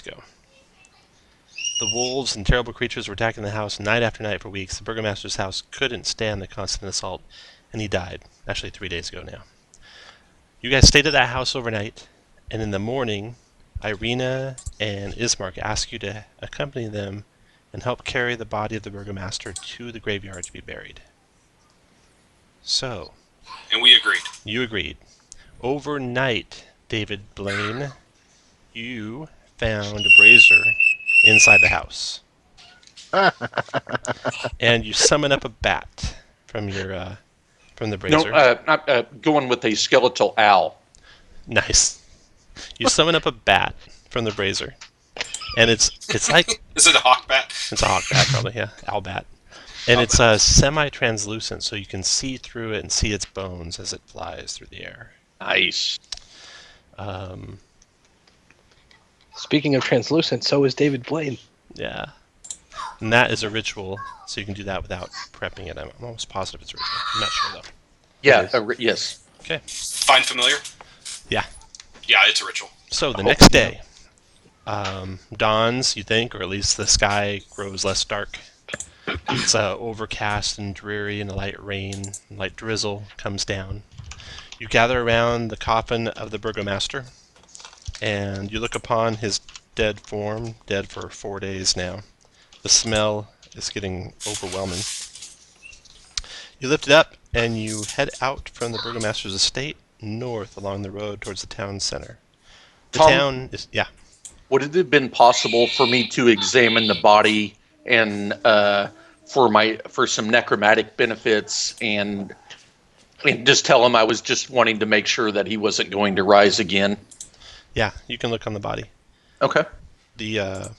ago. The wolves and terrible creatures were attacking the house night after night for weeks. The burgomaster's house couldn't stand the constant assault, and he died. Actually, 3 days ago now. You guys stayed at that house overnight, and in the morning, Irina and Ismark ask you to accompany them and help carry the body of the burgomaster to the graveyard to be buried. So... And we agreed. You agreed. Overnight, David Blaine, you found a brazier inside the house. And you summon up a bat from your from the brazier. No, not going with a skeletal owl. Nice. You summon up a bat from the brazier. And it's like... Is it a hawk bat? It's a hawk bat, probably, yeah. Owl bat. And it's semi-translucent, so you can see through it and see its bones as it flies through the air. Nice. Speaking of translucent, so is David Blaine. Yeah. And that is a ritual, so you can do that without prepping it. I'm almost positive it's a ritual. I'm not sure, though. Yeah, yes. Okay. Find familiar? Yeah. Yeah, it's a ritual. So the next day, dawns, you think, or at least the sky grows less dark. It's overcast and dreary, and a light rain, light drizzle comes down. You gather around the coffin of the burgomaster, and you look upon his dead form, dead for 4 days now. The smell is getting overwhelming. You lift it up, and you head out from the burgomaster's estate north along the road towards the town center. The town is, yeah. Would it have been possible for me to examine the body and for some necromantic benefits and just tell him I was just wanting to make sure that he wasn't going to rise again? Yeah, you can look on the body. Okay. The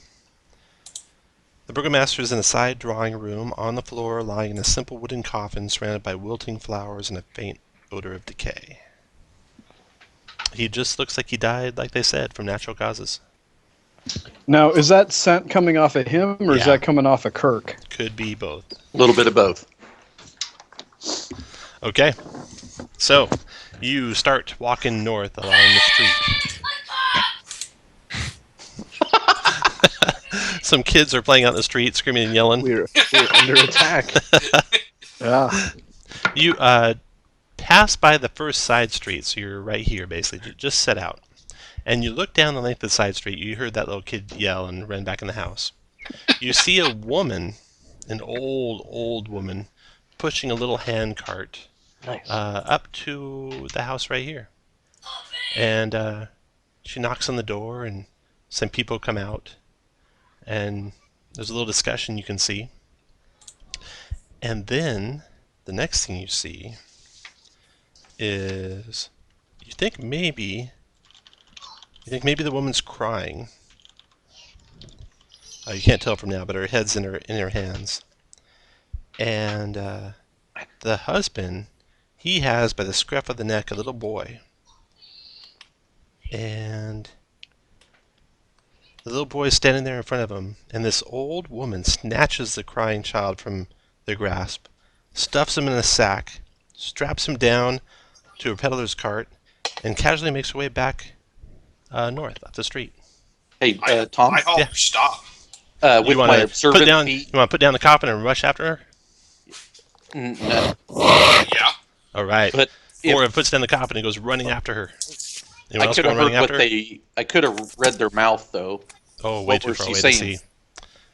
burgomaster is in a side drawing room on the floor, lying in a simple wooden coffin surrounded by wilting flowers and a faint odor of decay. He just looks like he died, like they said, from natural causes. Now, is that scent coming off of him, or is that coming off of Kirk? Could be both. A little bit of both. Okay. So, you start walking north along the street. Some kids are playing out in the street, screaming and yelling. We're under attack. Yeah. You pass by the first side street, so you're right here, basically. Just set out. And you look down the length of the side street. You heard that little kid yell and ran back in the house. You see a woman, an old woman, pushing a little hand cart up to the house right here. And she knocks on the door, and some people come out. And there's a little discussion you can see. And then the next thing you see is you think maybe the woman's crying. You can't tell from now, but her head's in her hands. And the husband, he has by the scruff of the neck a little boy. And the little boy is standing there in front of him, and this old woman snatches the crying child from their grasp, stuffs him in a sack, straps him down to a peddler's cart, and casually makes her way back north up the street. Hey, Tom? I holler, stop. With my observant feet... You want to put down the coffin and rush after her? No. Yeah. All right. But or it puts down the coffin and goes running after her. Anyone I else could going have running heard after her? I could have read their mouth, though. Oh, way What too was far she away saying?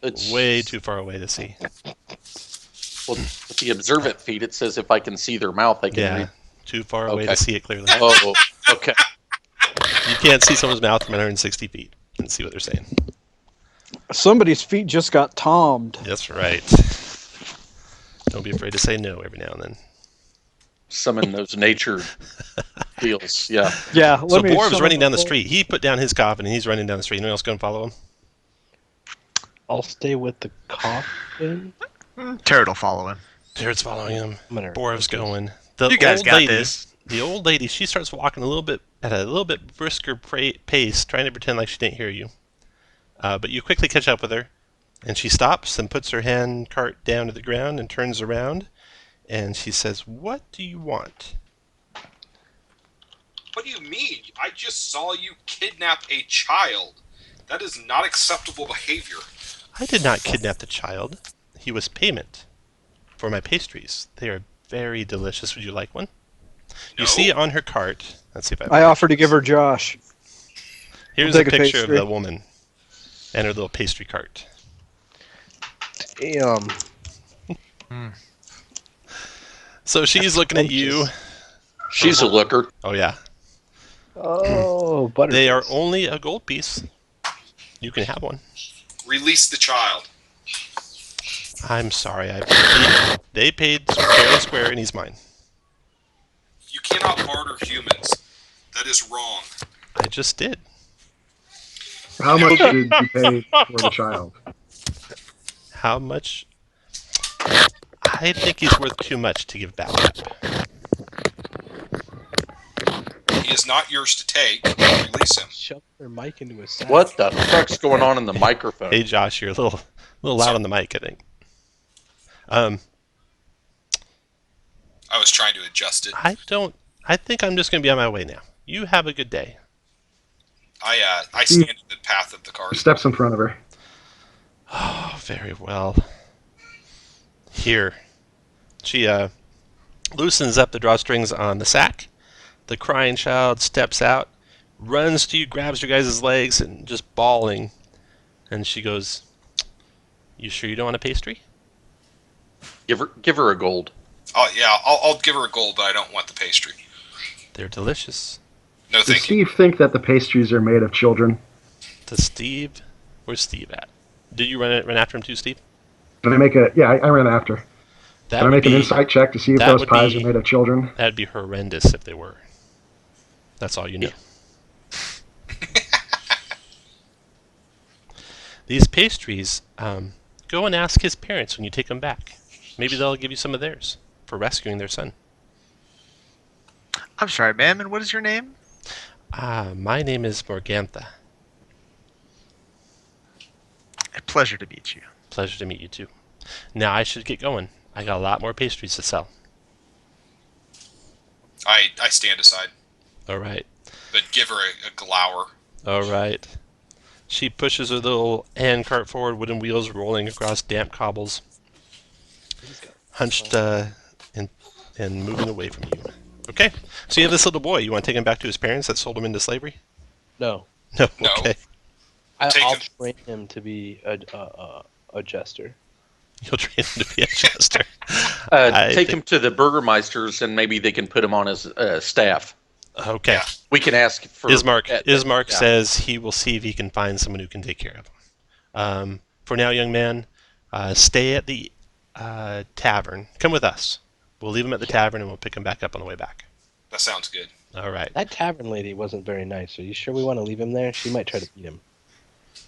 to see. Way too far away to see. Well, with the observant feet, it says if I can see their mouth, I can read. Too far away to see it clearly. Oh, okay. You can't see someone's mouth from 160 feet and see what they're saying. Somebody's feet just got tommed. That's right. Don't be afraid to say no every now and then. Summon those nature feels, yeah. Yeah. So Borv's running down the street. He put down his coffin and he's running down the street. Anyone else going to follow him? I'll stay with the coffin. Turret will follow him. Jared's following him. Borv's going. You guys got this. The old lady, she starts walking a little bit brisker pace, trying to pretend like she didn't hear you. But you quickly catch up with her, and she stops and puts her hand cart down to the ground and turns around, and she says, "What do you want?" What do you mean? I just saw you kidnap a child. That is not acceptable behavior. I did not kidnap the child. He was payment for my pastries. They are very delicious. Would you like one? No. You see on her cart. Let's see if I offer to give her Josh. Here's I'll a take a picture of pastry. the woman and her little pastry cart. Damn. So she's looking at you. She's a looker. Oh yeah. Oh, butter. They are only a gold piece. You can have one. Release the child. I'm sorry. They paid fair and square, and he's mine. You cannot barter humans. That is wrong. I just did. How much did you pay for the child? How much? I think he's worth too much to give back up. He is not yours to take. Release him. Shove their mic into his sack. What the fuck's going on in the microphone? Hey Josh, you're a little loud on the mic, I think. I was trying to adjust it. I think I'm just going to be on my way now. You have a good day. I stand in the path of the car. Steps in front of her. Oh, very well. Here. She loosens up the drawstrings on the sack. The crying child steps out, runs to you, grabs your guys' legs, and just bawling. And she goes, "You sure you don't want a pastry?" Give her a gold. Oh yeah, I'll give her a gold, but I don't want the pastry. They're delicious. No, Does thank you. Steve think that the pastries are made of children? Where's Steve at? Did you run after him too, Steve? Did I make a... Yeah, I ran after. That Can I would make an be- insight check to see if that those would pies be- are made of children? That'd be horrendous if they were. That's all you know. These pastries, go and ask his parents when you take them back. Maybe they'll give you some of theirs for rescuing their son. I'm sorry, ma'am, and what is your name? My name is Morgantha. A pleasure to meet you. Pleasure to meet you too. Now I should get going. I got a lot more pastries to sell. I stand aside, All right. but give her a glower. All right. She pushes her little hand cart forward, wooden wheels rolling across damp cobbles, hunched and moving away from you. Okay. So you have this little boy. You want to take him back to his parents that sold him into slavery? No. No. No. Okay. Take I'll him. train him to be a jester. You'll train him to be a jester. Take him to the Burgermeisters, and maybe they can put him on his staff. Okay. Yeah. We can ask for... Ismark yeah. says he will see if he can find someone who can take care of him. For now, young man, stay at the tavern. Come with us. We'll leave him at the tavern, and we'll pick him back up on the way back. That sounds good. All right. That tavern lady wasn't very nice. Are you sure we want to leave him there? She might try to beat him.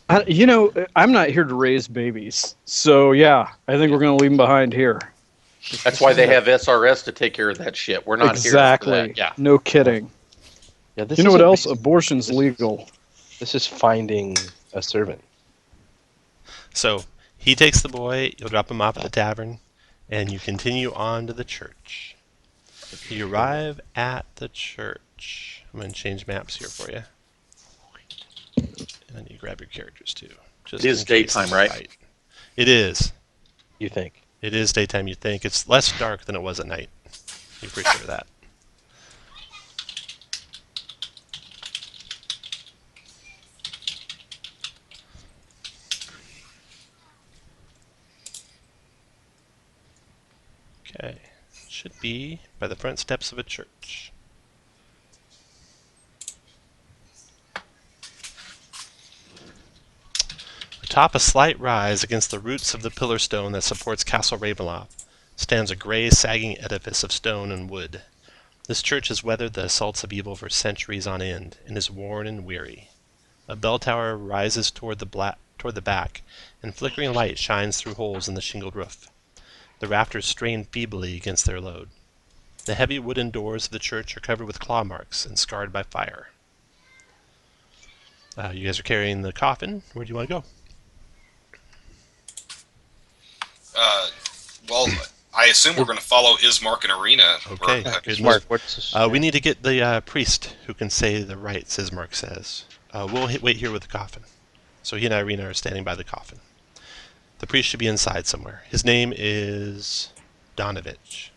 I'm not here to raise babies. So, yeah, I think we're going to leave them behind here. That's why they have SRS to take care of that shit. We're not Exactly. here for that. Yeah. No kidding. Yeah, this You know is what a else? basic- Abortion's legal. This is finding a servant. So he takes the boy, you'll drop him off at the tavern, and you continue on to the church. You arrive at the church. I'm going to change maps here for you. And then you grab your characters too. Just It is in case daytime, they right? fight. It is. You think? It is daytime, you think. It's less dark than it was at night. You're pretty sure of that. Okay. Should be by the front steps of a church. Atop a slight rise against the roots of the pillar stone that supports Castle Ravenloft stands a gray, sagging edifice of stone and wood. This church has weathered the assaults of evil for centuries on end and is worn and weary. A bell tower rises toward the back, and flickering light shines through holes in the shingled roof. The rafters strain feebly against their load. The heavy wooden doors of the church are covered with claw marks and scarred by fire. You guys are carrying the coffin. Where do you want to go? Well, I assume we're going to follow Ismark and Arena. Okay, Or- good Mark, move. what's this? We need to get the priest who can say the rites, as Mark says. We'll wait here with the coffin. So he and Irina are standing by the coffin. The priest should be inside somewhere. His name is Donovich.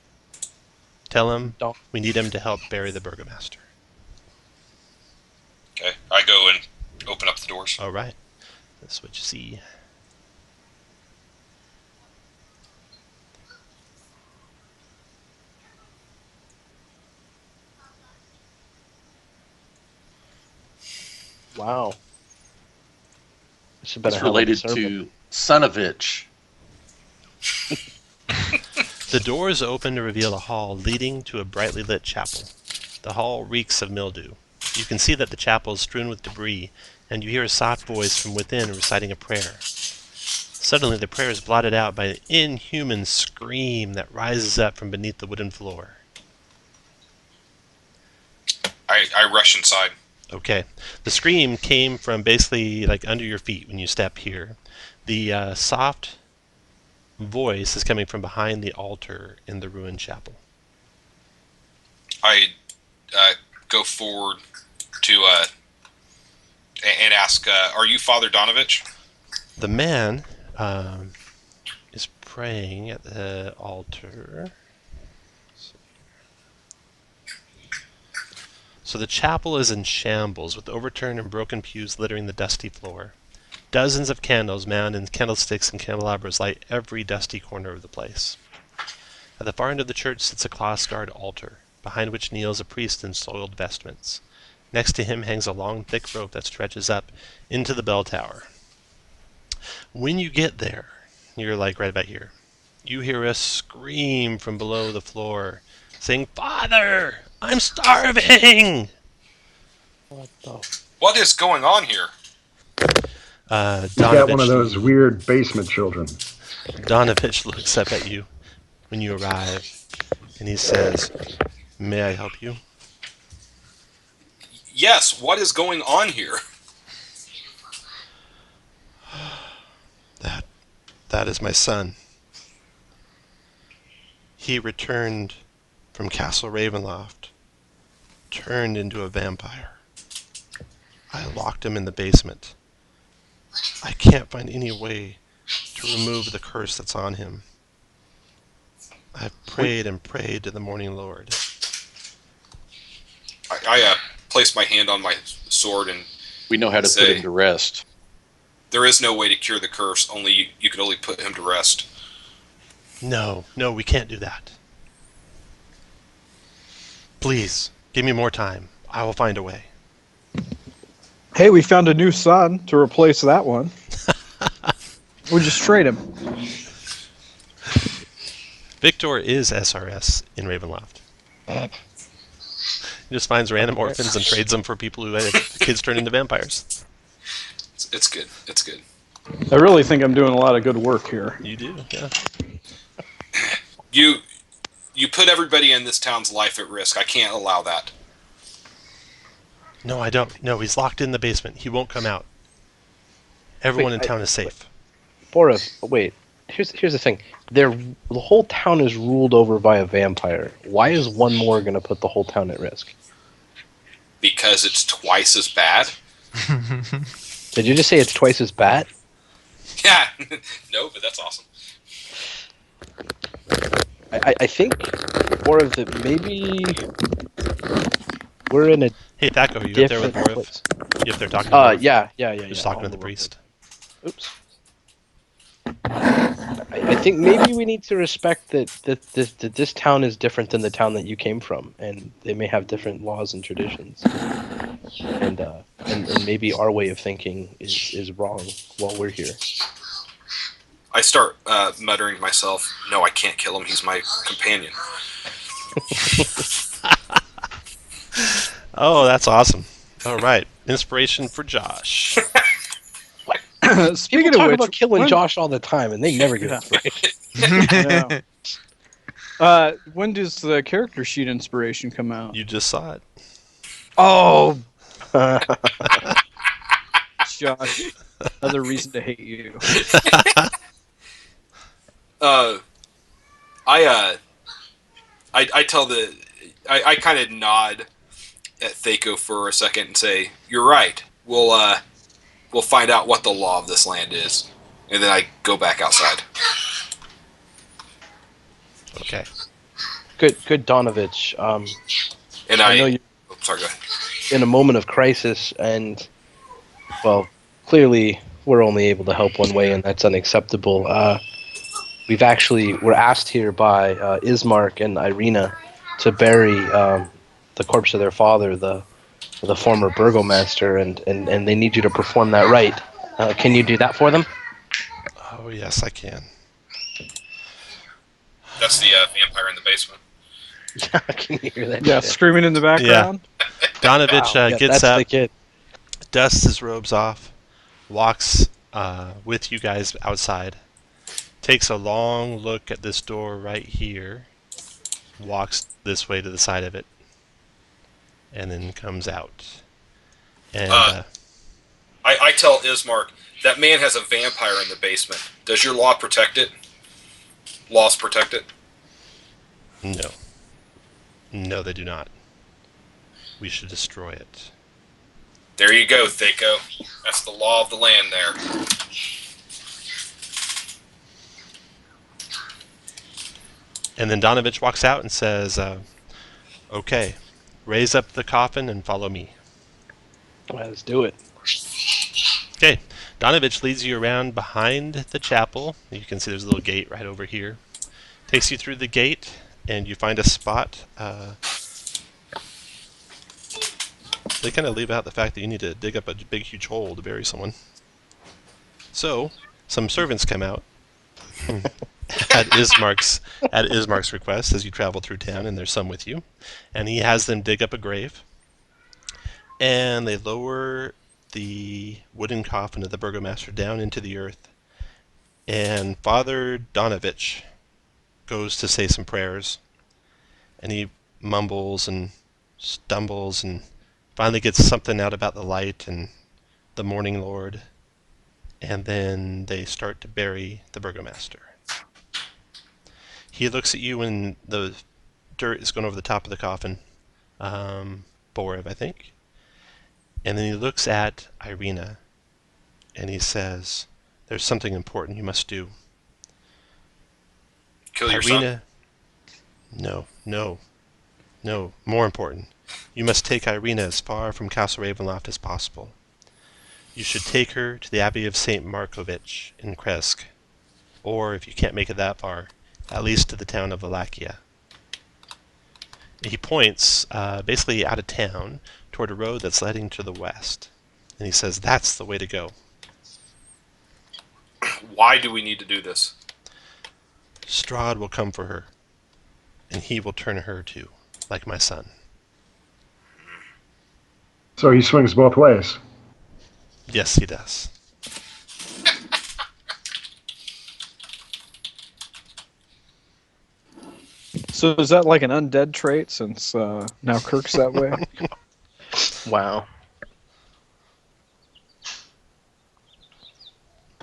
Tell him we need him to help bury the burgomaster. Okay. I go and open up the doors. All right. That's what you see. Wow. This has been It's a hell of a related sermon. to Sonovich. The doors open to reveal a hall leading to a brightly lit chapel. The hall reeks of mildew. You can see that the chapel is strewn with debris, and you hear a soft voice from within reciting a prayer. Suddenly, the prayer is blotted out by an inhuman scream that rises up from beneath the wooden floor. I rush inside. Okay. The scream came from basically like under your feet when you step here. The soft voice is coming from behind the altar in the ruined chapel. I go forward to and ask, "Are you Father Donovich?" The man is praying at the altar. So the chapel is in shambles, with overturned and broken pews littering the dusty floor. Dozens of candles mounted in candlesticks and candelabras light every dusty corner of the place. At the far end of the church sits a cloth-scarred altar, behind which kneels a priest in soiled vestments. Next to him hangs a long, thick rope that stretches up into the bell tower. When you get there, you're like right about here, you hear a scream from below the floor, saying, "Father, I'm starving!" What the? What is going on here? He's got one of Donovich, those weird basement children. Donovich looks up at you when you arrive, and he says, "May I help you?" Yes, what is going on here? That is my son. He returned from Castle Ravenloft, turned into a vampire. I locked him in the basement. I can't find any way to remove the curse that's on him. I've prayed and prayed to the Morning Lord. I place my hand on my sword and We know how to Say- put him to rest. there is no way to cure the curse. Only you can only put him to rest. No, we can't do that. Please, give me more time. I will find a way. Hey, we found a new son to replace that one. We just trade him. Victor is SRS in Ravenloft. He just finds random orphans and trades them for people who have kids turn into vampires. It's good. It's good. I really think I'm doing a lot of good work here. You do, yeah. You put everybody in this town's life at risk. I can't allow that. No, I don't. No, he's locked in the basement. He won't come out. Everyone in Wait, town is safe. Boris, wait. Here's the thing. The whole town is ruled over by a vampire. Why is one more going to put the whole town at risk? Because it's twice as bad? Did you just say it's twice as bad? Yeah. No, but that's awesome. I think, Boris, that maybe we're in a Hey, Thaco, you up there with different Borov? place. You up there talking to Borov? Yeah. Just talking to I'll the move priest. over. Oops. I think maybe we need to respect that this town is different than the town that you came from, and they may have different laws and traditions, and maybe our way of thinking is wrong while we're here. I start muttering to myself, no, I can't kill him. He's my companion. Oh, that's awesome. All right. Inspiration for Josh. Speaking People of talk which, about killing when, Josh all the time, and they never get inspiration. yeah. When does the character sheet inspiration come out? You just saw it. Oh, Josh, another reason to hate you. I tell I kind of nod at Thaco for a second and say, "You're right. We'll we'll find out what the law of this land is, and then I go back outside. Okay. Good, Donovich. And I know you're sorry, go ahead. in a moment of crisis, and well, clearly we're only able to help one way, and that's unacceptable. We're asked here by Ismark and Irina to bury the corpse of their father, the former burgomaster, and they need you to perform that rite. Can you do that for them? Oh, yes, I can. That's the vampire in the basement. Yeah, can you hear that? Yeah, shit? screaming in the background. Donovich Wow, yeah, gets that's up, the kid. dusts his robes off, walks with you guys outside, takes a long look at this door right here, walks this way to the side of it, and then comes out. And I tell Ismark, that man has a vampire in the basement. Does your law protect it? Laws protect it? no. No, they do not. We should destroy it. There you go, Thako. That's the law of the land there. And then Donovich walks out and says, okay, raise up the coffin and follow me. Let's do it. Okay, Donovich leads you around behind the chapel. You can see there's a little gate right over here. Takes you through the gate, and you find a spot. They kind of leave out the fact that you need to dig up a big, huge hole to bury someone. So, some servants come out at Ismark's request as you travel through town, and there's some with you. And he has them dig up a grave, and they lower the wooden coffin of the burgomaster down into the earth. And Father Donovich goes to say some prayers, and he mumbles and stumbles and finally gets something out about the light and the morning lord, and then they start to bury the burgomaster. He looks at you when the dirt is going over the top of the coffin, Borev, I think, and then he looks at Irina, and he says, there's something important you must do. Kill your Irina, no, more important. You must take Irina as far from Castle Ravenloft as possible. You should take her to the Abbey of St. Markovich in Kresk, or if you can't make it that far, at least to the town of Wallachia. He points basically out of town toward a road that's leading to the west, and he says that's the way to go. Why do we need to do this? Strahd will come for her, and he will turn her too, like my son. So he swings both ways. Yes, he does. So is that like an undead trait since now Kirk's that way? Wow.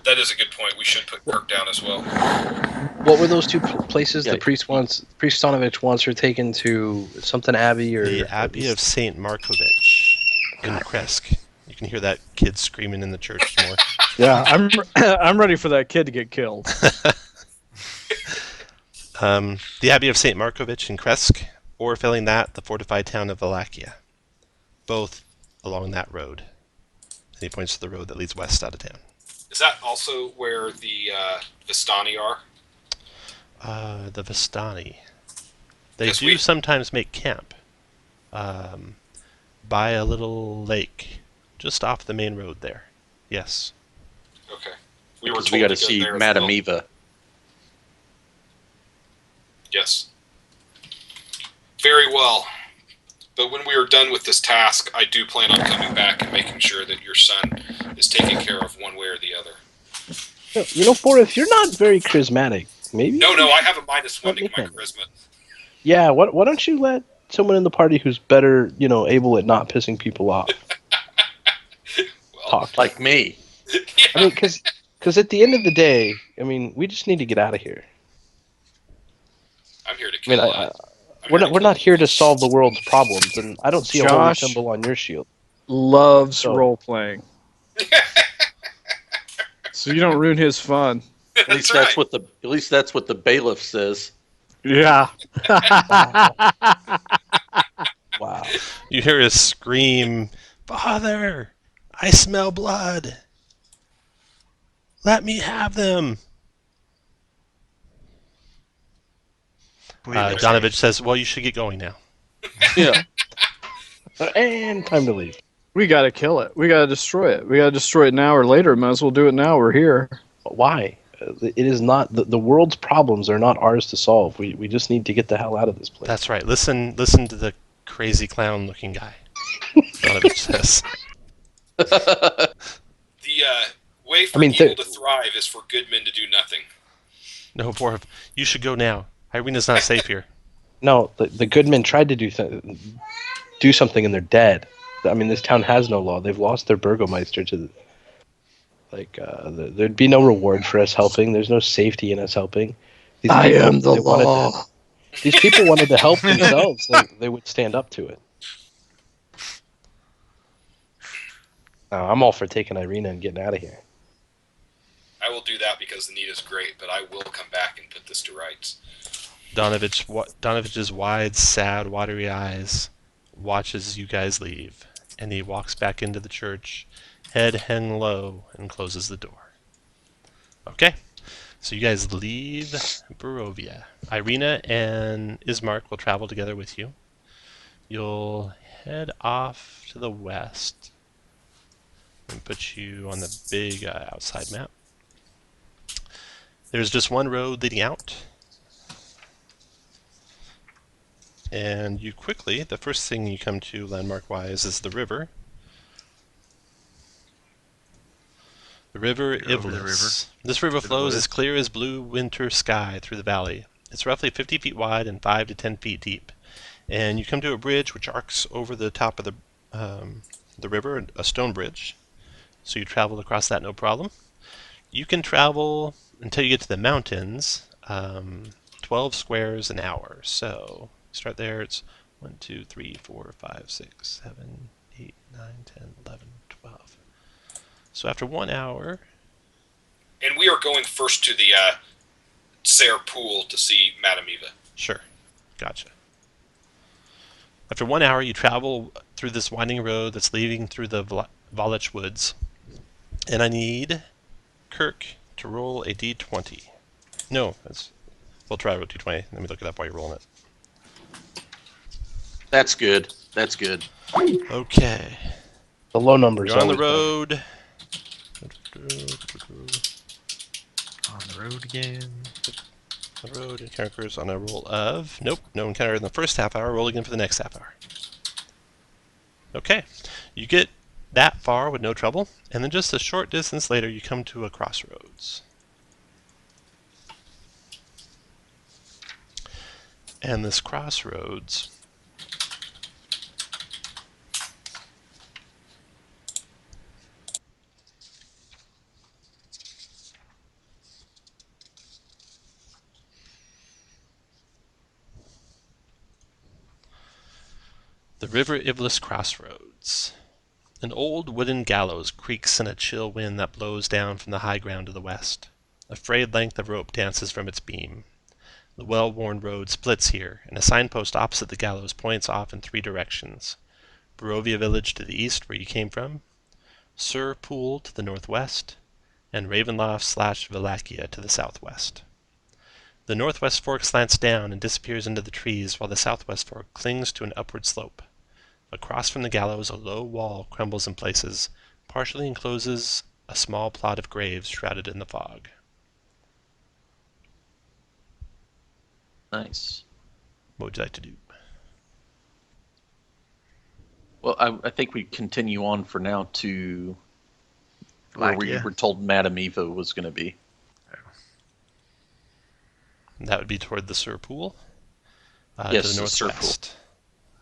That is a good point. We should put Kirk down as well. What were those two places Yeah. the priest Donovich wants her taken to? Something Abbey or The Abbey of St. Markovich in Kresk. You can hear that kid screaming in the church more. Yeah, I'm ready for that kid to get killed. The Abbey of St. Markovich in Kresk, or failing that, the fortified town of Wallachia. Both along that road. And he points to the road that leads west out of town. Is that also where the Vistani are? The Vistani. They Yes, do sometimes make camp by a little lake just off the main road there. Yes. Okay. We were Because told we got to go see there as Madame well. Eva. Yes. Very well. But when we are done with this task, I do plan on coming back and making sure that your son is taken care of one way or the other. You know, Boris, you're not very charismatic. Maybe. No, I have a -1 to my Okay. charisma. Yeah. Why don't you let someone in the party who's better, able at not pissing people off Well, talk? Like me. yeah. I mean, because at the end of the day, I mean, we just need to get out of here. I'm here to I mean, kill. we're not here to solve the world's problems, and I don't see a holy Josh. symbol on your shield. Loves So- role playing. So you don't ruin his fun. At least That's right. at least that's what the bailiff says. Yeah. Wow. You hear a scream, "Father, I smell blood. Let me have them." Believe it. Donovich says, "Well, you should get going now." Yeah. And time to leave. We gotta kill it. We gotta destroy it. We gotta destroy it now or later. Might as well do it now. We're here. But why? It is not the world's problems are not ours to solve. We just need to get the hell out of this place. That's right. Listen to the crazy clown-looking guy. Donovich says. The way for I mean, evil to thrive is for good men to do nothing. No, Borov, you should go now. Irena's not safe here. No, the good men tried to do something and they're dead. I mean, this town has no law. They've lost their burgomeister to there'd be no reward for us helping. There's no safety in us helping. These I people, am the they wanted law. these people wanted to help themselves. They would stand up to it. I'm all for taking Irina and getting out of here. I will do that because the need is great, but I will come back and put this to rights. Donovich's wide, sad, watery eyes watches you guys leave, and he walks back into the church, head hung low, and closes the door. Okay, so you guys leave Barovia. Irina and Ismark will travel together with you. You'll head off to the west and put you on the big outside map. There's just one road leading out. And you quickly, the first thing you come to landmark-wise is the river. The river Iblis. This river flows as clear as blue winter sky through the valley. It's roughly 50 feet wide and 5 to 10 feet deep. And you come to a bridge which arcs over the top of the river, a stone bridge. So you travel across that no problem. You can travel until you get to the mountains, 12 squares an hour. So start there. It's 1, 2, 3, 4, 5, 6, 7, 8, 9, 10, 11, 12. So after 1 hour... And we are going first to the Sayre Pool to see Madame Eva. Sure. Gotcha. After 1 hour, you travel through this winding road that's leading through the Valich Woods. And I need Kirk to roll a d20. No, we'll try a roll d20. Let me look it up while you're rolling it. That's good. That's good. Okay. The low numbers. You're on the always road. On the road again. The road encounters on a roll of... Nope, no encounter in the first half hour. Roll again for the next half hour. Okay. You get that far with no trouble, and then just a short distance later you come to a crossroads. And this crossroads... The River Iblis Crossroads. An old wooden gallows creaks in a chill wind that blows down from the high ground to the west. A frayed length of rope dances from its beam. The well-worn road splits here, and a signpost opposite the gallows points off in 3 directions. Barovia village to the east, where you came from, Sayre Pool to the northwest, and Ravenloft/Valakia to the southwest. The northwest fork slants down and disappears into the trees, while the southwest fork clings to an upward slope. Across from the gallows, a low wall crumbles in places, partially encloses a small plot of graves shrouded in the fog. Nice. What would you like to do? Well, I think we continue on for now to where we Valakia. were told Madame Eva was going to be. And that would be toward the Sayre Pool, Yes, to the the Sayre northwest.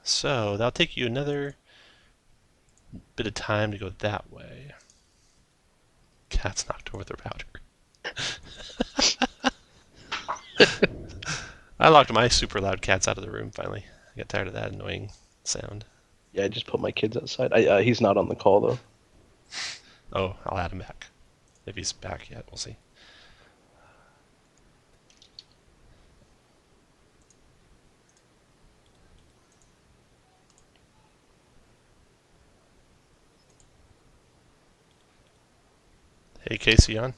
So that'll take you another bit of time to go that way. Cat's knocked over the router. I locked my super loud cats out of the room finally. I got tired of that annoying sound. Yeah, I just put my kids outside. He's not on the call though. Oh, I'll add him back. If he's back yet, we'll see. Hey, Casey, on?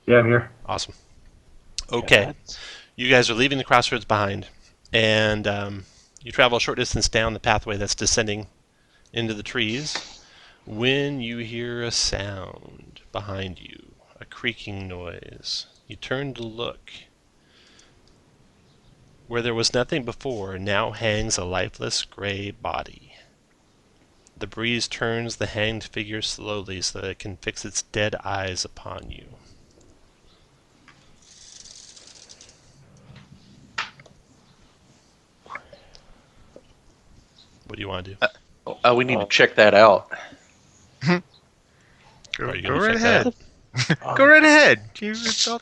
Yeah, I'm here. Awesome. Okay, you guys are leaving the crossroads behind, and you travel a short distance down the pathway that's descending into the trees when you hear a sound behind you, a creaking noise. You turn to look. Where there was nothing before, now hangs a lifeless gray body. The breeze turns the hanged figure slowly so that it can fix its dead eyes upon you. What do you want to do? We need to check that out. Are Go, you go gonna right check that ahead. out? Go right ahead.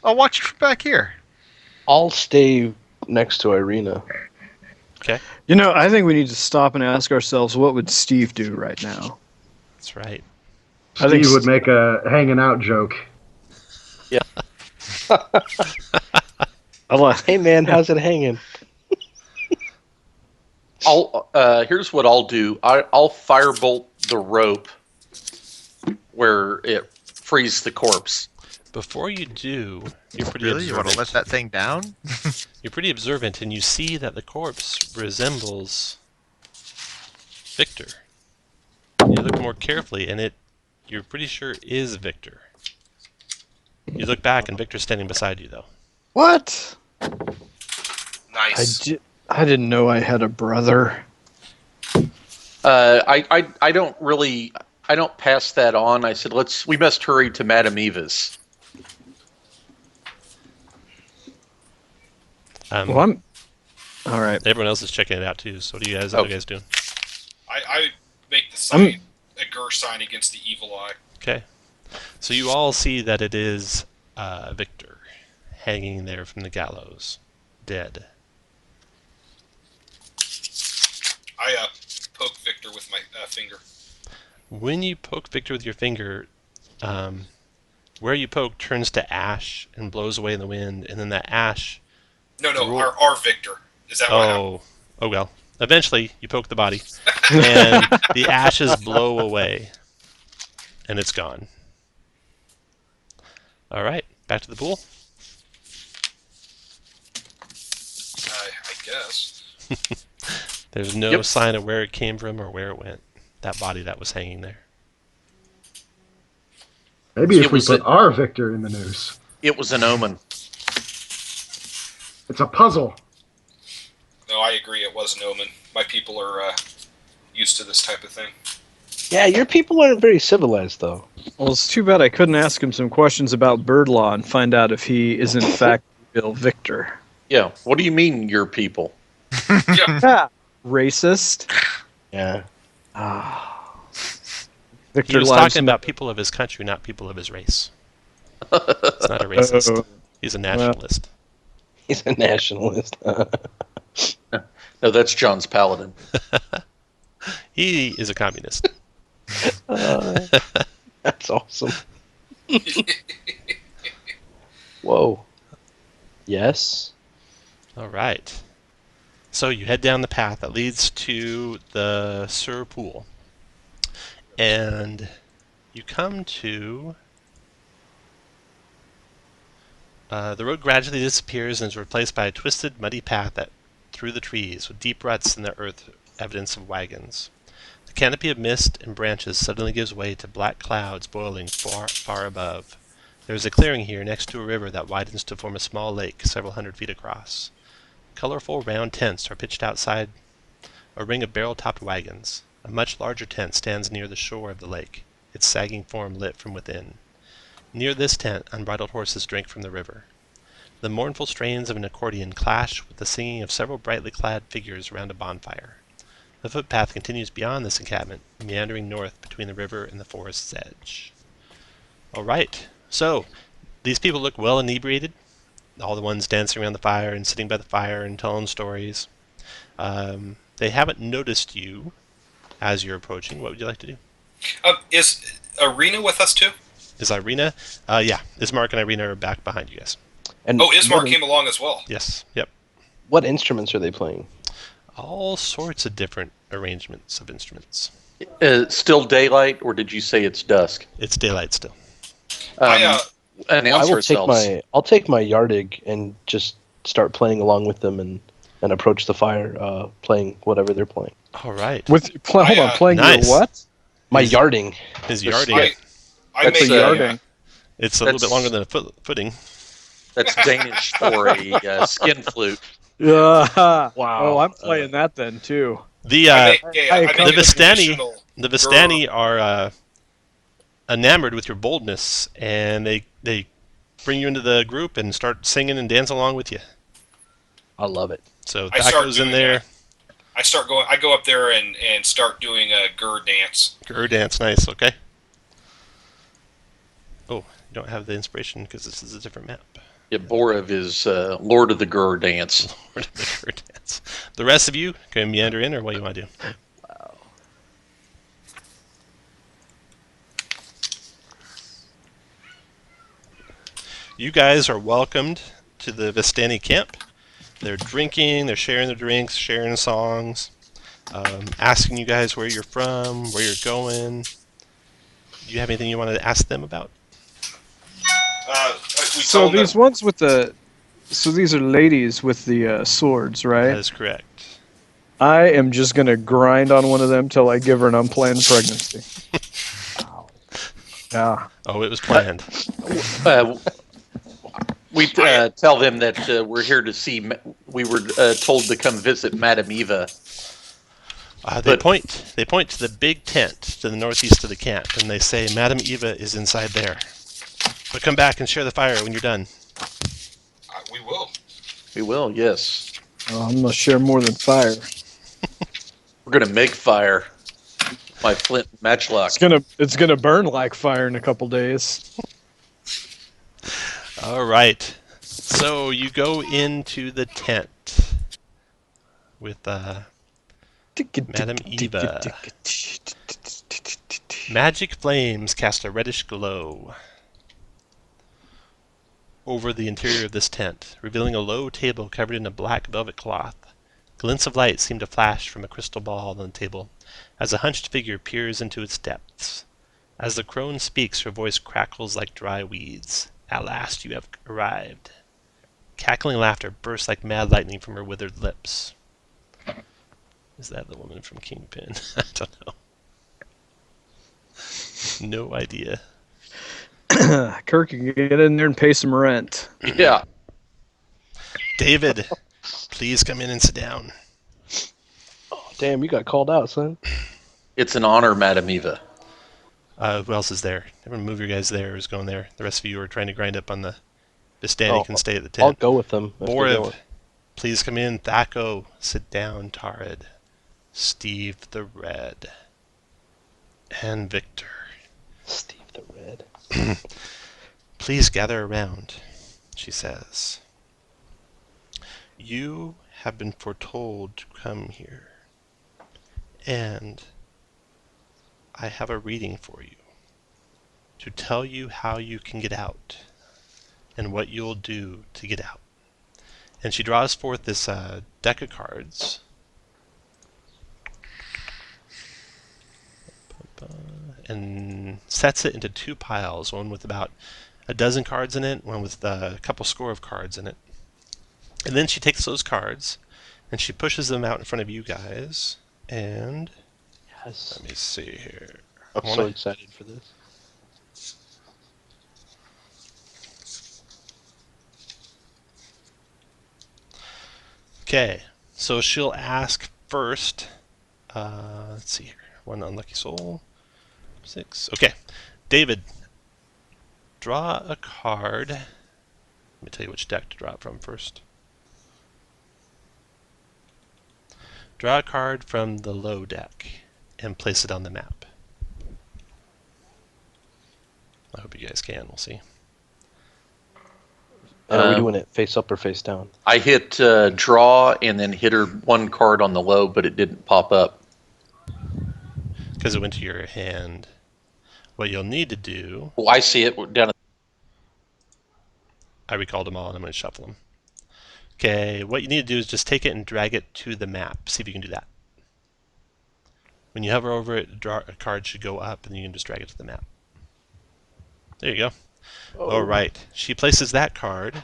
I'll watch you from back here. I'll stay next to Irina. Okay, You know, I think we need to stop and ask ourselves, what would Steve do right now? that's right. I think Steve would make a hanging out joke. I like. Hey man, how's it hanging? Here's what I'll do. I'll firebolt the rope where it frees the corpse. Before you do, you're pretty Really? You want to observant. let that thing down? You're pretty observant, and you see that the corpse resembles Victor. You look more carefully, and you're pretty sure is Victor. You look back, and Victor's standing beside you, though. What? Nice. I didn't know I had a brother. I don't pass that on. I said, we must hurry to Madame Eva's. Well, I'm. All right. Everyone else is checking it out too. So what are you guys? What are you guys doing? I make the sign, a Gur sign against the evil eye. Okay. So you all see that it is Victor hanging there from the gallows, dead. I poke Victor with my finger. When you poke Victor with your finger, where you poke turns to ash and blows away in the wind, and then that ash. No, our Victor. Is that what happened? Oh well. Eventually, you poke the body, and the ashes blow away, and it's gone. All right, back to the pool. I guess. There's no sign of where it came from or where it went. That body that was hanging there. Maybe if It we was put our Victor in the noose. It was an omen. It's a puzzle. No, I agree. It was an omen. My people are used to this type of thing. Yeah, your people aren't very civilized, though. Well, it's too bad I couldn't ask him some questions about bird law and find out if he is in fact Bill Victor. Yeah. What do you mean, your people? Yeah. Racist. Yeah. Victor He was Lives talking about people of his country, not people of his race. He's not a racist. He's a nationalist. He's a nationalist. No, that's John's paladin. He is a communist. That's awesome. Whoa. Yes. All right. So you head down the path that leads to the Sur Pool. And you come to... the road gradually disappears and is replaced by a twisted, muddy path that through the trees, with deep ruts in the earth, evidence of wagons. The canopy of mist and branches suddenly gives way to black clouds boiling far, far above. There is a clearing here next to a river that widens to form a small lake several hundred feet across. Colorful round tents are pitched outside a ring of barrel-topped wagons. A much larger tent stands near the shore of the lake, its sagging form lit from within. Near this tent, unbridled horses drink from the river. The mournful strains of an accordion clash with the singing of several brightly clad figures around a bonfire. The footpath continues beyond this encampment, meandering north between the river and the forest's edge. All right, so these people look well inebriated. All the ones dancing around the fire and sitting by the fire and telling stories. They haven't noticed you as you're approaching. What would you like to do? Is Arena with us too? Is Irina? Yeah. Ismark and Irina are back behind you guys. And Oh, Ismar came along as well. Yes. Yep. what instruments are they playing? All sorts of different arrangements of instruments. Still daylight, or did you say it's dusk? It's daylight still. Announce ourselves. I'll take my yardig and just start playing along with them and approach the fire, playing whatever they're playing. All right. Hold on, playing Nice. your what? My His- yarding. His The yarding. I That's make a yarding. It's a little bit That's- longer than a footing. That's Danish for a skin flute. Wow. Wow. Oh, I'm playing that then too. The I make the it a Vistani, traditional the Vistani are enamored with your boldness, and they bring you into the group and start singing and dancing along with you. I love it. So I start Thaco's in doing there. I go up there and start doing a Gur dance. Gur dance, nice. Okay. Oh, you don't have the inspiration because this is a different map. Yeah, Borov is Lord of the Gur dance. Lord of the Gur dance. The rest of you can meander in, or what do you want to do? You guys are welcomed to the Vistani camp. They're drinking, they're sharing their drinks, sharing songs, asking you guys where you're from, where you're going. Do you have anything you want to ask them about? We So told them these ones with the, so these are ladies with the swords, That right? is correct. I am just gonna grind on one of them till I give her an unplanned pregnancy. Yeah. Oh, it was planned. We tell them that we're here to see. We were told to come visit Madame Eva. They point to the big tent to the northeast of the camp, and they say, Madame Eva is inside there. But come back and share the fire when you're done. we will. We will, yes. Oh, I'm gonna share more than fire. We're gonna make fire. My flint matchlock. It's gonna burn like fire in a couple days. All right. So you go into the tent with Madame Eva. Magic flames cast a reddish glow over the interior of this tent, revealing a low table covered in a black velvet cloth. Glints of light seem to flash from a crystal ball on the table as a hunched figure peers into its depths. As the crone speaks, her voice crackles like dry weeds. At last you have arrived. Cackling laughter bursts like mad lightning from her withered lips. Is that the woman from Kingpin? I don't know. No idea. Kirk, you can get in there and pay some rent. Yeah. David, please come in and sit down. Oh, damn, you got called out, son. It's an honor, Madame Eva. Who else is there? Everyone move your guys there who's going there. The rest of you are trying to grind up on the Vistani can stay at the I'll tent. go with them. if they're Borov, going. please come in. Thaco, sit down. Tarid, Steve the Red, and Victor. Steve the Red. Please gather around, she says. You have been foretold to come here, and I have a reading for you to tell you how you can get out and what you'll do to get out. And she draws forth this deck of cards. And sets it into two piles, one with about a dozen cards in it, one with a couple score of cards in it. And then she takes those cards and she pushes them out in front of you guys. And Yes. let me see here. I'm so excited for this. Okay, so she'll ask first. Let's see here. One unlucky soul. 6. Okay, David, draw a card. Let me tell you which deck to draw it from first. Draw a card from the low deck and place it on the map. I hope you guys can. We'll see. And are we doing it face up or face down? I hit draw and then hit her one card on the low, but it didn't pop up. Because it went to your hand. What you'll need to do... Oh, I see it down at I recalled them all, and I'm going to shuffle them. Okay, what you need to do is just take it and drag it to the map. See if you can do that. When you hover over it, a card should go up, and you can just drag it to the map. There you go. Oh. All right. She places that card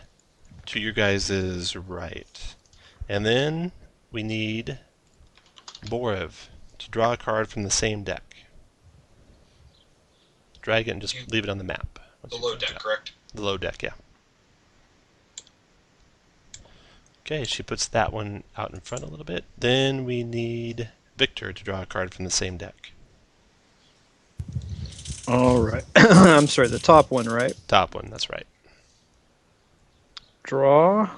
to your guys' right. And then we need Borev to draw a card from the same deck. Drag it and just leave it on the map. The low deck, correct? The low deck, yeah. Okay, she puts that one out in front a little bit. Then we need Victor to draw a card from the same deck. All right. I'm sorry, the top one, right? Top one, that's right. Draw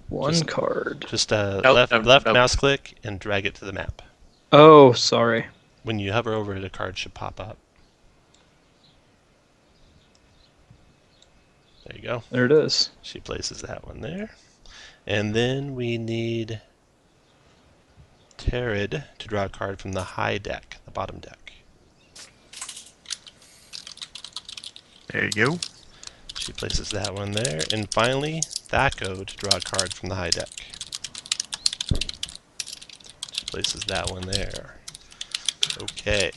one Just- card. Just Nope, left nope. mouse click and drag it to the map. Oh, sorry. When you hover over it, a card should pop up. There you go. There it is. She places that one there. And then we need Terid to draw a card from the high deck, the bottom deck. There you go. She places that one there. And finally, Thaco to draw a card from the high deck. She places that one there. Okay.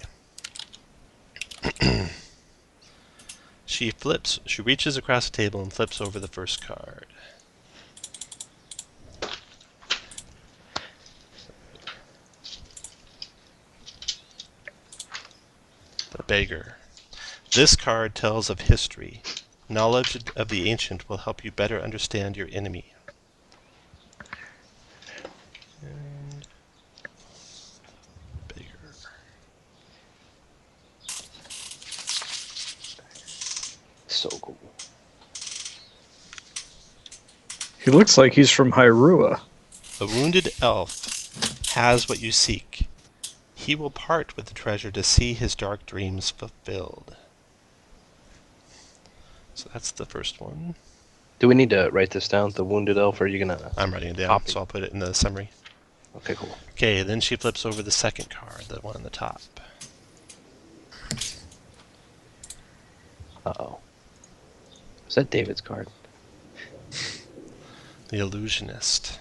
She reaches across the table and flips over the first card. The Beggar. This card tells of history. Knowledge of the ancient will help you better understand your enemy. And Beggar. So cool. He looks like he's from Hyrule. A wounded elf has what you seek. He will part with the treasure to see his dark dreams fulfilled. So that's the first one. Do we need to write this down? The wounded elf, or are you gonna? I'm writing it down, Copy. so I'll put it in the summary. Okay, cool. Okay, then she flips over the second card, the one on the top. Uh-oh. Is that David's card? The Illusionist.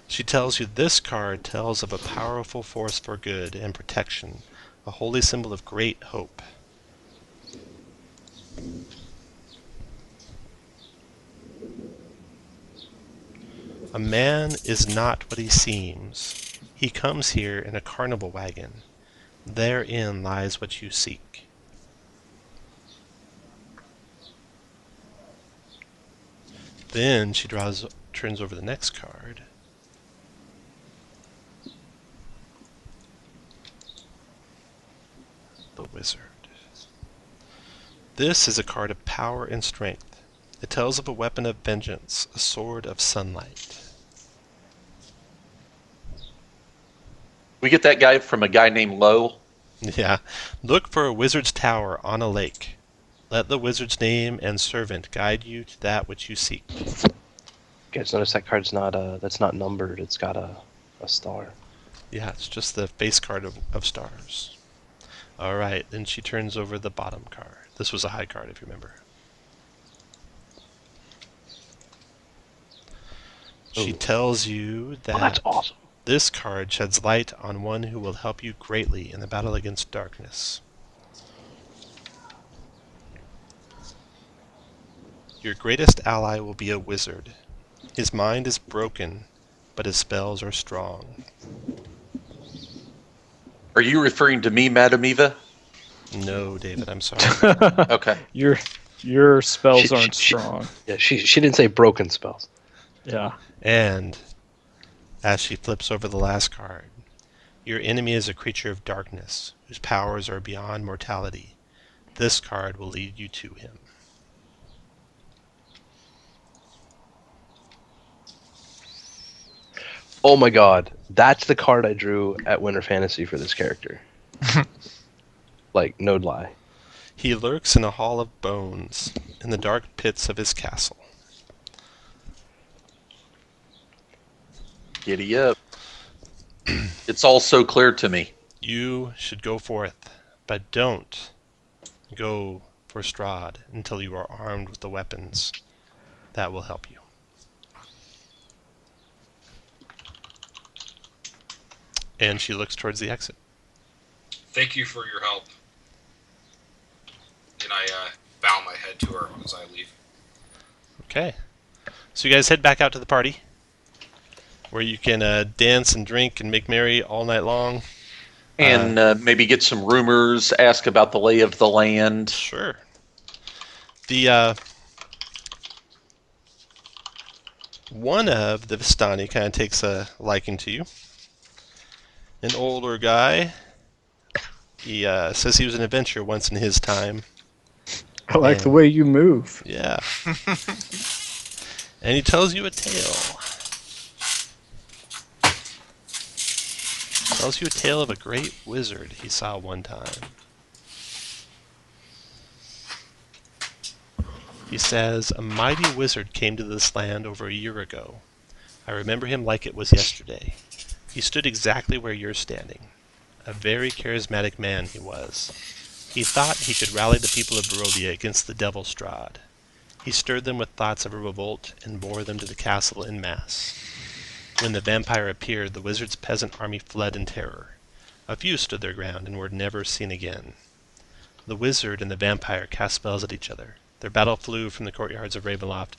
She tells you this card tells of a powerful force for good and protection, a holy symbol of great hope. A man is not what he seems. He comes here in a carnival wagon. Therein lies what you seek. Then she turns over the next card. The Wizard. This is a card of power and strength. It tells of a weapon of vengeance, a sword of sunlight. We get that guy from a guy named Lowe. Yeah. Look for a wizard's tower on a lake. Let the wizard's name and servant guide you to that which you seek. Guys, notice that card's not that's not numbered. It's got a star. Yeah, it's just the face card of stars. Alright, then she turns over the bottom card. This was a high card, if you remember. She Ooh. tells you Oh, that's that awesome. this card sheds light on one who will help you greatly in the battle against darkness. Your greatest ally will be a wizard. His mind is broken, but his spells are strong. Are you referring to me, Madam Eva? No, David, I'm sorry. Okay. Your spells She- aren't she- strong. Yeah, she didn't say broken spells. Yeah. And as she flips over the last card, your enemy is a creature of darkness, whose powers are beyond mortality. This card will lead you to him. Oh my god, that's the card I drew at Winter Fantasy for this character. Like, no lie. He lurks in a hall of bones, in the dark pits of his castle. Giddy up. It's all so clear to me. You should go forth, but don't Go for Strahd until you are armed with the weapons. That will help you. And she looks towards the exit. Thank you for your help. And I bow my head to her as I leave. Okay. So you guys head back out to the party, where you can dance and drink and make merry all night long. And maybe get some rumors, ask about the lay of the land. Sure. The one of the Vistani kind of takes a liking to you. An older guy. He says he was an adventurer once in his time. I like the And- way you move. Yeah. And he tells you a tale. Tells you a tale of a great wizard he saw one time. He says, a mighty wizard came to this land over a year ago. I remember him like it was yesterday. He stood exactly where you're standing. A very charismatic man he was. He thought he could rally the people of Barovia against the devil Strahd. He stirred them with thoughts of a revolt and bore them to the castle en masse. When the vampire appeared, the wizard's peasant army fled in terror. A few stood their ground and were never seen again. The wizard and the vampire cast spells at each other. Their battle flew from the courtyards of Ravenloft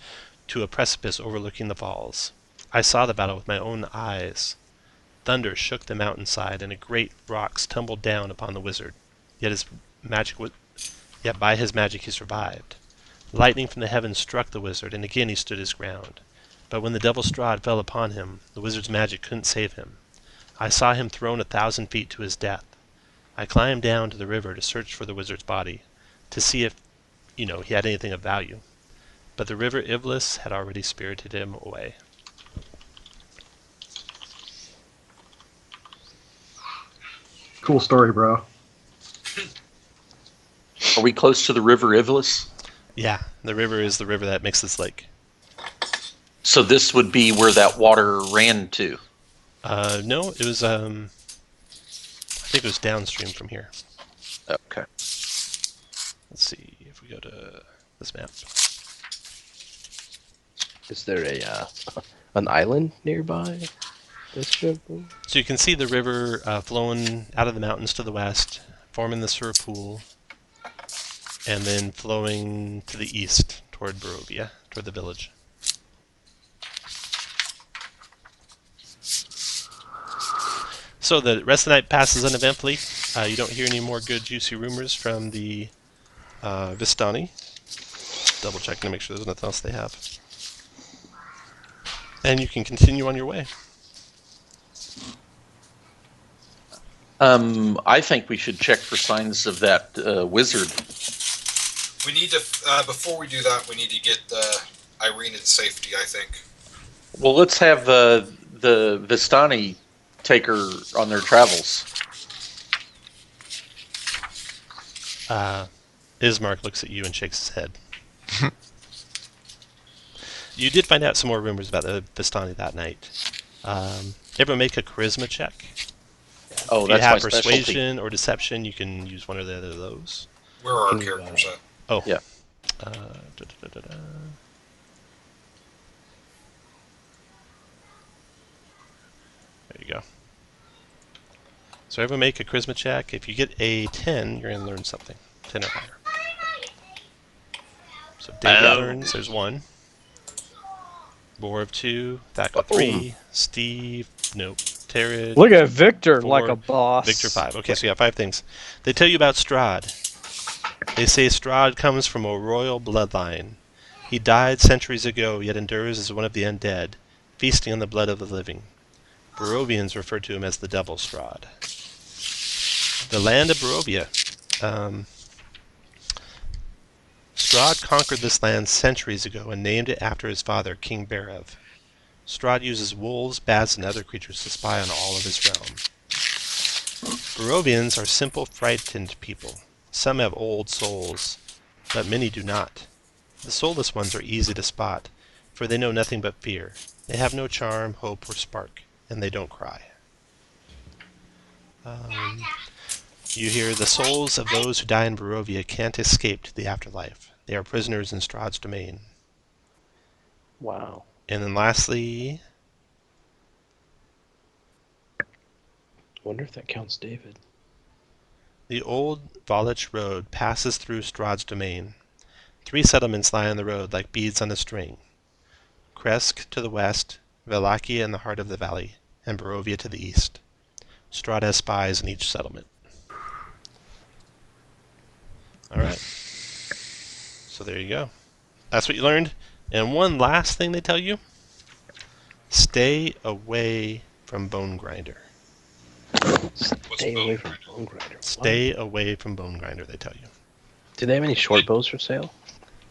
to a precipice overlooking the falls. I saw the battle with my own eyes. Thunder shook the mountainside, and great rocks tumbled down upon the wizard. Yet by his magic he survived. Lightning from the heavens struck the wizard, and again he stood his ground. But when the devil Strahd fell upon him, the wizard's magic couldn't save him. I saw him thrown 1,000 feet to his death. I climbed down to the river to search for the wizard's body, to see if, he had anything of value. But the river Iblis had already spirited him away. Cool story, bro. Are we close to the river Iblis? Yeah, the river is the river that makes this lake. So this would be where that water ran to. No, it was, I think it was downstream from here. Okay. Let's see if we go to this map. Is there a an island nearby? This ship? So you can see the river flowing out of the mountains to the west, forming the Sur Pool, and then flowing to the east toward Barovia, toward the village. So the rest of the night passes uneventfully. You don't hear any more good, juicy rumors from the Vistani. Double checking to make sure there's nothing else they have. And you can continue on your way. I think we should check for signs of that wizard. We need to, before we do that, we need to get Irene in safety, I think. Well, let's have the Vistani take her on their travels. Ismark looks at you and shakes his head. You did find out some more rumors about the Vistani that night. Everyone make a charisma check. Oh, If you that's have my specialty. persuasion or deception, you can use one or the other of those. Where are our Can you, characters at? Oh. Yeah. There you go. So everyone make a charisma check. If you get a 10, you're going to learn something. 10 or higher. So David learns. There's 1. Boar of 2. Thaco 3. Steve. Nope. Terrid. Look at Victor 4, like a boss. Victor 5. Okay, so you got 5 things. They tell you about Strahd. They say Strahd comes from a royal bloodline. He died centuries ago, yet endures as one of the undead, feasting on the blood of the living. Barovians refer to him as the Devil Strahd. The land of Barovia. Strahd conquered this land centuries ago and named it after his father, King Barev. Strahd uses wolves, bats, and other creatures to spy on all of his realm. Barovians are simple, frightened people. Some have old souls, but many do not. The soulless ones are easy to spot, for they know nothing but fear. They have no charm, hope, or spark, and they don't cry. You hear the souls of those who die in Barovia can't escape to the afterlife. They are prisoners in Strahd's domain. Wow. And then lastly, Wonder if that counts David. the old Valich road passes through Strahd's domain. 3 settlements lie on the road like beads on a string. Kresk to the west, Valakia in the heart of the valley, and Barovia to the east. Strahd has spies in each settlement. Alright. So there you go. That's what you learned. And one last thing they tell you. Stay away from Bone Grinder. Stay away from Bone Grinder. Stay away from Bone Grinder, they tell you. Do they have any short bows for sale?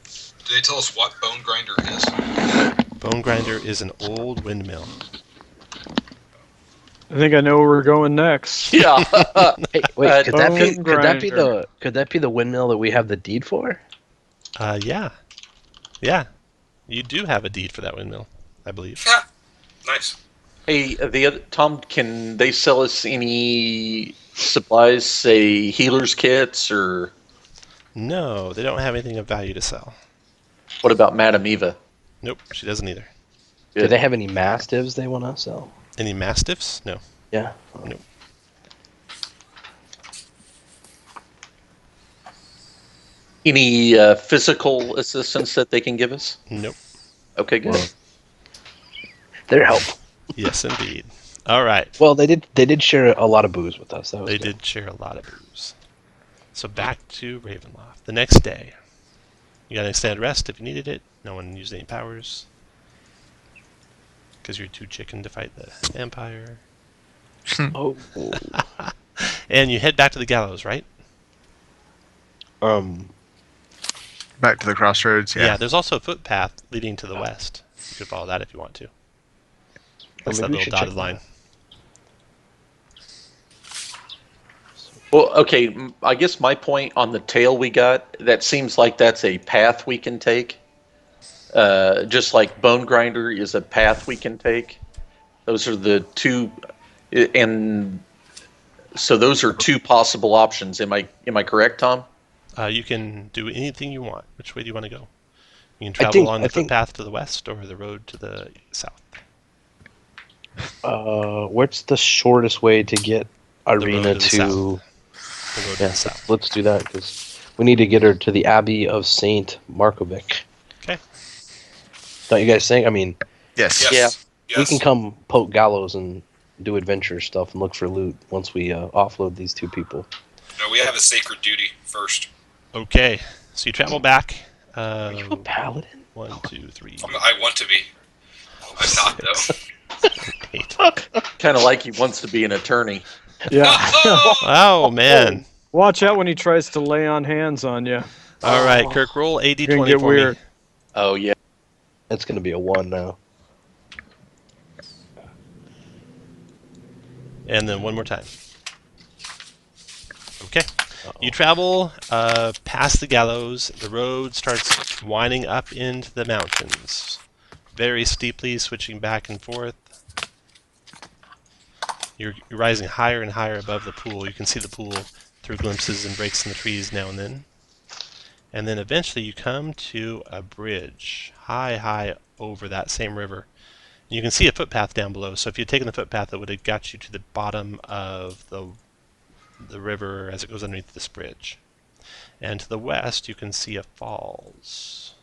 Do they tell us what Bone Grinder is? Bone Grinder is an old windmill. I think I know where we're going next. Yeah. Hey, wait, could that be Bone could that be the windmill that we have the deed for? Yeah. Yeah. You do have a deed for that windmill, I believe. Yeah. Nice. Hey, the other Tom, can they sell us any supplies, say healers kits, or No, they don't have anything of value to sell. what about Madame Eva? Nope, she doesn't either. Do they have any mastiffs they want to sell? Any mastiffs? No. Yeah. Nope. Any physical assistance that they can give us? Nope. Okay, good. Well, they're helpful. Yes, indeed. All right. Well, they did share a lot of booze with us. That was They good. did share a lot of booze. So back to Ravenloft. The next day. You got an extended rest if you needed it. No one used any powers. Because you're too chicken to fight the vampire. Oh. And you head back to the gallows, right? Back to the crossroads. Yeah. There's also a footpath leading to the west. You could follow that if you want to. That's that maybe we little should dotted check line. Well, okay, I guess my point on the tail we got, that seems like that's a path we can take. Just like Bone Grinder is a path we can take. Those are the two, and so those are two possible options. Am I correct, Tom? You can do anything you want. Which way do you want to go? You can travel along the footpath to the west or the road to the south. What's the shortest way to get Irina to the to? The road to Yeah, the south. let's do that because we need to get her to the Abbey of Saint Markovic. Okay. Don't you guys think? I mean, Yes. Yes. Yeah. we can come poke gallows and do adventure stuff and look for loot once we offload these 2 people. No, we have a sacred duty first. Okay. So you travel back. Are you a paladin? 1, 2, 3, I want to be. I'm not, though. 8. Kind of like he wants to be an attorney. Yeah. Oh, man. Watch out when he tries to lay on hands on you. All right, Kirk, roll a You're gonna d20 get for weird. me. Oh yeah. That's going to be a 1 now. And then one more time. Okay. You travel past the gallows. The road starts winding up into the mountains, very steeply, switching back and forth. You're rising higher and higher above the pool. You can see the pool through glimpses and breaks in the trees now and then. And then eventually you come to a bridge high over that same river. You can see a footpath down below, so if you'd taken the footpath, it would have got you to the bottom of the river as it goes underneath this bridge. And to the west, you can see a falls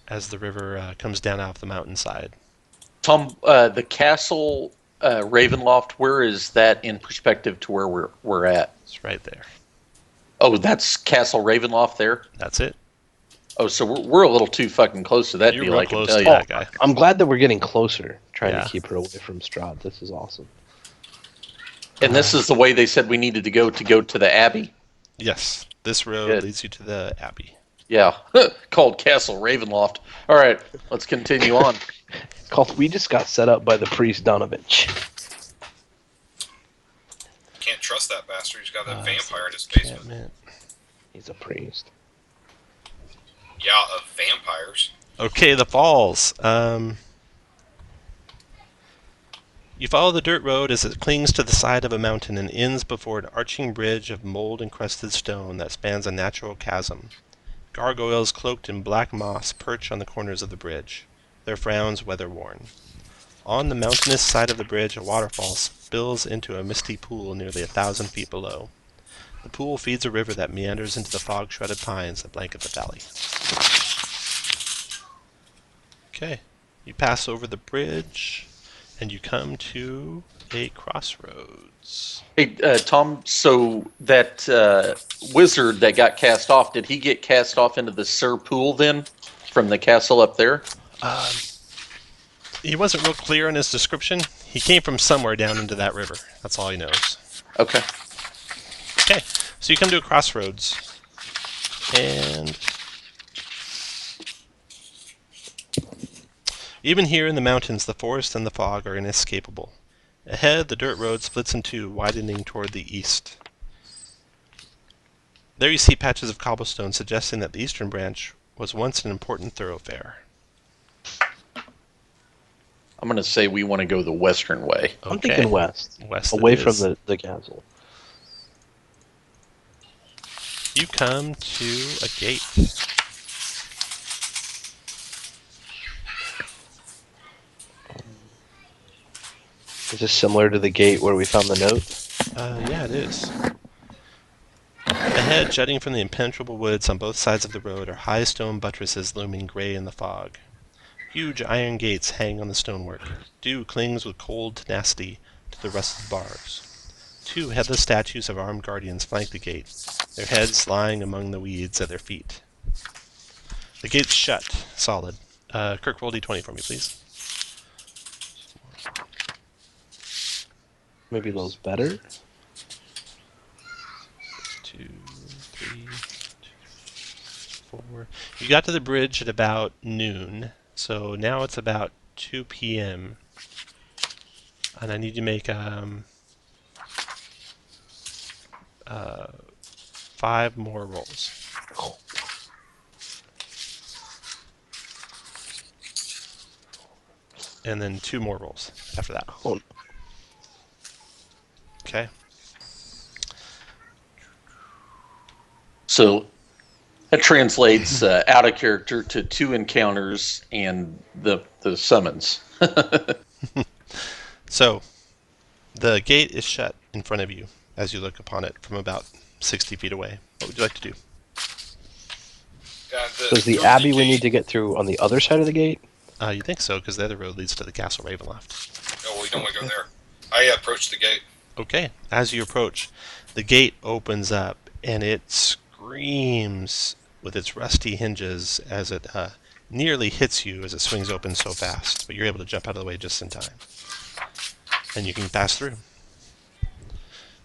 as the river comes down off the mountainside. Tom, the castle Ravenloft, where is that in perspective to where we're at? It's right there. Oh, that's Castle Ravenloft there? That's it. Oh, so we're a little too fucking close to that You're deal, real I can close tell to you. that guy. I'm glad that we're getting closer, trying Yeah. to keep her away from Strahd. This is awesome. And this is the way they said we needed to go to the Abbey? Yes, this road Good. leads you to the Abbey. Yeah, called Castle Ravenloft. All right, let's continue on. Called, we just got set up by the priest Donovich. Can't trust that bastard. He's got that vampire in his basement. Enchantment. He's a priest. Yeah, of vampires. Okay, the falls. You follow the dirt road as it clings to the side of a mountain and ends before an arching bridge of mold-encrusted stone that spans a natural chasm. Gargoyles cloaked in black moss perch on the corners of the bridge, their frowns weather-worn. On the mountainous side of the bridge, a waterfall spills into a misty pool nearly 1,000 feet below. The pool feeds a river that meanders into the fog-shrouded pines that blanket the valley. Okay, you pass over the bridge, and you come to a crossroads. Hey, Tom, so that wizard that got cast off, did he get cast off into the Sur pool then from the castle up there? He wasn't real clear in his description. He came from somewhere down into that river. That's all he knows. Okay. Okay, so you come to a crossroads, and even here in the mountains, the forest and the fog are inescapable. Ahead, the dirt road splits in two, widening toward the east. There you see patches of cobblestone suggesting that the eastern branch was once an important thoroughfare. I'm going to say we want to go the western way. I'm thinking west. West away it from is. the castle. You come to a gate. Is this similar to the gate where we found the note? Yeah, it is. Ahead, jutting from the impenetrable woods on both sides of the road, are high stone buttresses looming gray in the fog. Huge iron gates hang on the stonework. Dew clings with cold tenacity to the rusted bars. Two headless statues of armed guardians flank the gate, their heads lying among the weeds at their feet. The gate's shut, solid. Kirk, roll d20 for me, please. Maybe those better? 2, 3, 4. You got to the bridge at about noon, so now it's about 2 p.m. And I need you to make 5 more rolls. And then 2 more rolls after that. Oh. Okay. So that translates out of character to 2 encounters and the summons. So, the gate is shut in front of you as you look upon it from about 60 feet away. What would you like to do? So is the abbey we need to get through on the other side of the gate? You think so, because the other road leads to the Castle Ravenloft. Oh, well, we don't want to go there. I approach the gate. Okay, as you approach, the gate opens up, and it screams with its rusty hinges as it nearly hits you as it swings open so fast, but you're able to jump out of the way just in time. And you can pass through.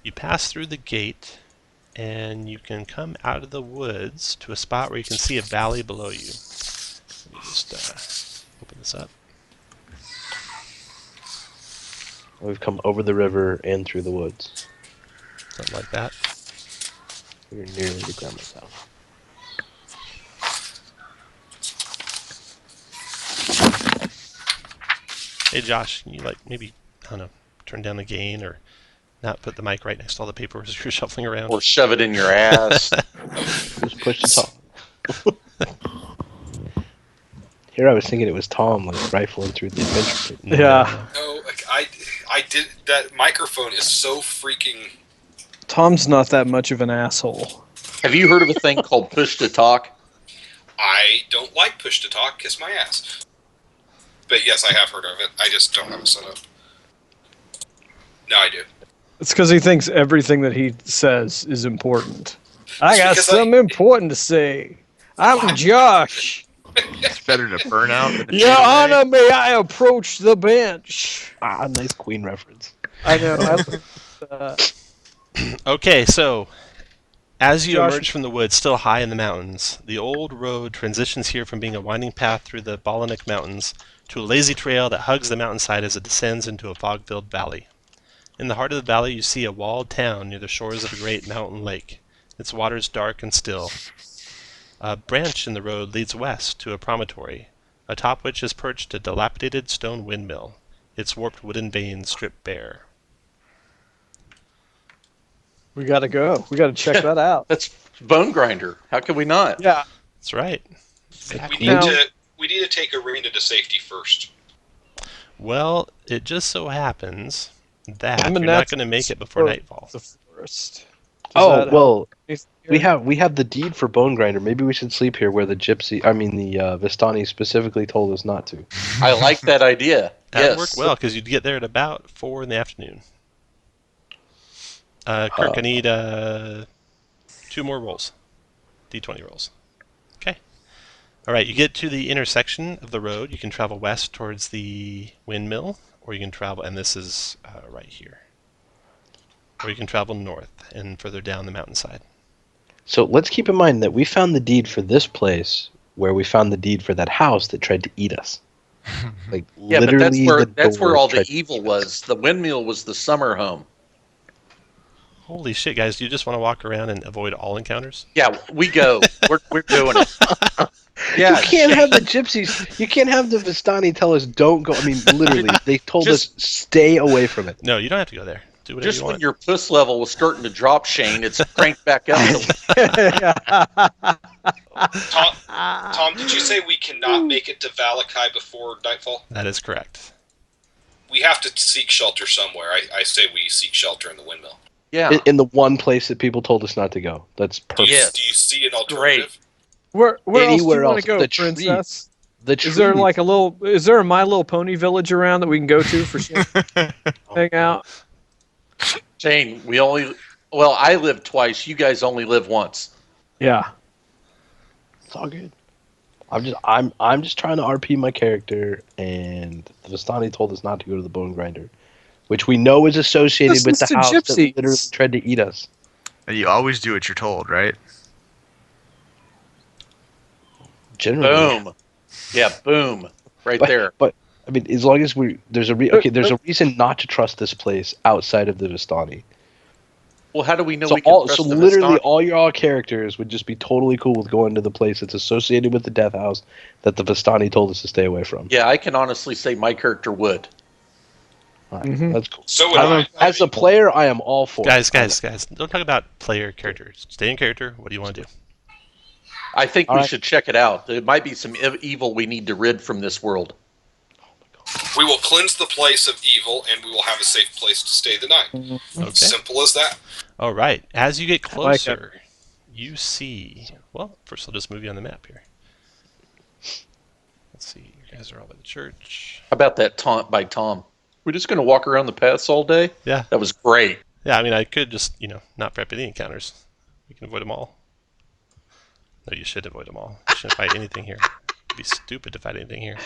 You pass through the gate, and you can come out of the woods to a spot where you can see a valley below you. Let me just open this up. We've come over the river and through the woods. Something like that. We're nearly to Grandma's house. Hey Josh, can you maybe, I don't know, turn down the gain or not put the mic right next to all the papers as you're shuffling around? Or shove it in your ass. Just push the top. Here I was thinking it was Tom, rifling through the adventure. Yeah. No, I did. That microphone is so freaking. Tom's not that much of an asshole. Have you heard of a thing called push to talk? I don't like push to talk, kiss my ass. But yes, I have heard of it. I just don't have it set up. No, I do. It's because he thinks everything that he says is important. I got because something important to say. I'm Josh. It's better to burn out than to Your fade away. Honor, may I approach the bench? Ah, nice Queen reference. I know. Okay, so as you Josh- emerge from the woods, still high in the mountains, the old road transitions here from being a winding path through the Balanik Mountains to a lazy trail that hugs the mountainside as it descends into a fog-filled valley. In the heart of the valley, you see a walled town near the shores of a great mountain lake. Its waters dark and still. A branch in the road leads west to a promontory, atop which is perched a dilapidated stone windmill, its warped wooden veins stripped bare. We gotta go. We gotta check that out. That's Bone Grinder. How can we not? Yeah. That's right. We Exactly. need Now- to we need to take Arena to safety first. Well, it just so happens that I mean, you're not that's going to make it before for- nightfall. The forest. Does Oh that well, help? we have the deed for Bone Grinder. Maybe we should sleep here where the Vistani specifically told us not to. I like that idea. That Yes. worked well because you'd get there at about 4 in the afternoon. Kirk, I need 2 more rolls. D20 rolls. Okay. All right, you get to the intersection of the road. You can travel west towards the windmill, or you can travel, and this is right here. Or you can travel north and further down the mountainside. So let's keep in mind that we found the deed for this place where we found the deed for that house that tried to eat us. Like Yeah, but literally, that's where doors all the tried to evil eat us. was. The windmill was the summer home. Holy shit, guys! Do you just want to walk around and avoid all encounters? Yeah, we go. We're doing it. Yeah, You can't have the gypsies. You can't have the Vistani tell us don't go. I mean, literally, they told us stay away from it. No, you don't have to go there. Do whatever just you when want. your puss level was starting to drop, Shane, it's cranked back up. Tom, did you say we cannot make it to Valakai before nightfall? That is correct. We have to seek shelter somewhere. I say we seek shelter in the windmill. Yeah. In the one place that people told us not to go. That's Do you, perfect. Yes. do you see an alternative? Where else do Anywhere you want else. to go, The tree. princess? The Is there tree- like a little? Is there a My Little Pony village around that we can go to for hang out? Shane, I live twice. You guys only live once. Yeah. It's all good. I'm just trying to RP my character, and the Vistani told us not to go to the Bone Grinder, which we know is associated with the Listen to house that gypsies. literally tried to eat us. And you always do what you're told, right? Generally, Boom. Yeah, boom. Right But- there. But I mean, as long as there's a reason not to trust this place outside of the Vistani. Well, how do we know So we can trust so the literally Vistani? all your characters would just be totally cool with going to the place that's associated with the death house that the Vistani told us to stay away from. Yeah, I can honestly say my character would. All right, Mhm. that's cool. So would I. As a player, I am all for Guys, it. don't talk about player characters. Stay in character. What do you want to do? I think All we right. should check it out. There might be some evil we need to rid from this world. We will cleanse the place of evil, and we will have a safe place to stay the night. Okay. Simple as that. All right. As you get I like it. closer, you see. Well, first I'll just move you on the map here. Let's see. You guys are all by the church. How about that taunt by Tom? We're just going to walk around the paths all day? Yeah. That was great. Yeah. I mean, I could just not prep any encounters. We can avoid them all. No, you should avoid them all. You shouldn't fight anything here. It'd be stupid to fight anything here.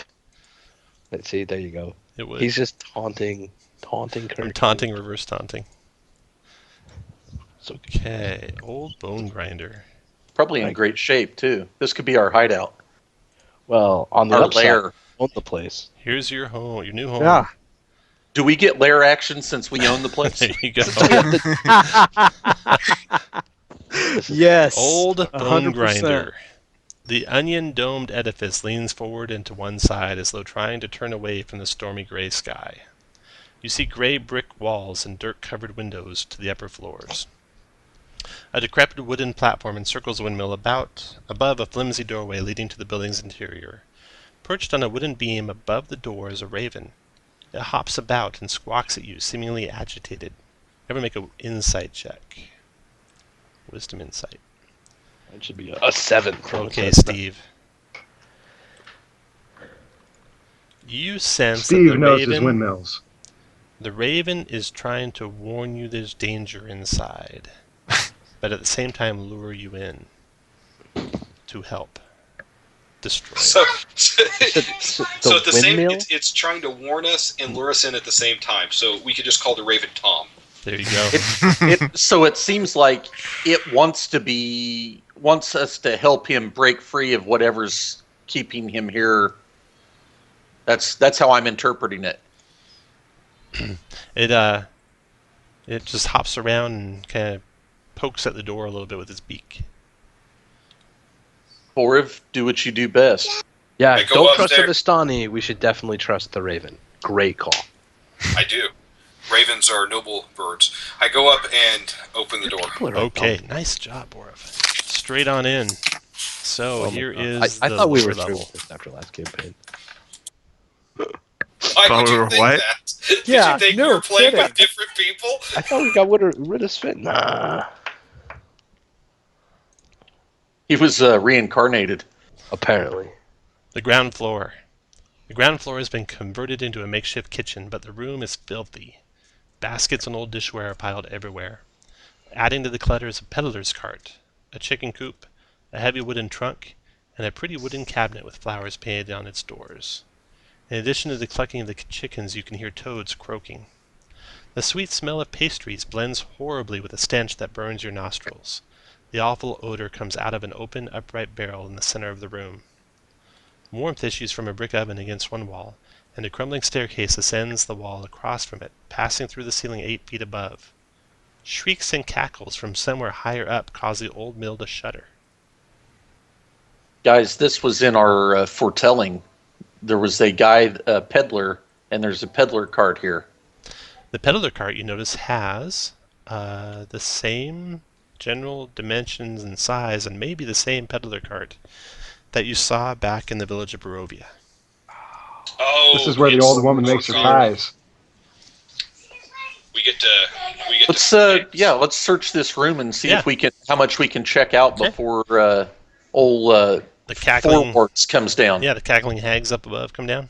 Let's see, there you go. It would. He's just taunting Kirk. I'm taunting, reverse taunting. So Okay, old bone grinder. Probably in great shape, too. This could be our hideout. well, on the Our upside, lair. own the place. Here's your home, your new home. Yeah. Do we get lair action since we own the place? There you go. Yes. Old bone 100%. grinder. The onion-domed edifice leans forward and to one side as though trying to turn away from the stormy gray sky. You see gray brick walls and dirt-covered windows to the upper floors. A decrepit wooden platform encircles the windmill above a flimsy doorway leading to the building's interior. Perched on a wooden beam above the door is a raven. It hops about and squawks at you, seemingly agitated. Ever make an insight check. Wisdom insight. That should be a 7. Okay, Steve. You sense Steve that the knows his raven, windmills. the raven is trying to warn you there's danger inside, but at the same time lure you in to help destroy. So, the so at the same, windmill? it's trying to warn us and lure us in at the same time. So we could just call the Raven Tom. There you go. So it seems like it wants us to help him break free of whatever's keeping him here. That's how I'm interpreting it. It just hops around and kind of pokes at the door a little bit with its beak. Boriv, do what you do best. Yeah, I go don't up trust there. the Vistani. We should definitely trust the Raven. Great call. I do. Ravens are noble birds. I go up and open the door. People are Okay, dumb. nice job, Borov. Straight on in. So Oh my here God. is I the thought we lower were through level. with this after last campaign. Why Thought would we you were think what? that? Did Yeah, you think we no were playing kidding. with different people? I thought we got rid of Sven. Nah. He was reincarnated. Apparently. The ground floor. The ground floor has been converted into a makeshift kitchen, but the room is filthy. Baskets and old dishware are piled everywhere. Adding to the clutter is a peddler's cart, a chicken coop, a heavy wooden trunk, and a pretty wooden cabinet with flowers painted on its doors. In addition to the clucking of the chickens, you can hear toads croaking. The sweet smell of pastries blends horribly with the stench that burns your nostrils. The awful odor comes out of an open, upright barrel in the center of the room. Warmth issues from a brick oven against one wall, and a crumbling staircase ascends the wall across from it, passing through the ceiling 8 feet above. Shrieks and cackles from somewhere higher up cause the old mill to shudder. Guys, this was in our foretelling. There was a guy, a peddler, and there's a peddler cart here. The peddler cart, you notice, has the same general dimensions and size, and maybe the same peddler cart that you saw back in the village of Barovia. Oh, This is where the it's old woman makes her ties. We get to. Let's let's search this room and see Yeah. if we can how much we can check out Okay. before old The cackling, Forwards comes down. yeah, the cackling hags up above come down.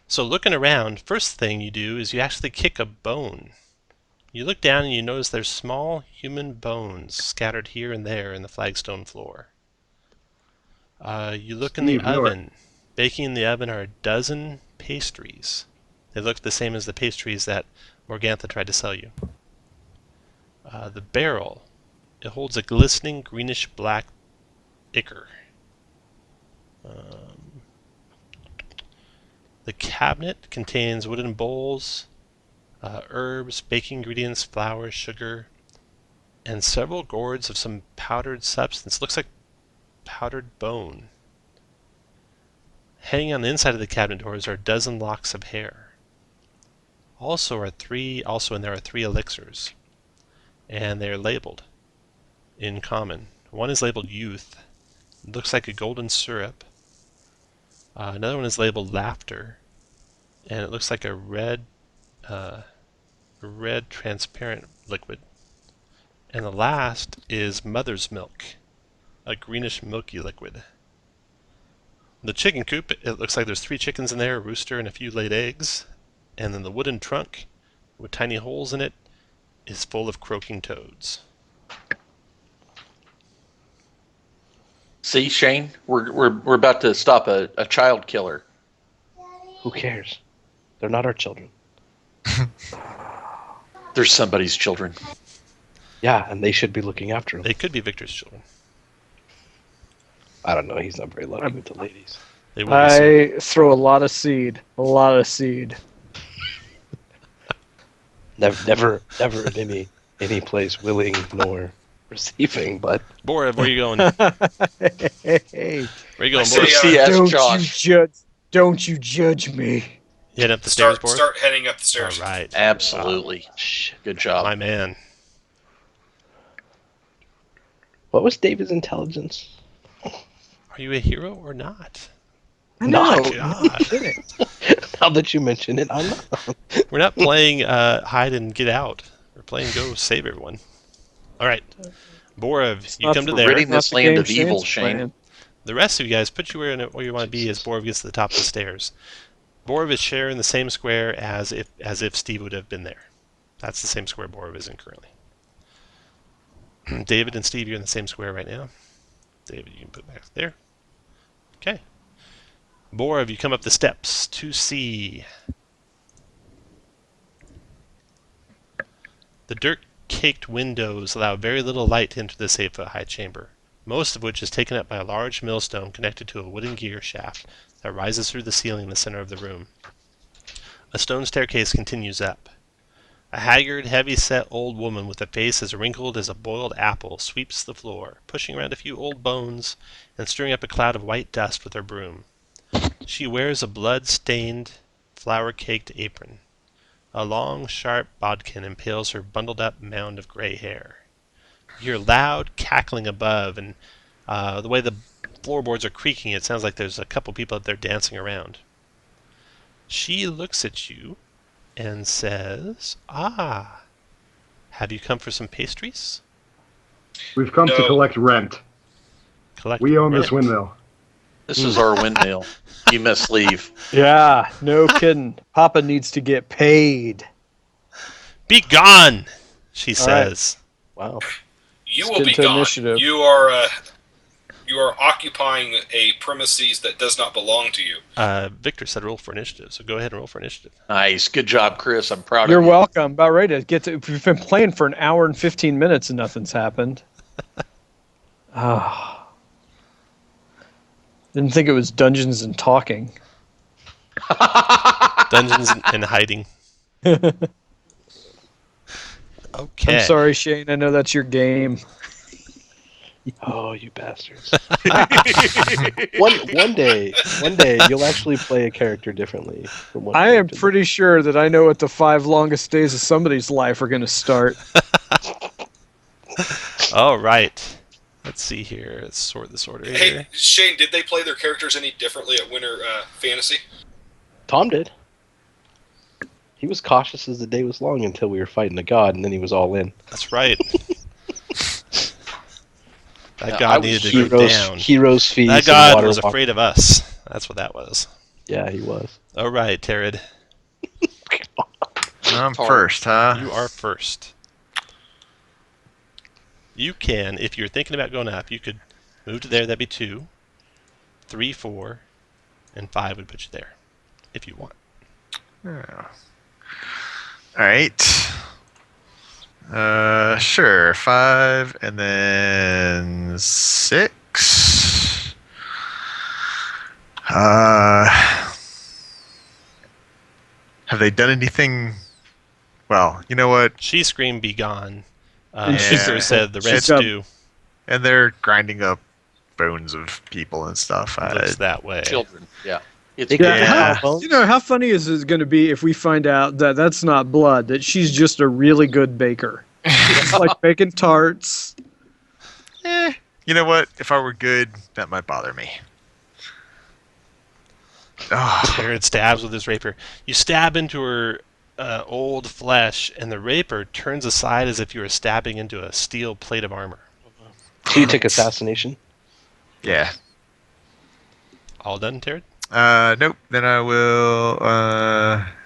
So looking around, first thing you do is you actually kick a bone. You look down and you notice there's small human bones scattered here and there in the flagstone floor. You look in the Steve, you are- oven. Baking in the oven are a dozen pastries. They look the same as the pastries that Morgantha tried to sell you. The barrel, it holds a glistening greenish-black ichor. The cabinet contains wooden bowls, herbs, baking ingredients, flour, sugar, and several gourds of some powdered substance. Looks like powdered bone. Hanging on the inside of the cabinet doors are a dozen locks of hair. Also, there are 3 elixirs, and they are labeled in common. One is labeled Youth. It looks like a golden syrup. Another one is labeled Laughter, and it looks like a red transparent liquid. And the last is Mother's Milk, a greenish milky liquid. The chicken coop, it looks like there's 3 chickens in there, a rooster and a few laid eggs. And then the wooden trunk with tiny holes in it is full of croaking toads. See, Shane, we're about to stop a child killer. Who cares? They're not our children. They're somebody's children. Yeah, and they should be looking after them. They could be Victor's children. I don't know. He's not very lucky with the ladies. They will be soon. I throw a lot of seed. A lot of seed. Never in any place willing nor receiving. But Borov, where are you going? Where Hey, are you going, say, Borov? CS don't Josh. don't you judge me. You heading up the stairs, Borov? Start heading up the stairs. All right. Absolutely. Good job. My man. what was David's intelligence? Are you a hero or not? I No. know. God. Kidding. Now that you mention it, I'm not. We're not playing hide and get out. We're playing go save everyone. All right. Borov, you not come to for there. ridding this Not the land game of evil, Shane's Shane. playing. The rest of you guys, put you where you want to be as Borov gets to the top of the stairs. Borov is sharing the same square as if Steve would have been there. That's the same square Borov is in currently. David and Steve, you're in the same square right now. David, you can put back there. Okay. Borov, you come up the steps to see the dirt-caked windows allow very little light to enter this 8-foot high chamber, most of which is taken up by a large millstone connected to a wooden gear shaft that rises through the ceiling in the center of the room. A stone staircase continues up. A haggard, heavy-set old woman with a face as wrinkled as a boiled apple sweeps the floor, pushing around a few old bones and stirring up a cloud of white dust with her broom. She wears a blood-stained, flour-caked apron. A long, sharp bodkin impales her bundled-up mound of gray hair. You hear loud cackling above, and the way the floorboards are creaking, it sounds like there's a couple people up there dancing around. She looks at you and says, "Ah, have you come for some pastries?" We've come to No. collect rent. Collect We own this rent. windmill. This is our windmill. You must leave. Yeah, no kidding. Papa needs to get paid. Be gone, she All right. says. Wow. You Let's will get be into gone. initiative. You are occupying a premises that does not belong to you. Victor said roll for initiative, so go ahead and roll for initiative. Nice. Good job, Chris. I'm proud You're of you. welcome. About ready to get to. We've been playing for an hour and 15 minutes and nothing's happened. Ah. Didn't think it was Dungeons and Talking. Dungeons and hiding. Okay. I'm sorry, Shane. I know that's your game. Oh, you bastards. one day, you'll actually play a character differently. From what I am character- pretty sure that I know what the 5 longest days of somebody's life are going to start. All right. Let's see here. Let's sort this order Hey, here. Shane, did they play their characters any differently at Winter Fantasy? Tom did. He was cautious as the day was long until we were fighting a god, and then he was all in. That's right. That Yeah, I god was needed to go down. Heroes feast. That and god water was walk- afraid of us. That's what that was. Yeah, he was. All right, Terrid. I'm Tar. first, huh? You are first. You can, if you're thinking about going up, you could move to there. That'd be 2, 3, 4, and 5 would put you there, if you want. Yeah. All right. Sure. 5 and then 6. Have they done anything? Well, you know what? She screamed, "Be gone!" And Victor she's- said, "The she's rest got- do." And they're grinding up bones of people and stuff. It looks that way. Children. Yeah. It's They good. got Yeah. bones. You know, how funny is it going to be if we find out that that's not blood, that she's just a really good baker? It's like baking tarts. You know what? If I were good, that might bother me. Oh, Terrid stabs with his rapier. You stab into her old flesh, and the rapier turns aside as if you were stabbing into a steel plate of armor. So you take assassination. yeah. All done, Terrid? Nope. Then I will.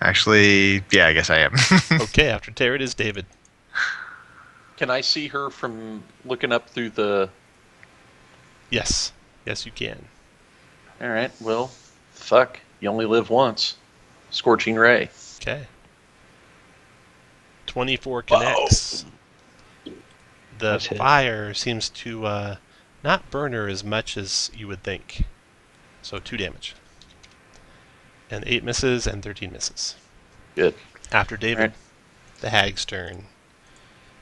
Actually, yeah. I guess I am. Okay, after Terrid is David. Can I see her from looking up through the... Yes. Yes, you can. All right, well, fuck. You only live once. Scorching Ray. Okay. 24 connects. The Nice hit. fire seems to not burn her as much as you would think. So 2 damage. And 8 misses and 13 misses. Good. After David, Right. the hag's turn.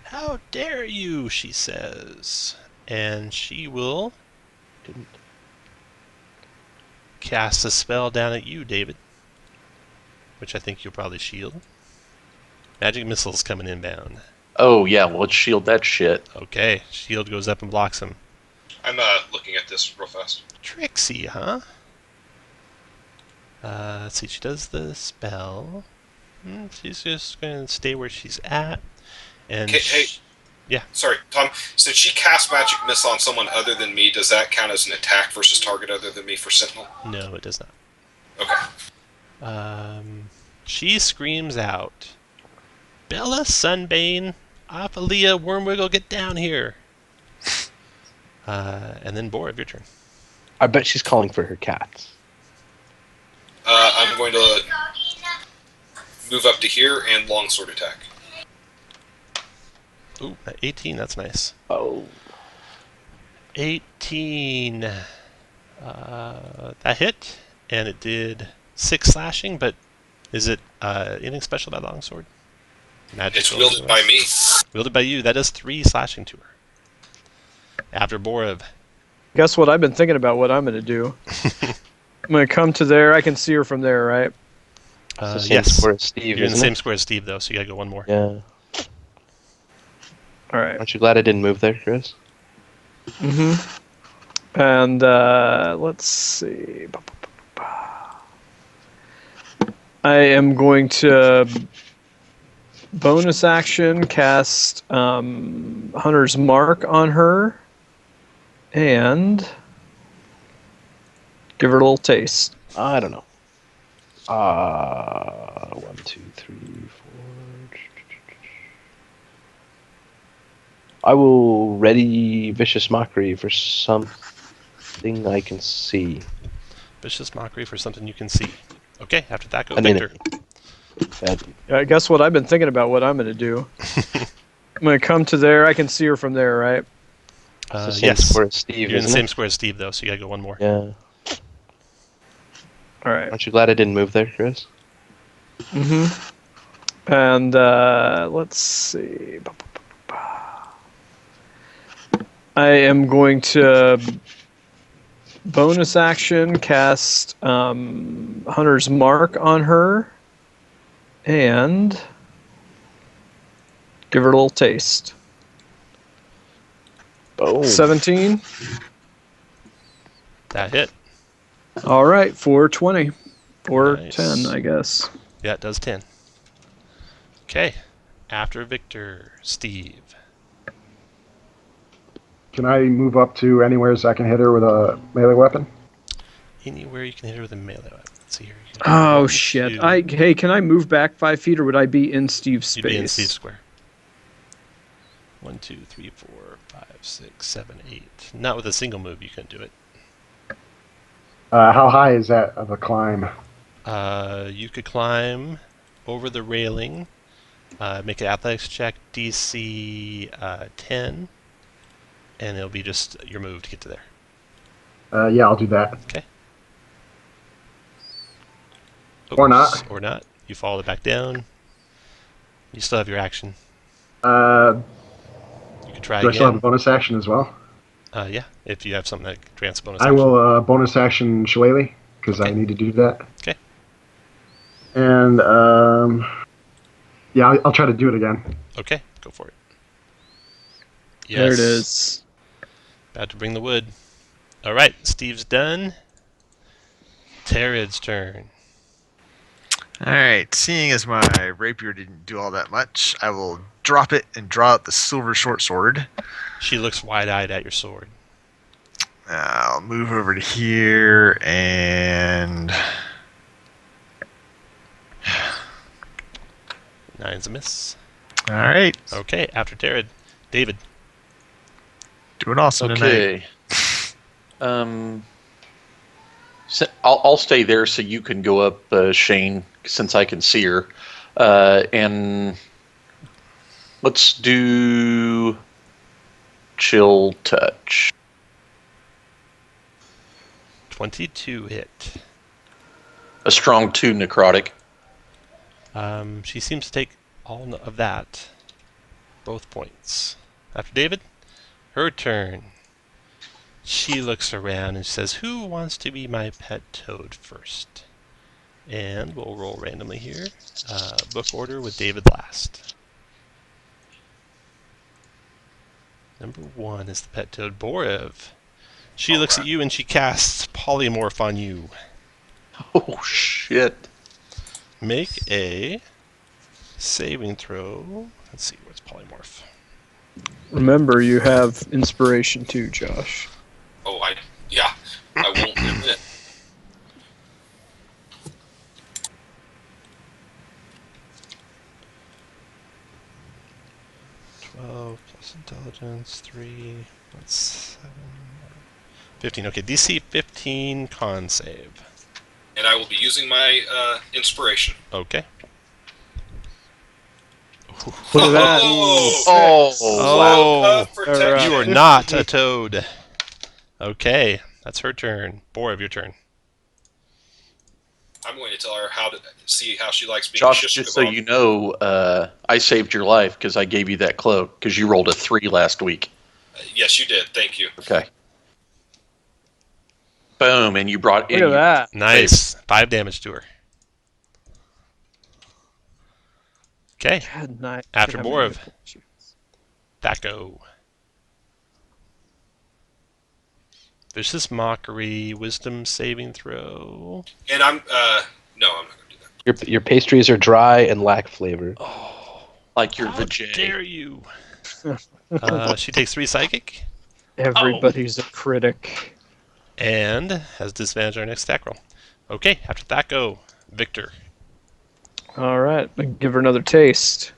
"How dare you," she says. And she will Didn't. cast a spell down at you, David. Which I think you'll probably shield. Magic missiles coming inbound. Oh, yeah, well, let's shield that shit. Okay, shield goes up and blocks him. I'm looking at this real fast. Trixie, huh? Let's see, she does the spell. She's just going to stay where she's at. And Hey, sorry, Tom. Since she casts magic missile on someone other than me, does that count as an attack versus target other than me for Sentinel? no, it does not. Okay. She screams out, "Bella Sunbane, Ophelia Wormwiggle, get down here!" And then Borov, your turn. I bet she's calling for her cats. I'm going to move up to here and longsword attack. Ooh, 18, that's nice. Oh. 18. That hit, and it did 6 slashing, but is it anything special about longsword? Magic It's wielded by me. Wielded by you. That does 3 slashing to her. After Borov. Guess what? I've been thinking about what I'm going to do. I'm going to come to there. I can see her from there, right? It's the same Yes. square as Steve, You're in the isn't same it? square as Steve, though, so you gotta go one more. Yeah. All right. Aren't you glad I didn't move there, Chris? Mm-hmm. And let's see. I am going to bonus action cast Hunter's Mark on her and give her a little taste. I don't know. 1, 2, 3, 4. I will ready Vicious Mockery for something I can see. Vicious Mockery for something you can see. Okay, after that, go An Victor. Bad. Guess what? I've been thinking about what I'm going to do. I'm going to come to there. I can see her from there, right? It's the same Yes. square as Steve, You're in the isn't same it? square as Steve, though, so you gotta go one more. Yeah. All right. Aren't you glad I didn't move there, Chris? Mm-hmm. And let's see. I am going to bonus action cast Hunter's Mark on her and give her a little taste. Oh. 17. That hit. All right, 420. Or Nice. 10, I guess. Yeah, it does 10. Okay, after Victor, Steve. Can I move up to anywhere so I can hit her with a melee weapon? Anywhere you can hit her with a melee weapon. Let's see here. You can Oh, one, shit. two. Hey, can I move back 5 feet or would I be in Steve's You'd space? be in Steve's square. 1, 2, 3, 4, 5, 6, 7, 8. Not with a single move, you couldn't do it. How high is that of a climb? You could climb over the railing, make an athletics check, DC 10, and it'll be just your move to get to there. Yeah, I'll do that. Okay. Or not. Or not. You follow it back down. You still have your action. Do You can try I still have a again. bonus action as well? Yeah, if you have something that grants bonus I action. will bonus action Shillelagh, because I Okay. need to do that. Okay. And, yeah, I'll try to do it again. Okay, go for it. Yes. There it is. About to bring the wood. Alright, Steve's done. Terid's turn. Alright, seeing as my rapier didn't do all that much, I will drop it and draw out the silver short sword. She looks wide-eyed at your sword. I'll move over to here and... 9's a miss. Alright, Okay, after Terid. David. doing awesome tonight. Okay. I'll stay there so you can go up, Shane, since I can see her. And let's do Chill Touch. 22 hit. A strong 2 necrotic. She seems to take all of that. Both points. After David, her turn. She looks around and says, "Who wants to be my pet toad first?" And we'll roll randomly here. Book order with David last. Number 1 is the pet toad, Borev. She looks at you and she casts Polymorph on you. Oh, shit. Make a saving throw. Let's see, what's Polymorph? Remember, you have inspiration too, Josh. Oh, I won't admit. 12 plus intelligence, 3, that's 7, 15. Okay, DC 15 con save. And I will be using my inspiration. Okay. Look at that. Oh, Of protection. You are not a toad. Okay, that's her turn. Borev, your turn. I'm going to tell her how to see how she likes being Josh, shish just so kebab. you know, I saved your life because I gave you that cloak because you rolled a 3 last week. Yes, you did. Thank you. Okay. Boom, and you brought Look at that. Nice. 5 damage to her. Okay, Good night. After Should have many Borov. approaches. Thaco. Vicious Mockery, Wisdom saving throw. And I'm no, I'm not gonna do that. Your pastries are dry and lack flavor. Oh, Like your how vajay. dare you? She takes 3 psychic Everybody's a critic. and has disadvantage on her next attack roll. Okay, after Thaco, Victor. All right, give her another taste.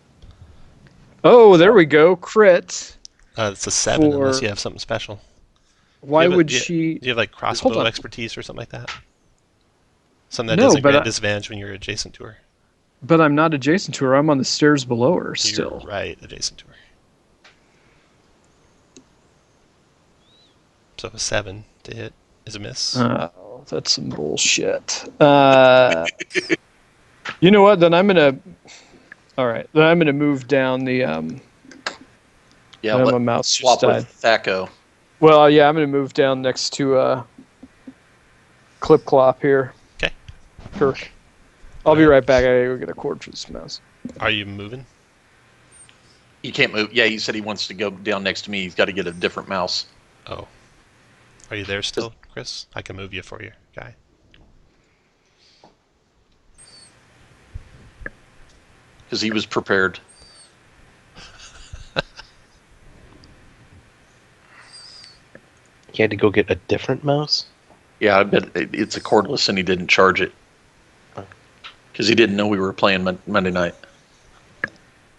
Oh, there we go. Crit. It's a 7 For- unless you have something special. Why Do you have a- would do you- she? Do you have like Hold crossbow on. expertise or something like that? Something that No, doesn't but grant I- disadvantage when you're adjacent to her. But I'm not adjacent to her. I'm on the stairs below her You're still. right, adjacent to her. So a 7 to hit is a miss. Oh, that's some bullshit. You know what? Then I'm gonna. All right. Then I'm gonna move down the. Yeah, my let mouse just swap died. with Thaco. Well, yeah, I'm gonna move down next to Clip Clop here. Okay. Kirk. I'll be right back. I gotta go get a cord for this mouse. Are you moving? He can't move. Yeah, he said he wants to go down next to me. He's got to get a different mouse. Oh. Are you there still, Chris? I can move you for you, guy. Because he was prepared. He had to go get a different mouse? Yeah, I bet it's a cordless and he didn't charge it. Because he didn't know we were playing Monday night.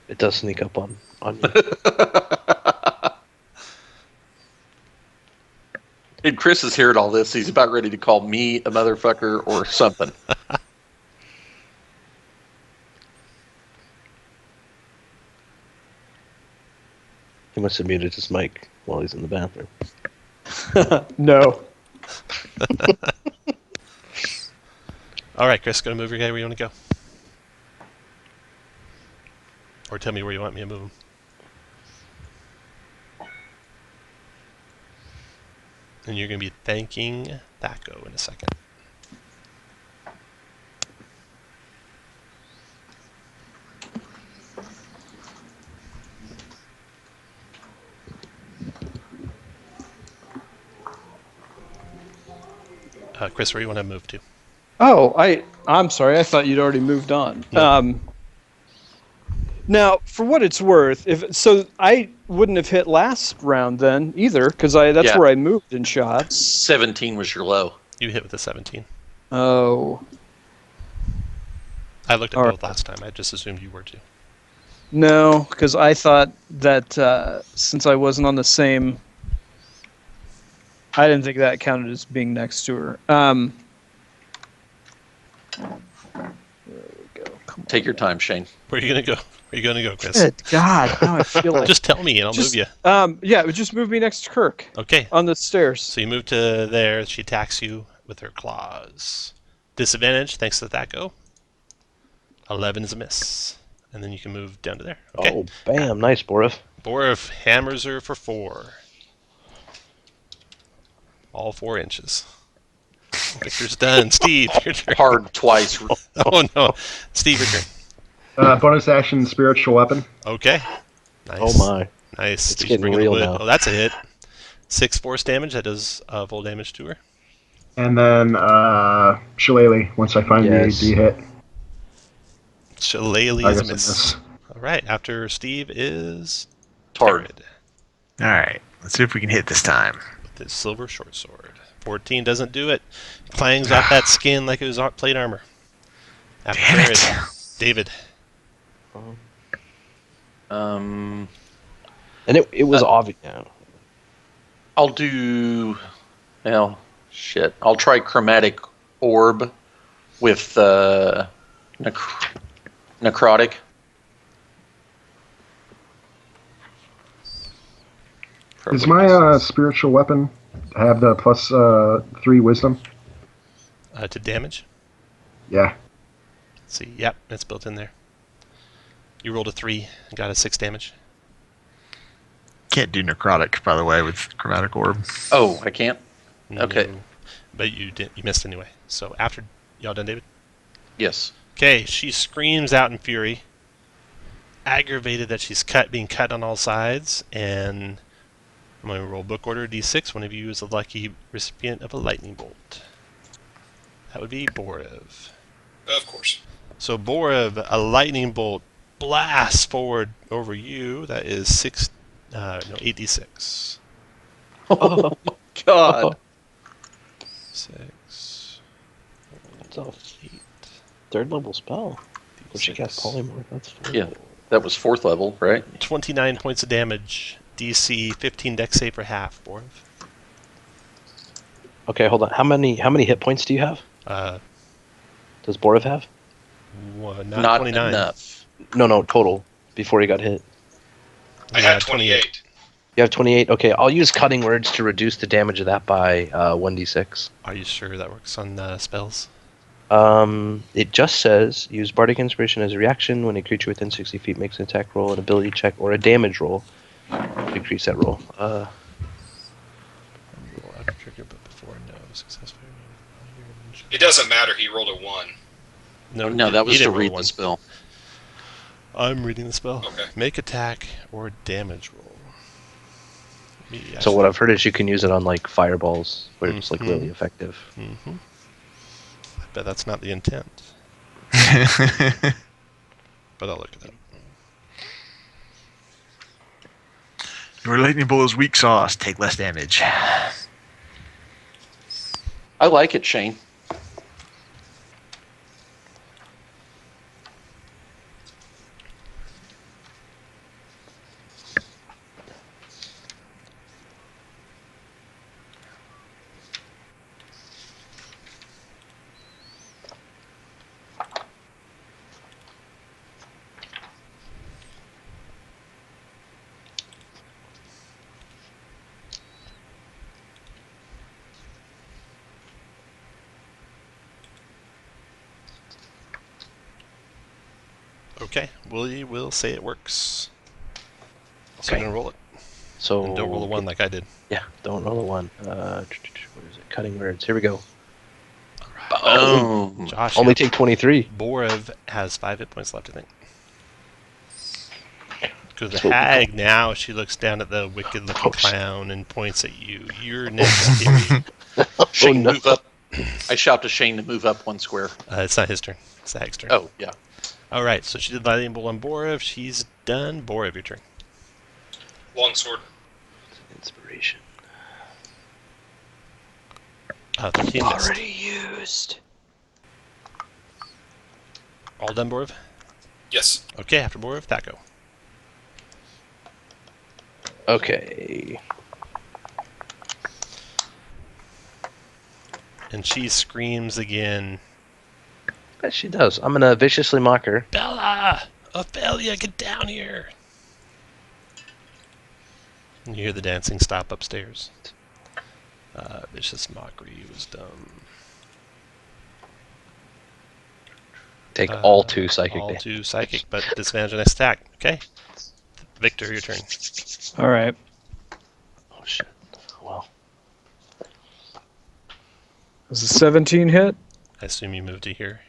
It does sneak up on me. And Chris is hearing all this. He's about ready to call me a motherfucker or something. He must have muted his mic while he's in the bathroom. No. All right, Chris, gonna move your guy where you want to go. Or tell me where you want me to move him. And you're going to be thanking Thaco in a second. Chris, where do you want to move to? Oh, I'm sorry. I thought you'd already moved on. No. Now, for what it's worth, so I wouldn't have hit last round then either, because that's Yeah. where I moved and shot. 17 was your low. You hit with a 17. Oh I looked at All both last time. I just assumed you were too. no, because I thought that since I wasn't on the same, I didn't think that counted as being next to her. There we go. Come Take your time, Shane. Where are you going to go? Where are you going to go, Chris? Good God, now I feel like. Just tell me and I'll Just- move you. Yeah, just move me next to Kirk Okay. on the stairs. So you move to there. She attacks you with her claws. Disadvantage, thanks to Thaco. 11 is a miss. And then you can move down to there. Okay. Oh, bam. Nice, Borov. Borov hammers her for 4. All 4 inches. Victor's done. Steve, your turn. Hard twice. Oh, no. Steve, your turn. Bonus action, spiritual weapon. Okay. Nice. Oh, my. Nice. It's Steve's getting bringing the real wood. now. Oh, that's a hit. 6 force damage. That does full damage to her. And then Shillelagh, once I find Yes. the hit. Shillelagh I is a guess miss. it All right. After Steve is Tard. Tarad. All right, let's see if we can hit this time. With his silver short sword. 14 doesn't do it. Clangs off that skin like it was plate armor. After Damn it. Tarad, David. Um, And it was obvious. Yeah. I'll do. Well, shit. I'll try chromatic orb with necrotic. Does my spiritual weapon have the plus 3 wisdom? To damage. Yeah. Let's see. Yep, it's built in there. You rolled a 3 and got a 6 damage. Can't do necrotic, by the way, with chromatic orb. Oh, I can't? Okay. No. But you missed anyway. So after y'all done, David? Yes. Okay, she screams out in fury. aggravated that she's being cut on all sides, and I'm going to roll book order D6. One of you is a lucky recipient of a lightning bolt. That would be Borev. Of course. So Borev, a lightning bolt blasts forward over you. That is 8d6. Oh my god. 6. It's a 8. third level spell. But she got D6. polymorph. That's four. Yeah, that was 4th level, right? 29 points of damage. DC 15 dex save for half, Borev. Okay, hold on. How many hit points do you have? Does Borev have? Not 29. enough. No, total. Before he got hit. I had 28. You have 28? Okay, I'll use cutting words to reduce the damage of that by 1d6. Are you sure that works on spells? It just says, use Bardic Inspiration as a reaction when a creature within 60 feet makes an attack roll, an ability check, or a damage roll. Decrease that roll. Roll after trigger, but before no successful. It doesn't matter. He rolled a 1. No, that was to read the spell. I'm reading the spell. Okay. Make attack or damage roll. So what I've heard is you can use it on like fireballs, where it's like really effective. Mm-hmm. I bet that's not the intent. But I'll look it up. Your lightning bolt is weak sauce. Take less damage. I like it, Shane. Okay, we will say it works. So Okay. I'm gonna roll it. So And don't roll a 1 like I did. Yeah, don't roll a 1. What is it? Cutting words. Here we go. Oh. Josh, Only yeah, take 23. Borev has 5 hit points left, I think. Because the That's what we hag now, she looks down at the wicked-looking clown and points at you. You're next, Theory. Shane, no. move up. I shout to Shane to move up 1 square. It's not his turn. It's the hag's turn. Oh, yeah. All right, so she did lightning bolt on Borev. She's done. Borev, your turn. Longsword. Inspiration. 13 missed. Used. All done, Borev? Yes. Okay, after Borev, Thaco. Okay. And she screams again. Yeah, she does. I'm gonna viciously mock her. Bella! Ophelia, get down here! And you hear the dancing stop upstairs. Vicious mockery was dumb. Take all 2 psychic All damage. 2 psychic, but disadvantage on next attack. Okay. Victor, your turn. All right. Oh shit. Well. Does a 17 hit? I assume you moved to here.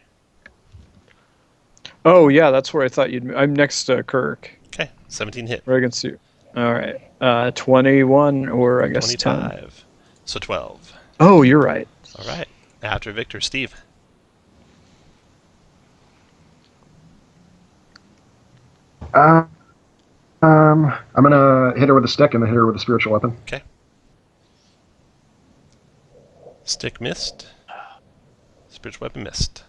Oh, yeah, that's where I thought you'd. I'm next to Kirk. Okay, 17 hit. Right against you. All right. 21, or I guess 10. 25. So 12. Oh, you're right. All right. After Victor, Steve. I'm gonna hit her with a stick and then hit her with a spiritual weapon. Okay. Stick missed. Spiritual weapon missed.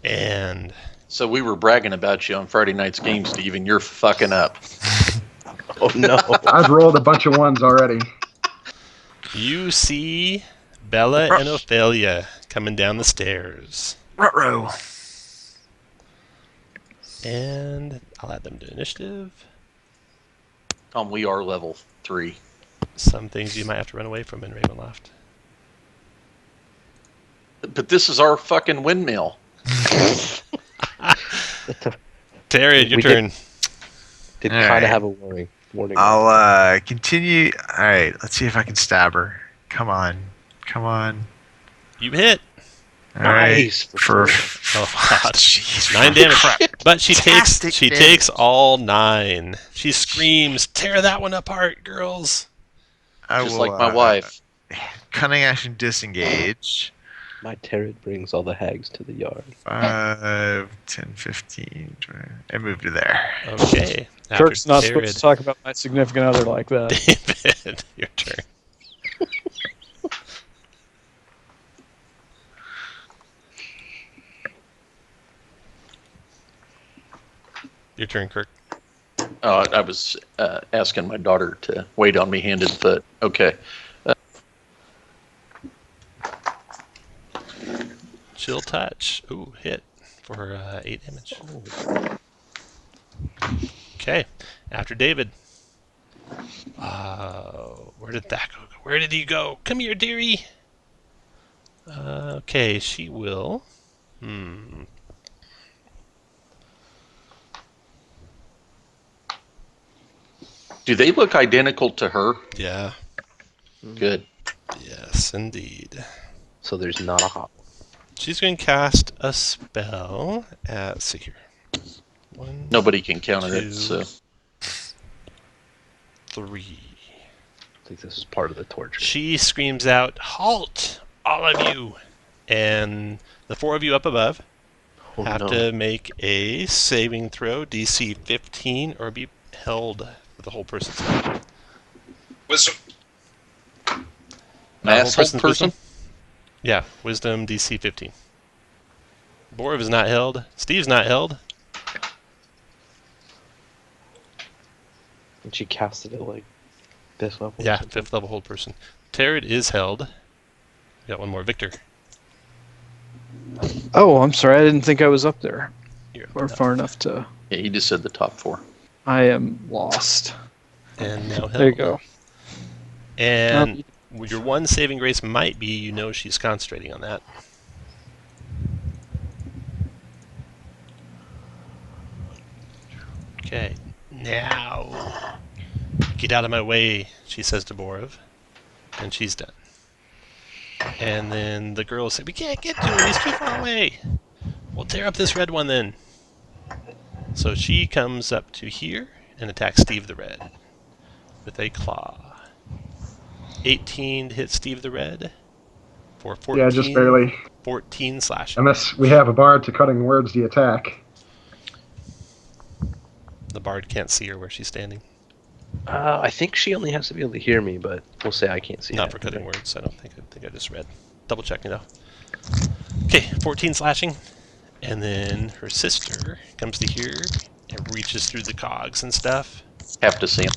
And So we were bragging about you on Friday night's game, Steve, and you're fucking up. Oh no. I've rolled a bunch of 1s already. you see Bella and Ophelia coming down the stairs. Ruh-roh. And I'll add them to initiative. We are level 3. Some things you might have to run away from in Ravenloft. But this is our fucking windmill. Terry, your We turn. Did All kind right. of have a warning. I'll continue. All right, let's see if I can stab her. Come on. You hit. All right. Nice. For Oh God, jeez, 9 damage. crap. But she Fantastic takes damage. all 9. She screams, "Tear that one apart, girls!" I Just will, like my wife. cunning action disengage. My Tarot brings all the hags to the yard. 5, 10, 15, 20, and move to there. Okay. Kirk's not After supposed to talk about my significant other like that. David, your turn. Your turn, Kirk. I was asking my daughter to wait on me hand and foot. Okay. Chill touch. Ooh, hit for 8 damage. Okay. After David. Where did that go? Where did he go? Come here, dearie. Okay, she will. Do they look identical to her? Yeah. Good. Yes, indeed. So there's not a hop. She's going to cast a spell at, let's see here. 1, Nobody can counter 2, it, so 3. I think this is part of the torture. She screams out, "Halt, all of you!" And the 4 of you up above have to make a saving throw, DC 15, or be held for the whole person's life. Wisdom. mass Whole hold person's person. wisdom? Yeah, wisdom DC 15. Borov is not held. Steve's not held. And she casted it like this level. Yeah, 5th level hold person. Tarot is held. Got one more. Victor. Oh, I'm sorry. I didn't think I was up there You're or far enough to. Yeah, he just said the top 4. I am lost. And now held. There you go. And your one saving grace might be, you know, she's concentrating on that. Okay, now get out of my way, she says to Borov, and she's done. And then the girls say, "We can't get to him, he's too far away. We'll tear up this red one then." So she comes up to here and attacks Steve the Red with a claw. 18 to hit Steve the Red for 14. Yeah, just barely. 14 slashing. Unless we have a bard to cutting words the attack. The bard can't see her where she's standing. I think she only has to be able to hear me, but we'll say I can't see Not it. for cutting words. I think I just read. Double checking though. Okay, 14 slashing, and then her sister comes to here and reaches through the cogs and stuff. Have to see him.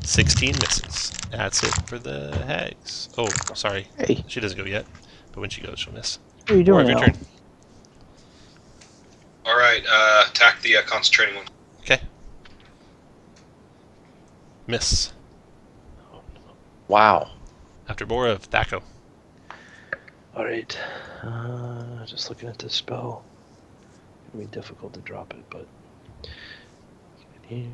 16 misses. That's it for the hags. Oh, sorry. Hey, She doesn't go yet, but when she goes, she'll miss. what are you doing Borov, your now? turn. All right. Attack the concentrating one. Okay. Miss. Wow. After Borov, Thaco. Alright. Just looking at this spell. It's gonna be difficult to drop it, but. Here.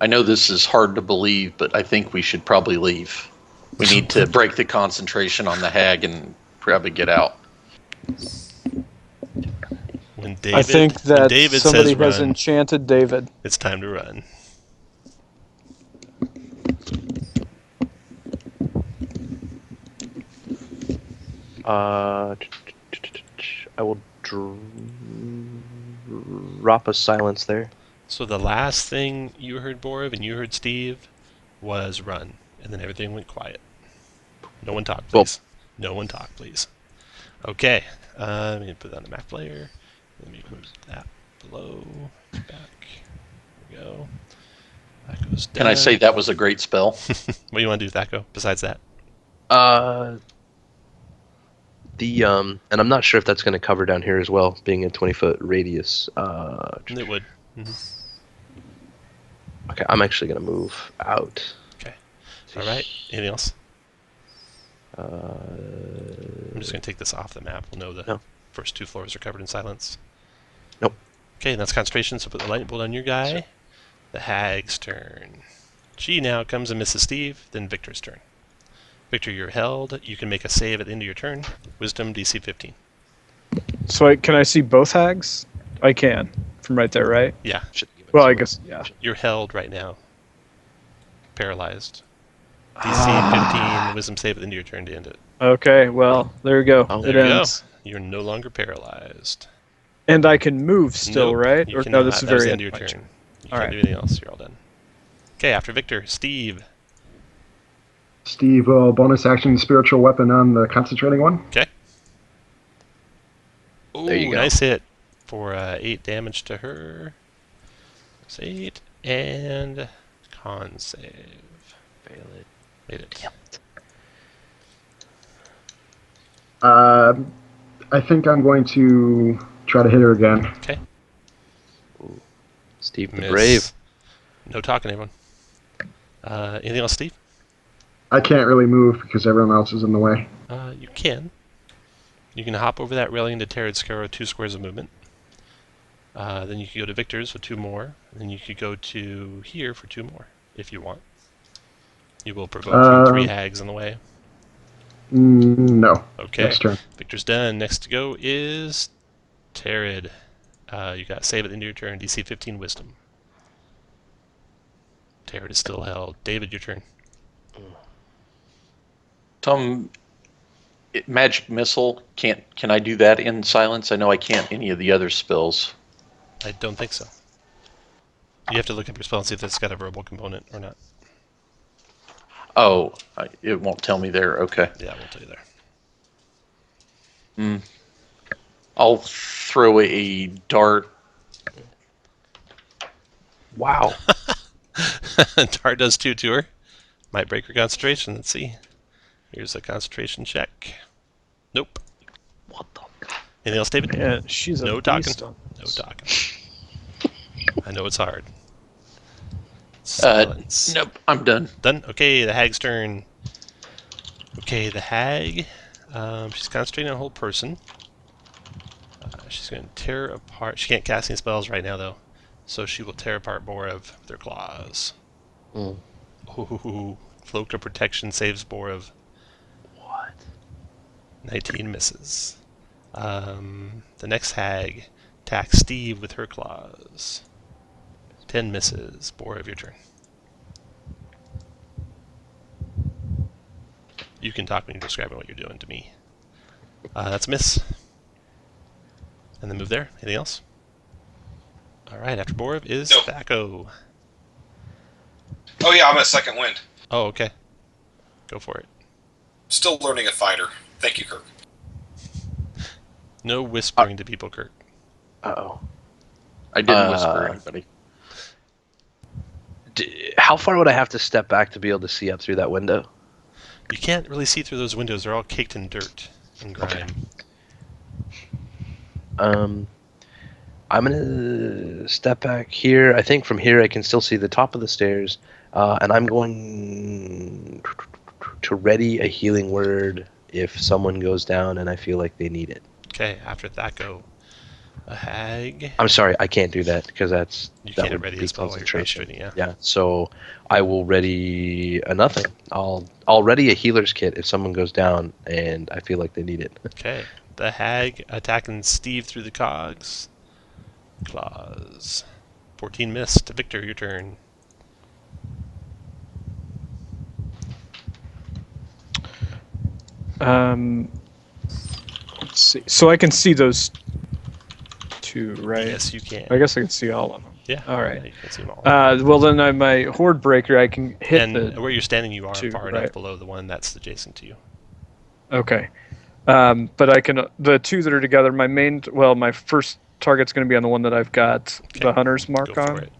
I know this is hard to believe, but I think we should probably leave. We need to break the concentration on the hag and probably get out. When David, I think when that David somebody says has run, enchanted David. it's time to run. I will drop a silence there. So the last thing you heard, Borov, and you heard Steve, was run, and then everything went quiet. No one talk, please. No one talk, please. Okay, let me put that on the map layer. Let me move that below, back. There we go. That goes down. Can I say that was a great spell? What do you want to do, Thaco, besides that? And I'm not sure if that's going to cover down here as well, being a 20-foot radius. It would. Okay, I'm actually going to move out. Okay. All right. Anything else? Uh, I'm just going to take this off the map. We'll know the No. first 2 floors are covered in silence. Nope. Okay, and that's concentration, so put the lightning bolt on your guy. Sure. The hag's turn. She now comes and misses Steve, then Victor's turn. Victor, you're held. You can make a save at the end of your turn. Wisdom DC 15. So can I see both hags? I can from right there, right? Yeah, Well, I guess yeah. you're held right now. Paralyzed. DC 15, wisdom save at the end of your turn to end it. Okay, well there you go. Oh. It There you ends. go. You're no longer paralyzed. And I can move still, Nope, right? You Or cannot. no, this is That was very the end of your my turn. You All can't right. do anything else. You're all done. Okay, after Victor, Steve. Steve will bonus action spiritual weapon on the concentrating one. Okay. Ooh, There you go. nice hit for 8 damage to her. That's 8 and con save. Fail it. Made it. I think I'm going to try to hit her again. Okay. Steve the Miss. Brave. No talking, everyone. Anything else, Steve? I can't really move because everyone else is in the way. You can. You can hop over that railing to Terrad's Scarrow, 2 squares of movement. Then you could go to Victor's with 2 more. And then you could go to here for 2 more, if you want. You will provoke 3 hags on the way. No. Okay. Next turn. Victor's done. Next to go is Terrad. You got save at the end of your turn. DC 15 Wisdom. Terrad is still held. David, your turn. Tom, magic missile. Can I do that in silence? I know I can't any of the other spells. I don't think so. You have to look up your spell and see if it's got a verbal component or not. Oh, it won't tell me there. Okay. Yeah, we'll tell you there. I'll throw a dart. Wow. Tar does 2 to her. Might break her concentration. Let's see. Here's a concentration check. Nope. What the? Anything else, David? Yeah, she's a No talking. beast on No this. talking. I know it's hard. Silence. Nope, I'm done. Done? Okay, the hag's turn. Okay, the hag. She's concentrating on a whole person. She's going to tear apart. She can't cast any spells right now, though. So she will tear apart Borev with her claws. Mm. Ooh, Cloak of Protection saves Borev. What? 19 misses. The next hag attacks Steve with her claws. 10 misses. Borev, your turn. You can talk when you're describing what you're doing to me. That's a miss. And then move there. Anything else? Alright, after Borev is Nope. Thaco. Oh yeah, I'm at second wind. Oh, okay. Go for it. Still learning a fighter. Thank you, Kirk. No whispering to people, Kirk. Uh-oh. I didn't whisper anybody. How far would I have to step back to be able to see up through that window? You can't really see through those windows. They're all caked in dirt and grime. I'm gonna step back here. I think from here I can still see the top of the stairs, and I'm going to ready a healing word if someone goes down and I feel like they need it. Okay, after Thaco, a hag. I'm sorry, I can't do that because that can't would ready be a spell while you're concentration. concentrating, Yeah, so I will ready a nothing. I'll ready a healer's kit if someone goes down and I feel like they need it. Okay, the hag attacking Steve through the cogs. Claws. 14 missed. Victor, your turn. Let's see. So I can see those 2, right? Yes, you can. I guess I can see all of them. Yeah. All right. Yeah, you can see them all. Well, then my horde breaker, I can hit and where you're standing, you are 2, far enough right? below the one that's adjacent to you. Okay. But I can the 2 that are together. My first target's going to be on the one that I've got the hunter's mark Go on. for it.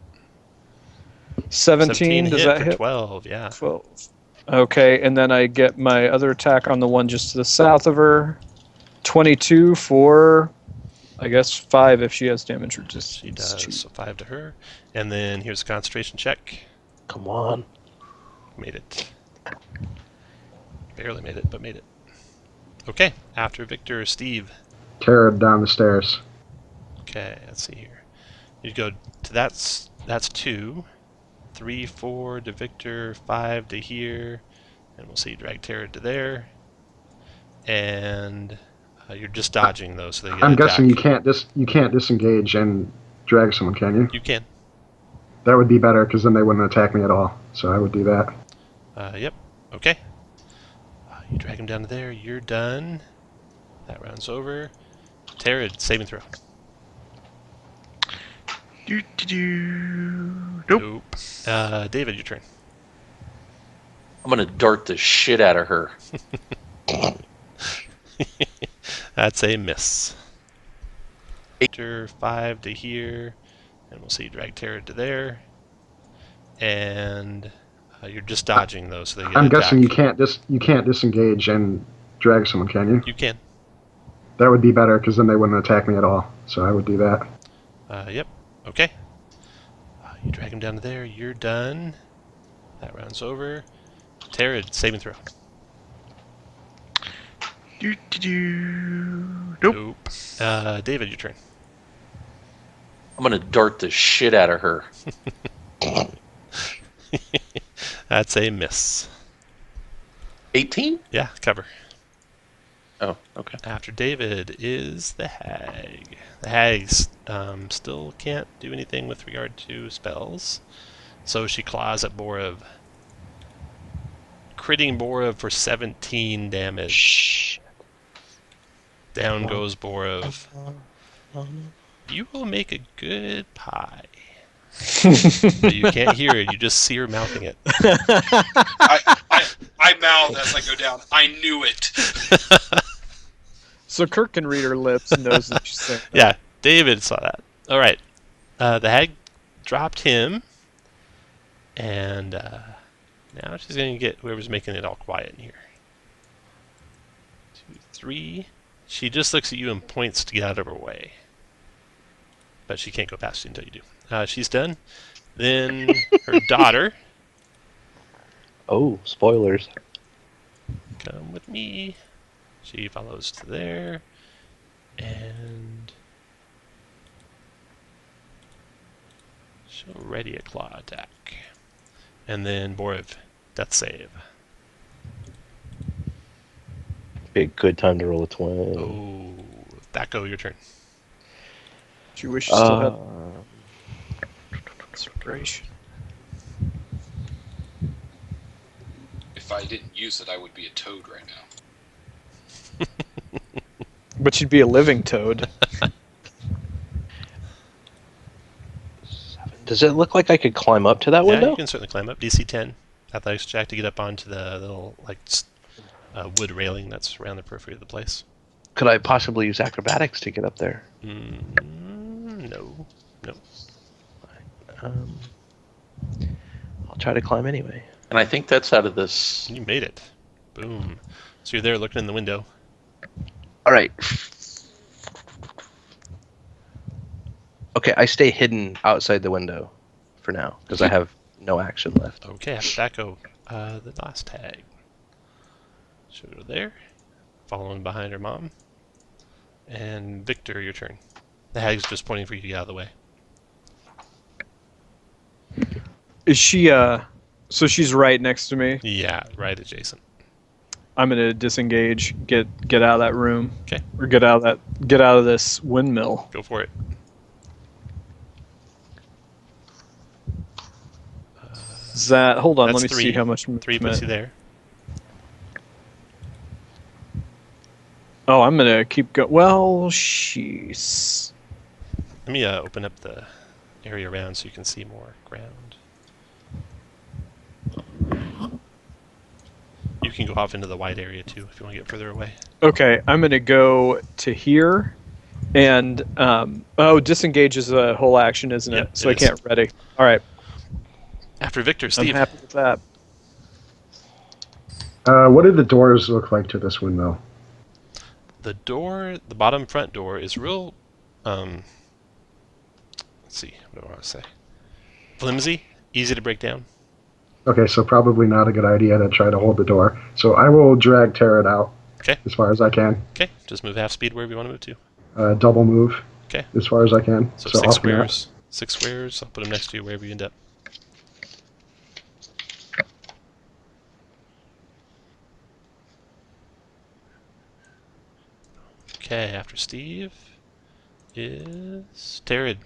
17. Does hit that for hit? 12, yeah. 12. Okay, and then I get my other attack on the one just to the south of her. 22 for, I guess, 5 if she has damage resistance. She does, so 5 to her. And then here's a concentration check. Come on. Made it. Barely made it, but made it. Okay, after Victor, Steve. Tear down the stairs. Okay, let's see here. You go to that's 2. 3, 4 to Victor, 5 to here, And we'll see drag Terra to there. And you're just dodging those, so they get I'm attack. guessing you can't disengage and drag someone, can you? You can. That would be better, because then they wouldn't attack me at all. So I would do that. Yep. Okay. You drag him down to there. You're done. That round's over. Terra, saving throw. Nope. David, your turn. I'm gonna dart the shit out of her. That's a miss. After 5 to here, and we'll see drag Terra to there. And you're just dodging those, so they get I'm attack. guessing you can't disengage and drag someone, can you? You can. That would be better, because then they wouldn't attack me at all. So I would do that. Yep. Okay. You drag him down to there. You're done. That round's over. Terra, saving throw. Nope. David, your turn. I'm gonna dart the shit out of her. That's a miss. 18? Yeah, cover. Oh, okay. After David is the hag. The hags still can't do anything with regard to spells, so she claws at Borov. Critting Borov for 17 damage. Shh. Down goes Borov. You will make a good pie. But you can't hear it, you just see her mouthing it. I mouth as I go down. I knew it. So Kirk can read her lips and knows that she's saying that. Yeah, David saw that. Alright. The hag dropped him. And now she's going to get whoever's making it all quiet in here. 2, 3. She just looks at you and points to get out of her way. But she can't go past you until you do. She's done. Then her daughter. Oh, spoilers. Come with me. She follows to there. And she'll ready a claw attack. And then Borov, death save. Be a good time to roll a 20. Oh, Thaco, your turn. She wishes still had inspiration. If I didn't use it, I would be a toad right now. But she'd be a living toad. Does it look like I could climb up to that Yeah, window? you can certainly climb up. DC 10. Athletics check to get up onto the little wood railing that's around the periphery of the place. Could I possibly use acrobatics to get up there? No. I'll try to climb anyway. And I think that's out of this. You made it. Boom. So you're there looking in the window. All right. Okay, I stay hidden outside the window for now because I have no action left. Okay, after Thaco, the last tag. She'll go there, following behind her mom. And Victor, your turn. The hag's just pointing for you to get out of the way. Is she, so she's right next to me. Yeah, right adjacent. I'm gonna disengage, get out of that room. Okay. Or get out of this windmill. Go for it. Is that, hold on, That's let me 3. see how much 3 movement. puts you there. Oh, I'm gonna keep going. Well, she's. Let me open up the area around so you can see more ground. You can go off into the wide area too if you want to get further away. Okay, I'm gonna go to here, and disengage is a whole action, isn't Yep, it? So it I is. can't ready. All right, After Victor, I'm Steve. happy with that. What do the doors look like to this window? The door, the bottom front door, is real. Let's see, what do I want to say? Flimsy, easy to break down. Okay, so probably not a good idea to try to hold the door. So I will drag Tarot out Okay. as far as I can. Okay, just move half speed wherever you want to move to. Double move Okay. as far as I can. So 6 off the map. squares. 6 squares. I'll put them next to you wherever you end up. Okay, after Steve is Terrid.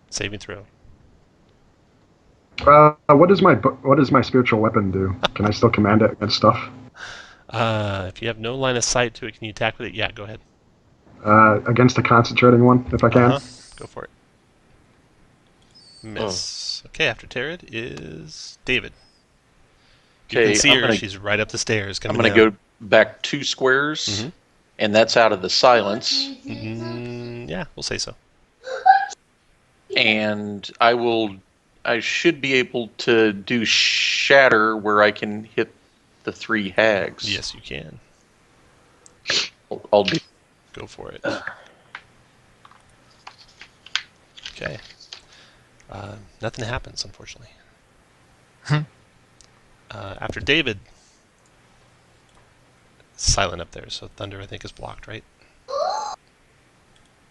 Saving throw. What does my spiritual weapon do? Can I still command it against stuff? If you have no line of sight to it, can you attack with it? Yeah, go ahead. Against a concentrating one, if I can. Go for it. Miss. Okay, after Terrid is David. You Okay, can see I'm her. gonna- She's right up the stairs. I'm going to go back 2 squares, Mhm. and that's out of the silence. Yeah, we'll say so. And I should be able to do shatter where I can hit the 3 hags. Yes, you can. I'll do. Go for it. Okay. Nothing happens, unfortunately. After David, it's silent up there, so thunder I think is blocked, right?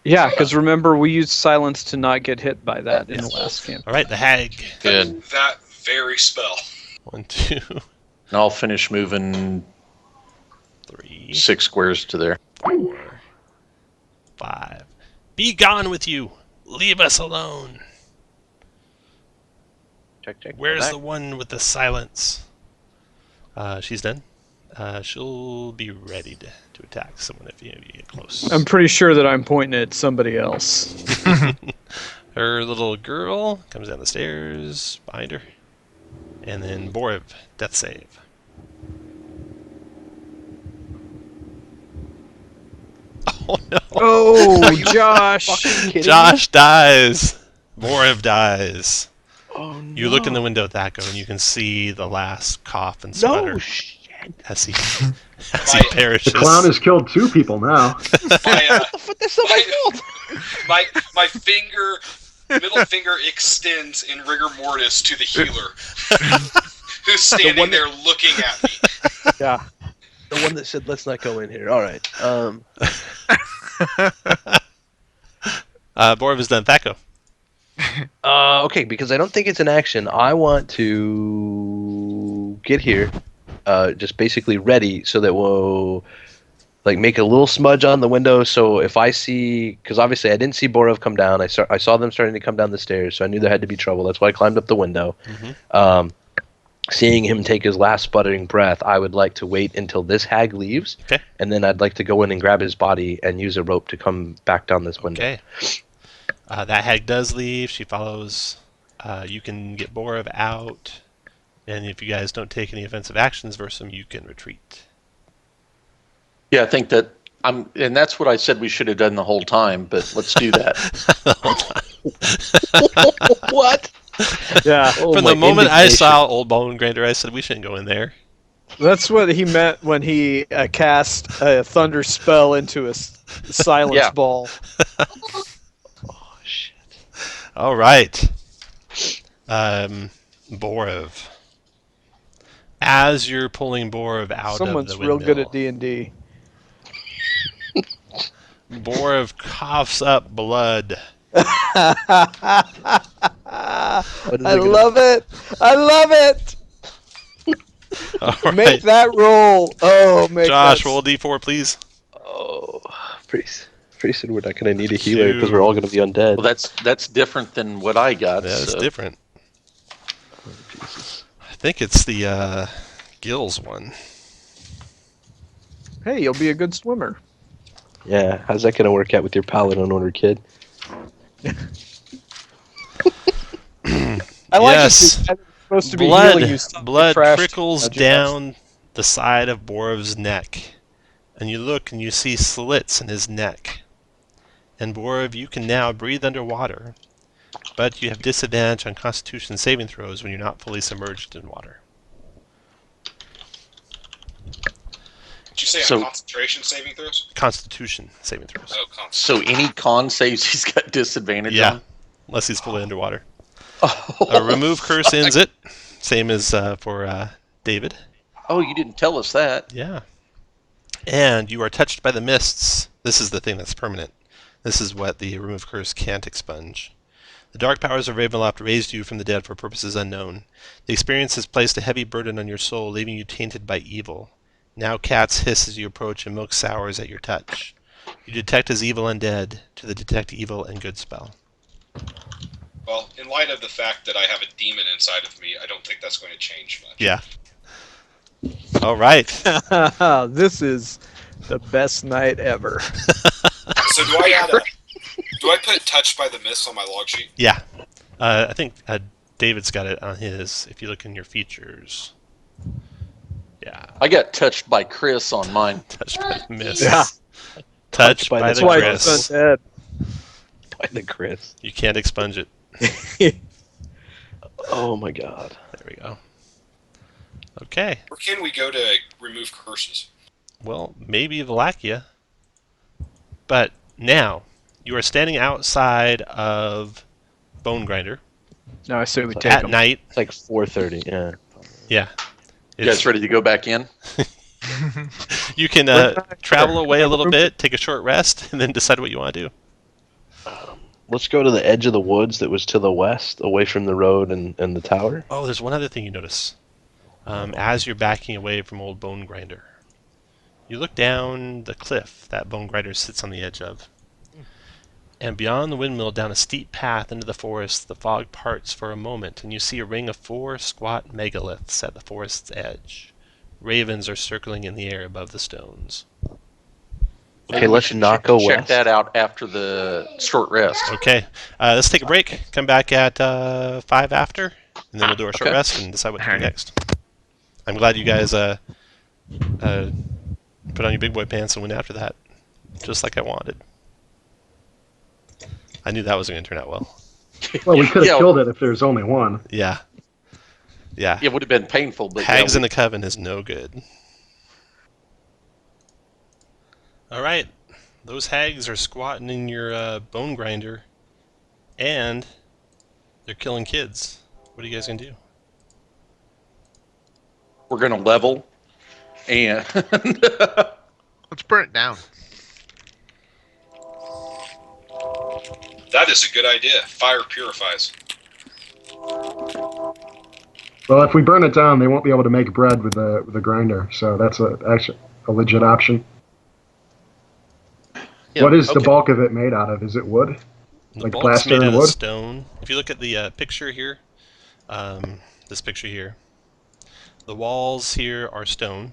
Yeah, because remember we used silence to not get hit by that in the last camp. All right, the hag. Good. That very spell. 1, 2, And I'll finish moving 3, 6 squares to there. 4, 5. Be gone with you! Leave us alone! Check. Where's the one with the silence? She's done. She'll be ready to attack someone if you get close. I'm pretty sure that I'm pointing at somebody else. Her little girl comes down the stairs behind her. And then Boriv, death save. Oh no! Oh, Josh! Fucking kidding Josh dies! Boriv dies. me? Oh no. You look in the window, Thaco, and you can see the last cough and sputter No shit. as he perishes. The clown has killed 2 people now. That's not my fault. My finger, middle finger extends in rigor mortis to the healer, who's standing there looking at me. Yeah. The one that said, "Let's not go in here." All right. Boriv is done. Thaco. Okay, because I don't think it's an action. I want to get here, just basically ready, so that we'll make a little smudge on the window. So if I see, because obviously I didn't see Borov come down, I saw them starting to come down the stairs, so I knew there had to be trouble. That's why I climbed up the window. Seeing him take his last sputtering breath, I would like to wait until this hag leaves, Okay. and then I'd like to go in and grab his body and use a rope to come back down this window. Okay. That hag does leave. She follows. You can get Boriv out. And if you guys don't take any offensive actions versus him, you can retreat. Yeah, I think that and that's what I said we should have done the whole time, but let's do that. What? Yeah, From my the moment I indignation. saw Old Bone Grinder, I said we shouldn't go in there. that's what he meant when he cast a thunder spell into a silence Yeah. ball. Oh shit. All right. Boriv. As you're pulling Boriv out Someone's of the real windmill, good at D&D. Boriv coughs up blood. I love it. I love it. All Make right. that roll. Oh, make Josh, that. roll a d4, please. Oh, pretty soon we're not going to need a healer because we're all going to be undead. Well, that's different than what I got. That's so. different. Oh, Jesus. I think it's the Gills one. Hey, you'll be a good swimmer. Yeah, how's that going to work out with your paladin order, kid? I like Yes. it. I'm supposed to be healing you. Stop the Blood trash. trickles Josh. down the side of Boriv's neck. And you look and you see slits in his neck. And Boriv, you can now breathe underwater. But you have disadvantage on Constitution saving throws when you're not fully submerged in water. Did you say So- on concentration saving throws? Constitution saving throws. Oh, concentration. So any con saves he's got disadvantage Yeah, on? unless he's fully underwater. Oh, Remove curse ends it. Same as for David. oh, you didn't tell us that. Yeah. And you are touched by the mists. This is the thing that's permanent. This is what the remove curse can't expunge. The dark powers of Ravenloft raised you from the dead for purposes unknown. The experience has placed a heavy burden on your soul, leaving you tainted by evil. Now cats hiss as you approach and milk sours at your touch. You detect as evil undead to the detect evil and good spell. Well, in light of the fact that I have a demon inside of me, I don't think that's going to change much. Yeah. All right. This is the best night ever. So do I put touched by the mist on my log sheet? Yeah. I think David's got it on his. If you look in your features. Yeah. I got touched by Chris on mine. Touched by the mist. Yeah. Touched by That's the why Chris. it's undead. By the Chris. You can't expunge it. Oh my god. There we go. Okay. Where can we go to remove curses? Well, maybe Valakia. But now, you are standing outside of Bone Grinder No, I say we take at them. night. It's like 4:30. Yeah. Yeah. You guys ready to go back in? You can travel away a little bit, take a short rest, and then decide what you want to do. Let's go to the edge of the woods that was to the west, away from the road and the tower. Oh, there's one other thing you notice. As you're backing away from old Bone Grinder, you look down the cliff that Bone Grinder sits on the edge of. And beyond the windmill, down a steep path into the forest, the fog parts for a moment, and you see a ring of 4 squat megaliths at the forest's edge. Ravens are circling in the air above the stones. Okay, let's not go Check west. that out after the short rest. Okay, let's take a break. Come back at 5 after, and then we'll do our short Okay. rest and decide what to do Alright. next. I'm glad you guys put on your big boy pants and went after that, just like I wanted. I knew that was going to turn out well. Well, we could have Yeah. killed it if there's only one. Yeah. Yeah. It would have been painful, but Hags yeah, in the Coven is no good. Alright. Those hags are squatting in your bone grinder, and they're killing kids. What are you guys going to do? we're going to level. And Let's burn it down. That is a good idea. Fire purifies. Well, if we burn it down, they won't be able to make bread with the grinder. So that's actually a legit option. Yeah, What is the okay. bulk of it made out of? Is it wood? The Like bulk's plaster made and out of wood? stone. If you look at the picture here, this picture here, the walls here are stone.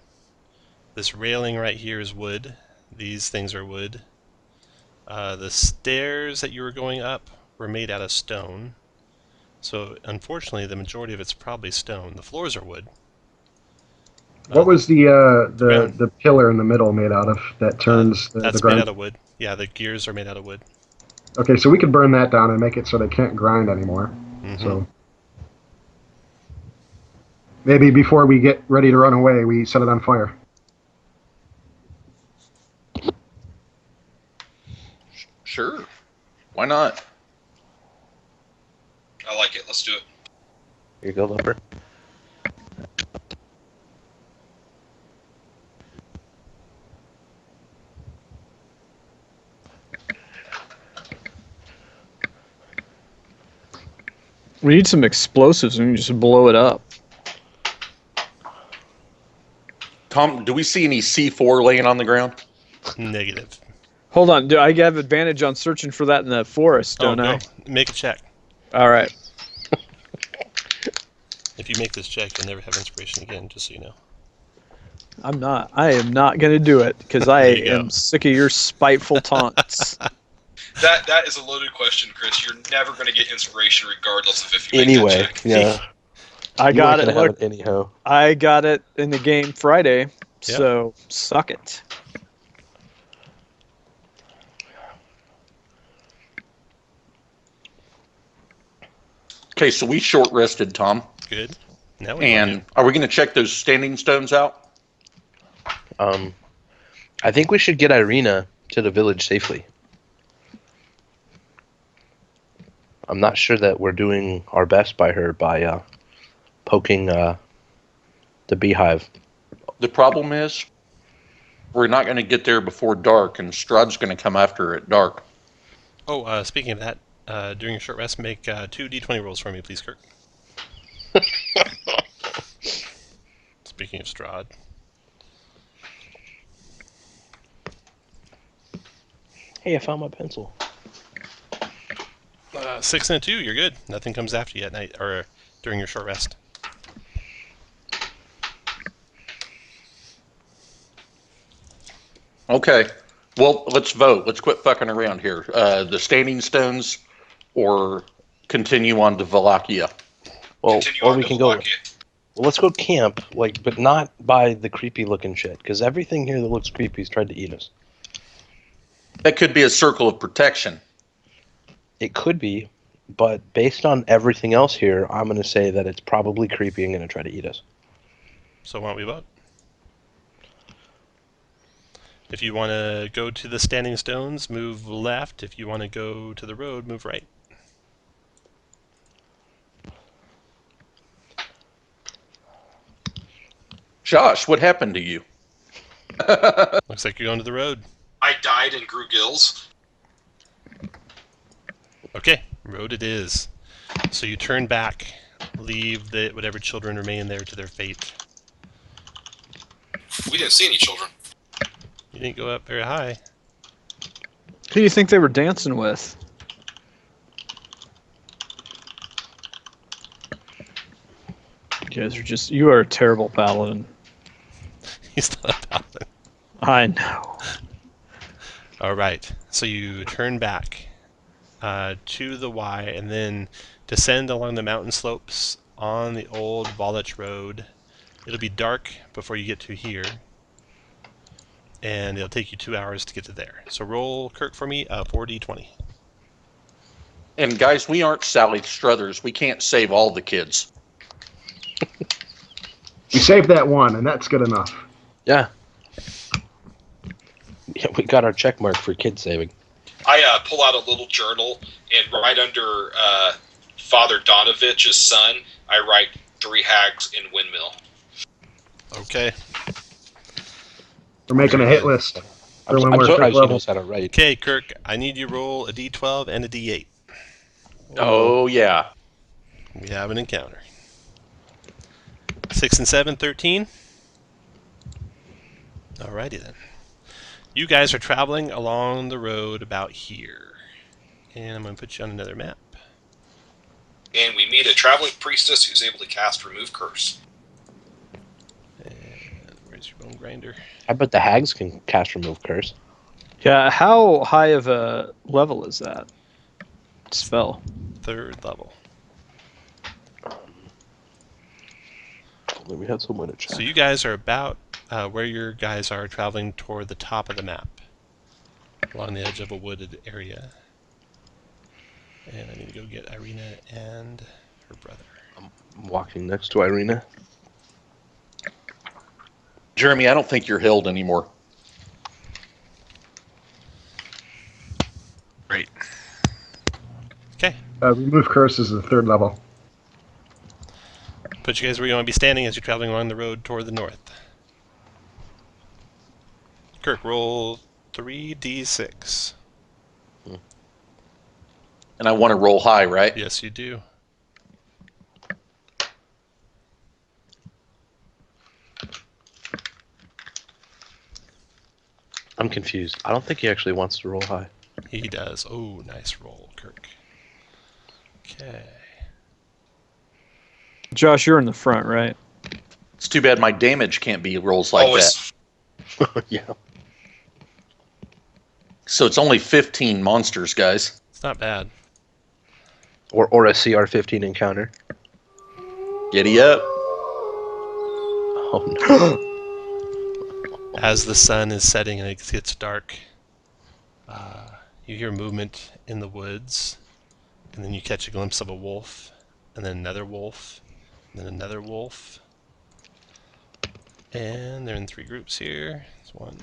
This railing right here is wood. These things are wood. The stairs that you were going up were made out of stone. So unfortunately, the majority of it's probably stone. The floors are wood. What was ground. the pillar in the middle made out of that turns the That's made grind? out of wood. Yeah, the gears are made out of wood. Okay, so we could burn that down and make it so they can't grind anymore. Mhm. So maybe before we get ready to run away, we set it on fire. Sure. Why not? I like it. Let's do it. Here you go, Leper. We need some explosives and we just blow it up. Tom, do we see any C4 laying on the ground? Negative. Hold on, do I have advantage on searching for that in the forest, don't go. I? Make a check. All right. If you make this check, you'll never have inspiration again, just so you know. I'm not. I am not going to do it because I There you go. am sick of your spiteful taunts. That is a loaded question, Chris. You're never going to get inspiration regardless of if you make Anyway, that check. yeah. I You got weren't it. gonna Look, have it anyhow. I got it in the game Friday, so suck it. Okay, so we short rested, Tom. Good. Now we And are we going to check those standing stones out? I think we should get Irina to the village safely. I'm not sure that we're doing our best by her by poking the beehive. The problem is we're not going to get there before dark, and Strahd's going to come after her at dark. Oh, speaking of that, during your short rest, make 2 d20 rolls for me, please, Kirk. Speaking of Strahd. Hey, I found my pencil. 6 and a 2, you're good. Nothing comes after you at night or during your short rest. Okay. Well, let's vote. Let's quit fucking around here. The Standing Stones or continue on to Wallachia. Well, Continue or on we to can go. Wallachia. Well, let's go camp, but not by the creepy looking shit, because everything here that looks creepy has tried to eat us. That could be a circle of protection. It could be, but based on everything else here, I'm going to say that it's probably creepy and going to try to eat us. So why don't we vote? If you want to go to the Standing Stones, move left. If you want to go to the road, move right. Josh, what happened to you? Looks like you're going to the road. I died and grew gills. Okay, road it is. So you turn back, leave the whatever children remain there to their fate. We didn't see any children. You didn't go up very high. Who do you think they were dancing with? You guys are you are a terrible paladin. He's not a paladin. I know. All right, so you turn back to the Y and then descend along the mountain slopes on the old Vollich Road. It'll be dark before you get to here, and it'll take you 2 hours to get to there. So roll, Kirk, for me, 4d20. And guys, we aren't Sally Struthers. We can't save all the kids. We saved that one, and that's good enough. Yeah. Yeah, we got our check mark for kid saving. I pull out a little journal, and right under Father Donovich's son, I write 3 hags in windmill. Okay. We're making a hit list for when I'm we're surprised fifth she level. knows how to write. Okay, Kirk, I need you to roll a d12 and a d8. Oh, yeah. We have an encounter. 6 and 7, 13. Alrighty then. You guys are traveling along the road about here. And I'm going to put you on another map. And we meet a traveling priestess who's able to cast Remove Curse. And where's your bone grinder? I bet the hags can cast Remove Curse. Yeah, how high of a level is that spell? 3rd level. We had someone to check. So you guys are about where your guys are traveling toward the top of the map. Along the edge of a wooded area. And I need to go get Irina and her brother. I'm walking next to Irina. Jeremy, I don't think you're healed anymore. Great. Okay. Remove curses is the 3rd level. Put you guys where you want to be standing as you're traveling along the road toward the north. Kirk, roll 3d6. And I want to roll high, right? Yes, you do. I'm confused. I don't think he actually wants to roll high. He does. Oh, nice roll, Kirk. Okay. Josh, you're in the front, right? It's too bad my damage can't be rolls like Always. that. Yeah. So it's only 15 monsters, guys. It's not bad. Or a CR-15 encounter. Giddy up. Oh no. As the sun is setting and it gets dark, you hear movement in the woods, and then you catch a glimpse of a wolf, and then another wolf, and then another wolf. And they're in 3 groups here. It's 1,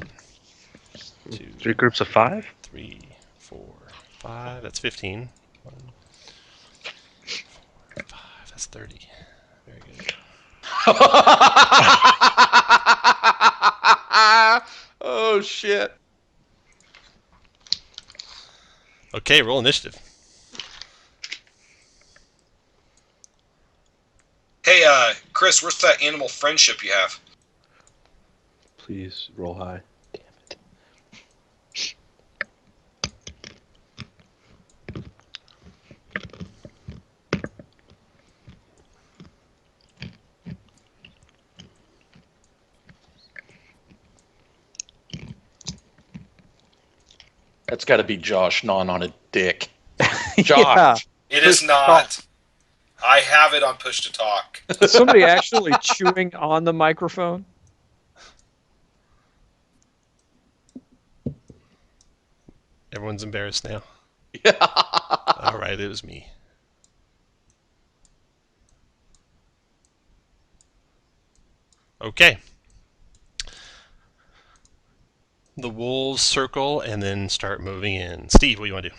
2, 3 groups of 5? 3, 4, 5. That's 15. 1, 4, 5. That's 30. Very good. Oh, shit. Okay, roll initiative. Hey, Chris, where's that animal friendship you have? Please roll high. Damn it. That's got to be Josh gnawing on a dick. Yeah. Josh. It is not. I have it on push to talk. Is somebody actually chewing on the microphone? Everyone's embarrassed now. Yeah. All right, it was me. Okay. The wolves circle and then start moving in. Steve, what do you want to do?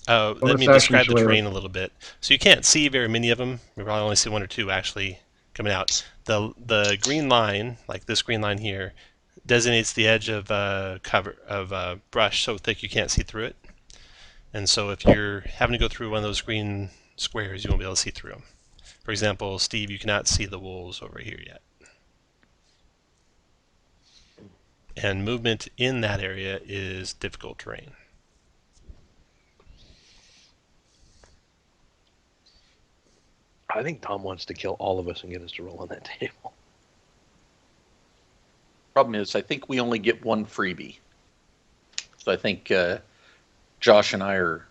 Let Bonus me action describe the shillelagh. terrain a little bit. So you can't see very many of them. You probably only see one or two actually coming out. The green line, like this green line here, designates the edge of cover of brush so thick you can't see through it. And so if you're having to go through one of those green squares, you won't be able to see through them. For example, Steve, you cannot see the wolves over here yet. And movement in that area is difficult terrain. I think Tom wants to kill all of us and get us to roll on that table. Problem is, I think we only get one freebie. So I think Josh and I are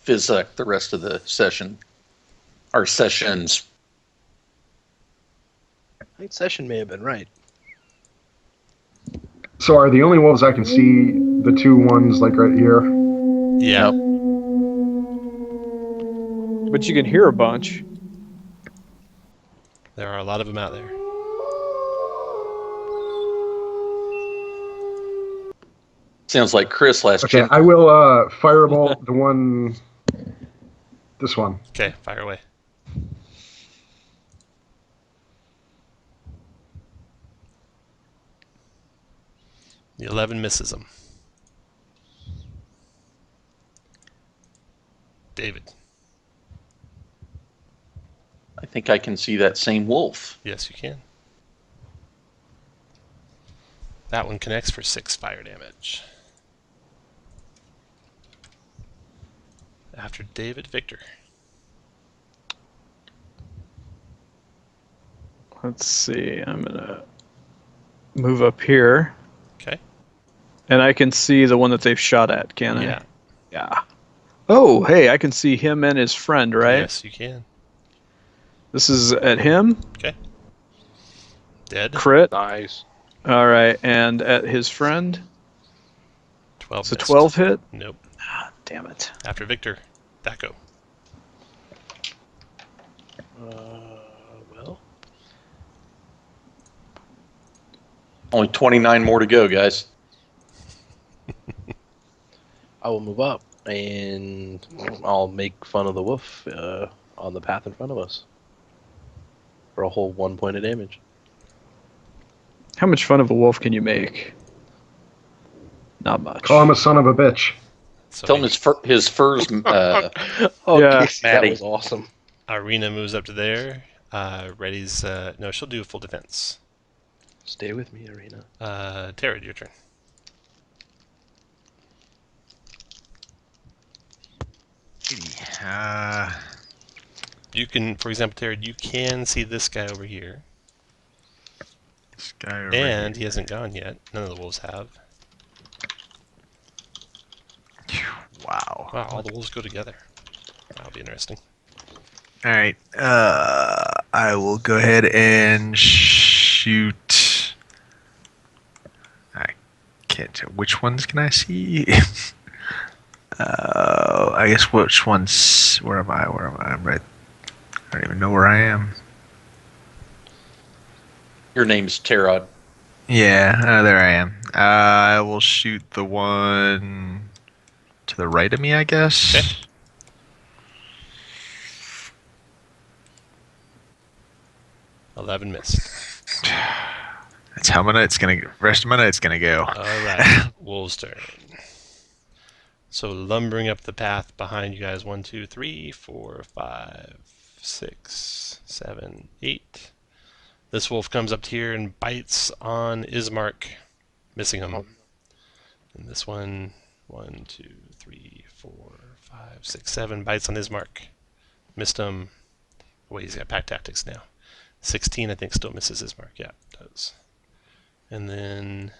Fizzuck the rest of the session. Our sessions. I think Session may have been right. So are the only wolves I can see the two ones like right here? Yeah. But you can hear a bunch. There are a lot of them out there. Sounds like Chris last Okay, gen. I will firebolt the one. This one. Okay, fire away. The 11 misses him. David. I think I can see that same wolf. Yes, you can. That one connects for 6 fire damage. After David, Victor. Let's see. I'm going to move up here. Okay. And I can see the one that they've shot at, can I? Yeah. Yeah. Oh, hey, I can see him and his friend, right? Yes, you can. This is at him. Okay. Dead. Crit. Nice. All right, and at his friend. 12 It's a missed. 12 hit. Nope. Ah, damn it. After Victor, Daco. Well, Only 29 more to go, guys. I will move up and I'll make fun of the wolf on the path in front of us for a whole 1 point of damage. How much fun of a wolf can you make? Not much. Call him a son of a bitch. So Tell him his fur's. Oh, Yeah. Casey, that Maddie. was awesome. Arena moves up to there. Ready's. No, she'll do full defense. Stay with me, Arena. Tara, your turn. You can, for example, Tara, you can see this guy over here. This guy over And here. he hasn't gone yet. None of the wolves have. Wow. Wow, all the wolves go together. That'll be interesting. All right. I will go ahead and shoot. I can't tell. Which ones can I see? I guess which ones? Where am I? Where am I? I'm right. I don't even know where I am. Your name's Terod. Yeah, there I am. I will shoot the one to the right of me, I guess. Okay. $11 missed. That's how my night's gonna. Rest of my night's gonna go. All right, wolves' turn. So lumbering up the path behind you guys, 1, 2, 3, 4, 5, 6, 7, 8. This wolf comes up here and bites on Ismark, missing him. And this one, 1, 2, 3, 4, 5, 6, 7, bites on Ismark. Missed him. Wait, he's got pack tactics now. 16, I think, still misses Ismark. Yeah, it does. And then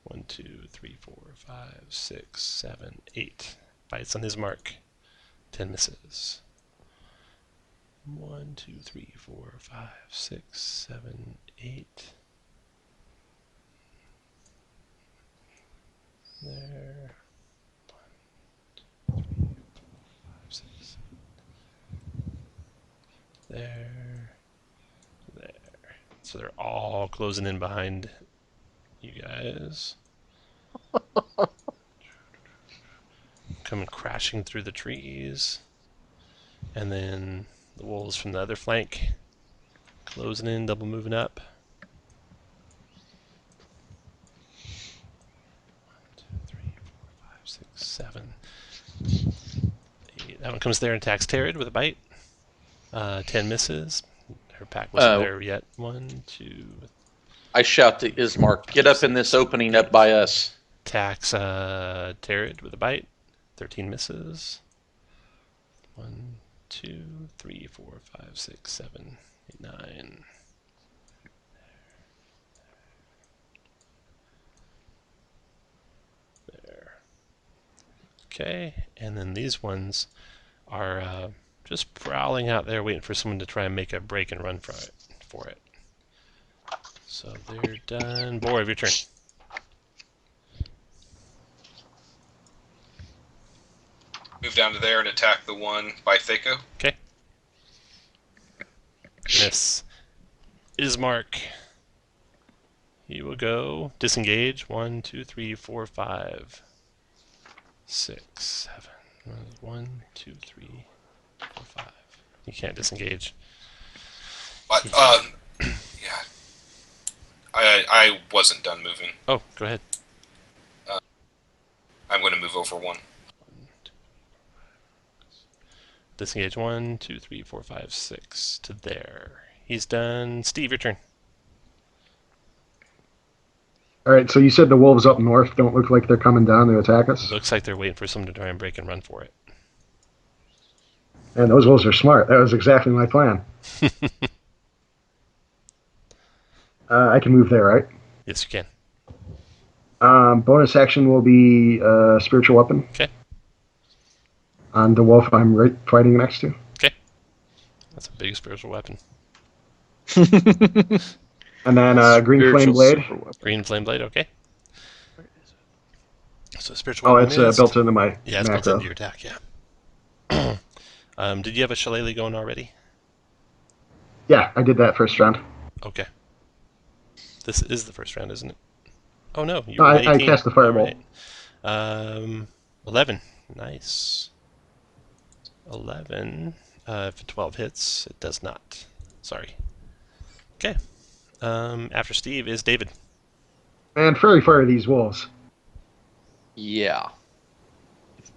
1, 2, 3, 4, 5, 6, 7, 8. Bites on his mark. 10 misses. 1, 2, 3, 4, 5, 6, 7, 8. There. 1, 2, 3, 4, 5, 6. There. There. So they're all closing in behind you guys. Coming crashing through the trees. And then the wolves from the other flank closing in, double moving up. 1, 2, 3, 4, 5, 6, 7, 8. That one comes there and attacks Terrid with a bite. 10 misses. Her pack wasn't there yet. 1, 2. I shout to Ismark, get up in this opening up by us. Attacks Terrid with a bite. 13 misses. 1, 2, 3, 4, 5, 6, 7, 8, 9. There. Okay, and then these ones are just prowling out there waiting for someone to try and make a break and run for it. So they're done. Borov, your turn. Move down to there and attack the one by Thako. Okay. Miss. Ismark. He will go. Disengage. 1, 2, 3, 4, 5, 6, 7. 1, 2, 3, 4, 5. You can't disengage. But, yeah. I wasn't done moving. Oh, go ahead. I'm going to move over one. Disengage. 1, 2, 3, 4, 5, 6 to there. He's done. Steve, your turn. All right, so you said the wolves up north don't look like they're coming down to attack us? Looks like they're waiting for someone to try and break and run for it. And those wolves are smart. That was exactly my plan. I can move there, right? Yes, you can. Bonus action will be spiritual weapon. Okay. On the wolf I'm right fighting next to. Okay. That's a big spiritual weapon. And then green flame blade. Green Flame blade, okay. So spiritual Oh, weapon it's built into my yeah, it's macro. built into your attack, yeah. Did you have a shillelagh going already? Yeah, I did that first round. Okay. This is the first round, isn't it? Oh no, you No, were I 18. cast the firebolt. Right. 11. Nice. 11. If 12 hits, it does not. Sorry. Okay. After Steve is David. And fairy fire these wolves. Yeah.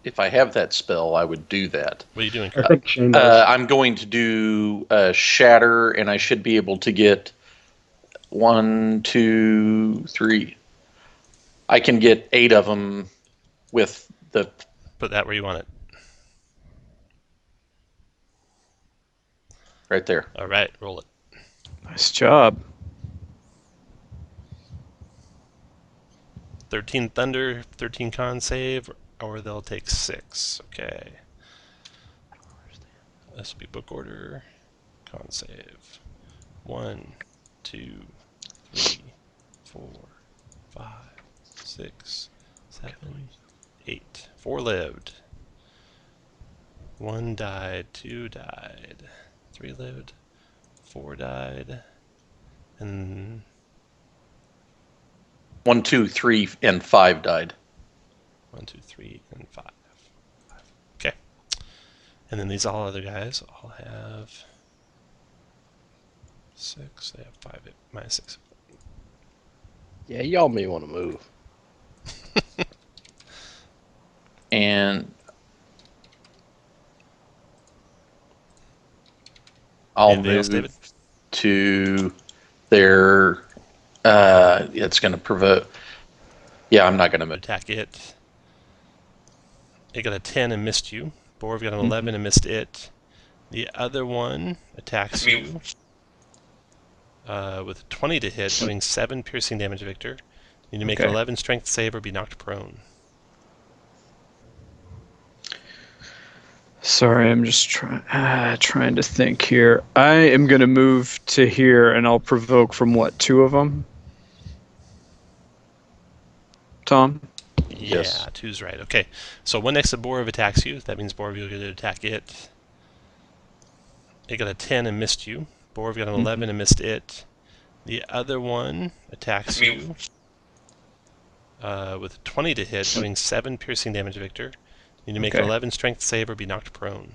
If I have that spell, I would do that. What are you doing, I Kurt? think Shane does. I'm going to do Shatter, and I should be able to get 1, 2, 3. I can get 8 of them with the... Put that where you want it. Right there. All right, roll it. Nice job. 13 thunder, 13 con save, or they'll take 6. Okay. This will be book order. Con save. 1, 2, 3, 4, 5, 6, 7, 8. 4 lived. 1 died, 2 died, 3 lived, 4 died, and 1, 2, 3, and 5 died. 1, 2, 3, and 5. Okay. And then these all other guys all have 6. They have 5 minus 6. Yeah, y'all may want to move. And I'll Anything else, move David? to their... it's going to provoke... Yeah, I'm not going to move. Attack it. It got a 10 and missed you. Borov got an 11 and missed it. The other one attacks you with a 20 to hit, doing 7 piercing damage, Victor. You need to make Okay. an 11 strength save or be knocked prone. Sorry, I'm just trying to think here. I am going to move to here, and I'll provoke from what, 2 of them? Tom? Yeah, Yes. 2's right. Okay, so one next to Borov attacks you. That means Borov will get to attack it. It got a 10 and missed you. Borov got an 11 and missed it. The other one attacks you with a 20 to hit, doing 7 piercing damage to Victor. You need to make an Okay. 11 strength save or be knocked prone.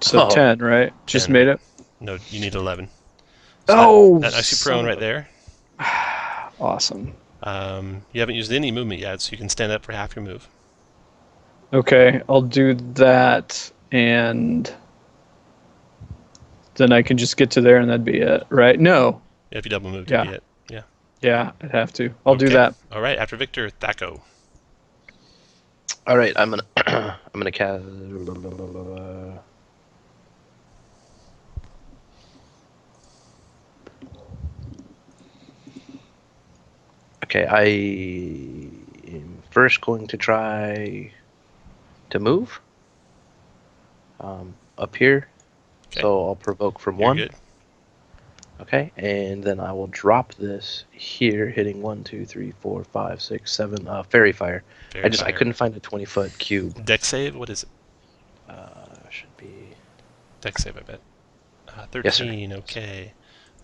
So 10, right? 10, Just made right? it? No, you need 11. Oh! That knocks you prone right there. Awesome. You haven't used any movement yet, so you can stand up for half your move. Okay, I'll do that, and then I can just get to there, and that'd be it, right? No. Yeah, if you double move, Yeah. to be it. Yeah. Yeah, I'd have to. I'll do Okay. that. All right, after Victor, Thaco. All right, I'm gonna I'm gonna cast. Okay, I am first going to try to move up here. Okay. So I'll provoke from You're 1. good. Okay, and then I will drop this here, hitting 1, 2, 3, 4, 5, 6, 7. Fairy fire. Fairy I fire. couldn't find a 20-foot cube. Dex save? What is it? Should be. Dex save, I bet. 13, Yes, sir. okay.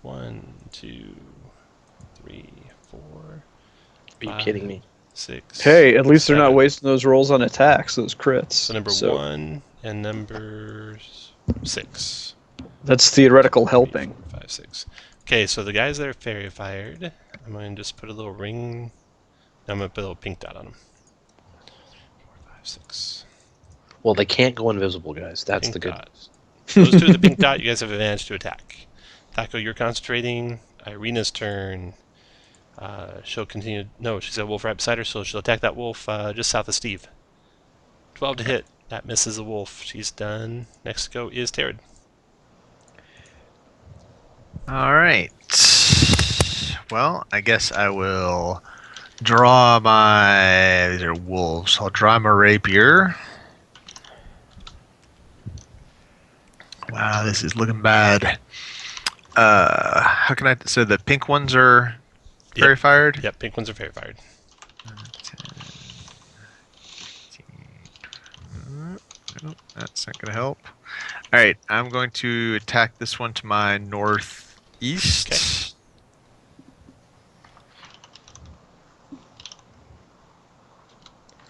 1, 2, 3, 4, Are you 5, kidding me? 6. Hey, at least they're not 7. wasting those rolls on attacks, those crits. So number 1 and number 6. That's theoretical 3, helping. 4, 5, 6. Okay, so the guys that are fairy fired, I'm going to just put a little ring. I'm going to put a little pink dot on them. 4, 5, 6. Well, they can't go invisible, guys. That's Pink the good. dot. Those 2 with the pink dot, you guys have advantage to attack. Thaco, you're concentrating. Irina's turn. She'll continue. No, she's got a wolf right beside her, so she'll attack that wolf just south of Steve. 12 to hit. That misses the wolf. She's done. Next to go is Tarad. All right. Well, I guess I will draw my. These are wolves. I'll draw my rapier. Wow, this is looking bad. How can I? So the pink ones are fairy fired. Yep, pink ones are fairy fired. Oh, that's not going to help. All right, I'm going to attack this one to my northeast. Okay.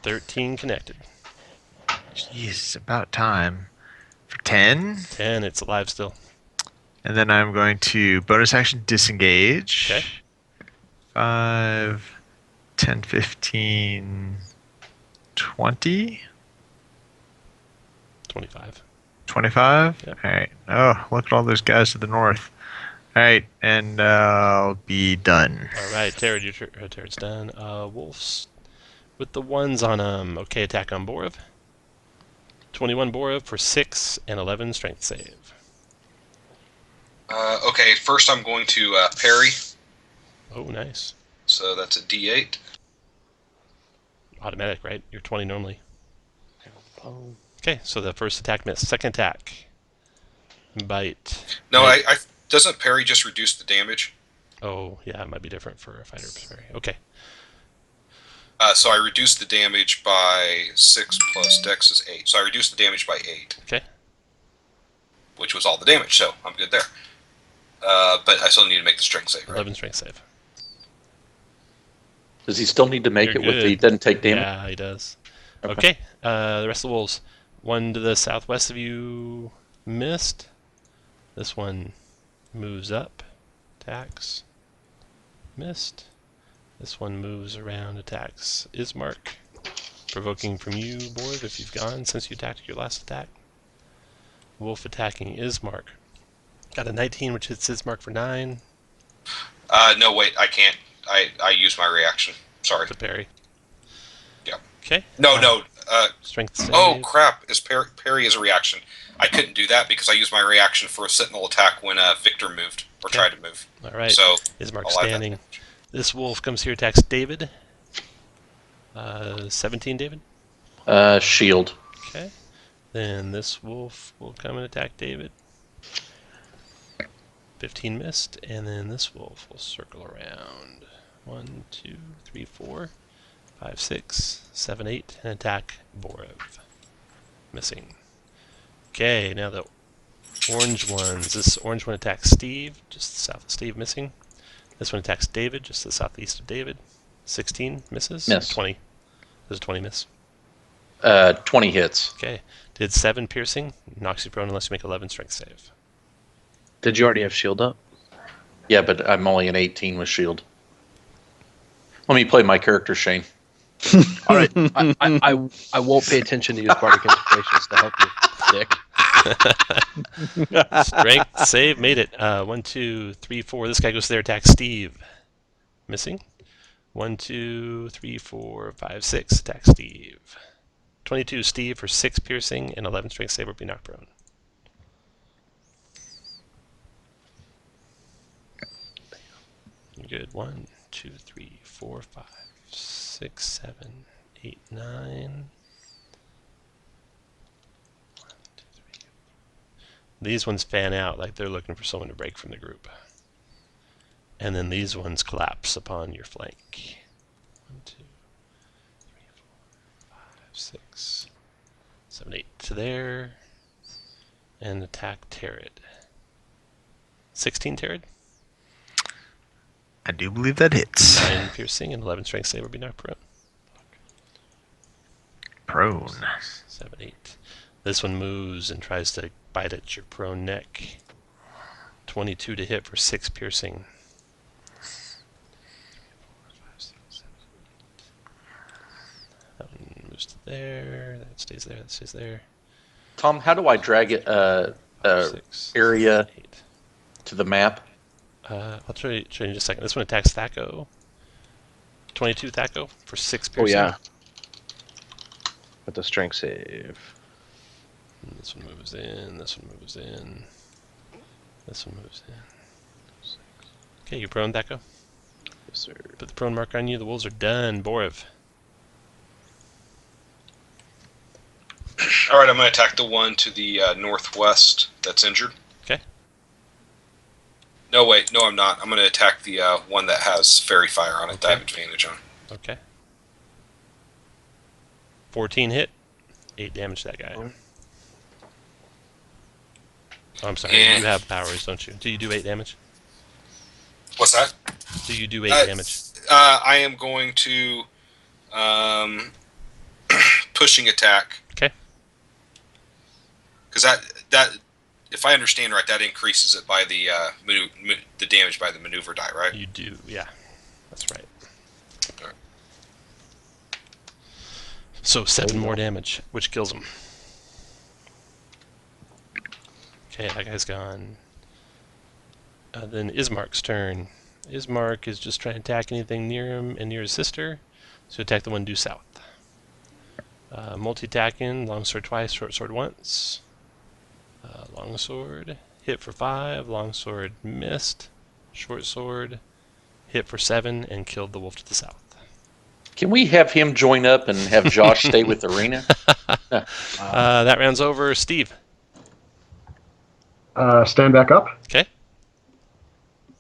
$13 connected. Jeez, it's about time. For 10. 10, it's alive still. And then I'm going to bonus action disengage. Okay. 5, 10, 15, 20. 25. 25? Yep. Alright. Oh, look at all those guys to the north. Alright, and I'll be done. Alright, Tarad, Tarad's done. Wolves with the ones on okay, attack on Borov. 21 Borov for 6 and 11 strength save. Okay, first I'm going to parry. Oh, nice. So that's a D8. Automatic, right? You're 20 normally. Okay, so the first attack missed. Second attack. Bite. No, Right. I doesn't parry just reduce the damage? Oh, yeah, it might be different for a fighter parry. Okay. So I reduced the damage by 6 plus Dex is 8. So I reduced the damage by 8. Okay. Which was all the damage, so I'm good there. But I still need to make the strength save, right? 11 strength save. Does he still need to make You're it with good. the doesn't take damage? Yeah, he does. Okay. Okay, the rest of the wolves. One to the southwest of you missed. This one moves up, attacks, missed. This one moves around, attacks Ismark. Provoking from you, Borv, if you've gone since you attacked your last attack. Wolf attacking Ismark. Got a 19, which hits Ismark for 9. No, wait, I can't. I used my reaction. Sorry. To parry. Yeah. Okay. No. Strength save. Oh, crap. Is parry is a reaction. I couldn't do that because I used my reaction for a sentinel attack when Victor moved or tried to move. All right. So Ismark I'll add that. standing. This wolf comes here, attacks David. 17, David. Shield. Okay. Then this wolf will come and attack David. 15 missed, and then this wolf will circle around. 1, 2, 3, 4, 5, 6, 7, 8, and attack Borov. Missing. Okay, now the orange ones. This orange one attacks Steve, just south of Steve, missing. This one attacks David, just to the southeast of David. 16 misses. Miss. 20. Does a 20 miss? 20 hits. Okay. Did 7 piercing. Knocks you prone unless you make 11 strength save. Did you already have shield up? Yeah, but I'm only an 18 with shield. Let me play my character, Shane. All right, I won't pay attention to use bardic inspirations to help you, dick. Strength save made it. 1, 2, 3, 4. This guy goes there, attacks Steve. Missing. 1, 2, 3, 4, 5, 6. Attack Steve. 22 Steve for 6 piercing and 11 strength save or be knocked prone. Good. 1, 2, 3, 4, 5, 6, 7, 8, 9. These ones fan out like they're looking for someone to break from the group. And then these ones collapse upon your flank. 1, 2, 3, 4, 5, 6, 7, 8 to there. And attack Terrid. 16 Terrid. I do believe that hits. 9 piercing and 11 strength save or be knocked prone. Prone. 7, 8. This one moves and tries to bite at your prone neck. 22 to hit for 6 piercing. 3, 4, 5, 6, 7, 8. That one moves to there. That stays there. That stays there. Tom, how do I drag it 6, area 8. to the map? I'll show you in just a second. This one attacks Thaco. 22 Thaco for 6 Oh piercing. yeah. With the strength save. And this one moves in. This one moves in. This one moves in. Okay, you prone, Thaco? Yes, sir. Put the prone mark on you. The wolves are done. Borov. All right, I'm going to attack the one to the northwest that's injured. Okay. No, wait, no, I'm not. I'm going to attack the one that has fairy fire on it that I have advantage on. Okay. 14 hit. 8 damage to that guy. Oh, I'm sorry. And you have powers, don't you? Do you do 8 damage? What's that? Do you do 8 damage? I am going to pushing attack. Okay. Because that, if I understand right, that increases it by the damage by the maneuver die, right? You do, yeah. That's right. Alright. So 7 more damage, which kills him. Okay, that guy's gone. Then Ismark's turn. Ismark is just trying to attack anything near him and near his sister. So attack the one due south. Multi-attacking, longsword twice, short sword once. Longsword, hit for 5, longsword missed. Short sword, hit for 7, and killed the wolf to the south. Can we have him join up and have Josh stay with Arena? That round's over. Steve. Stand back up. Okay.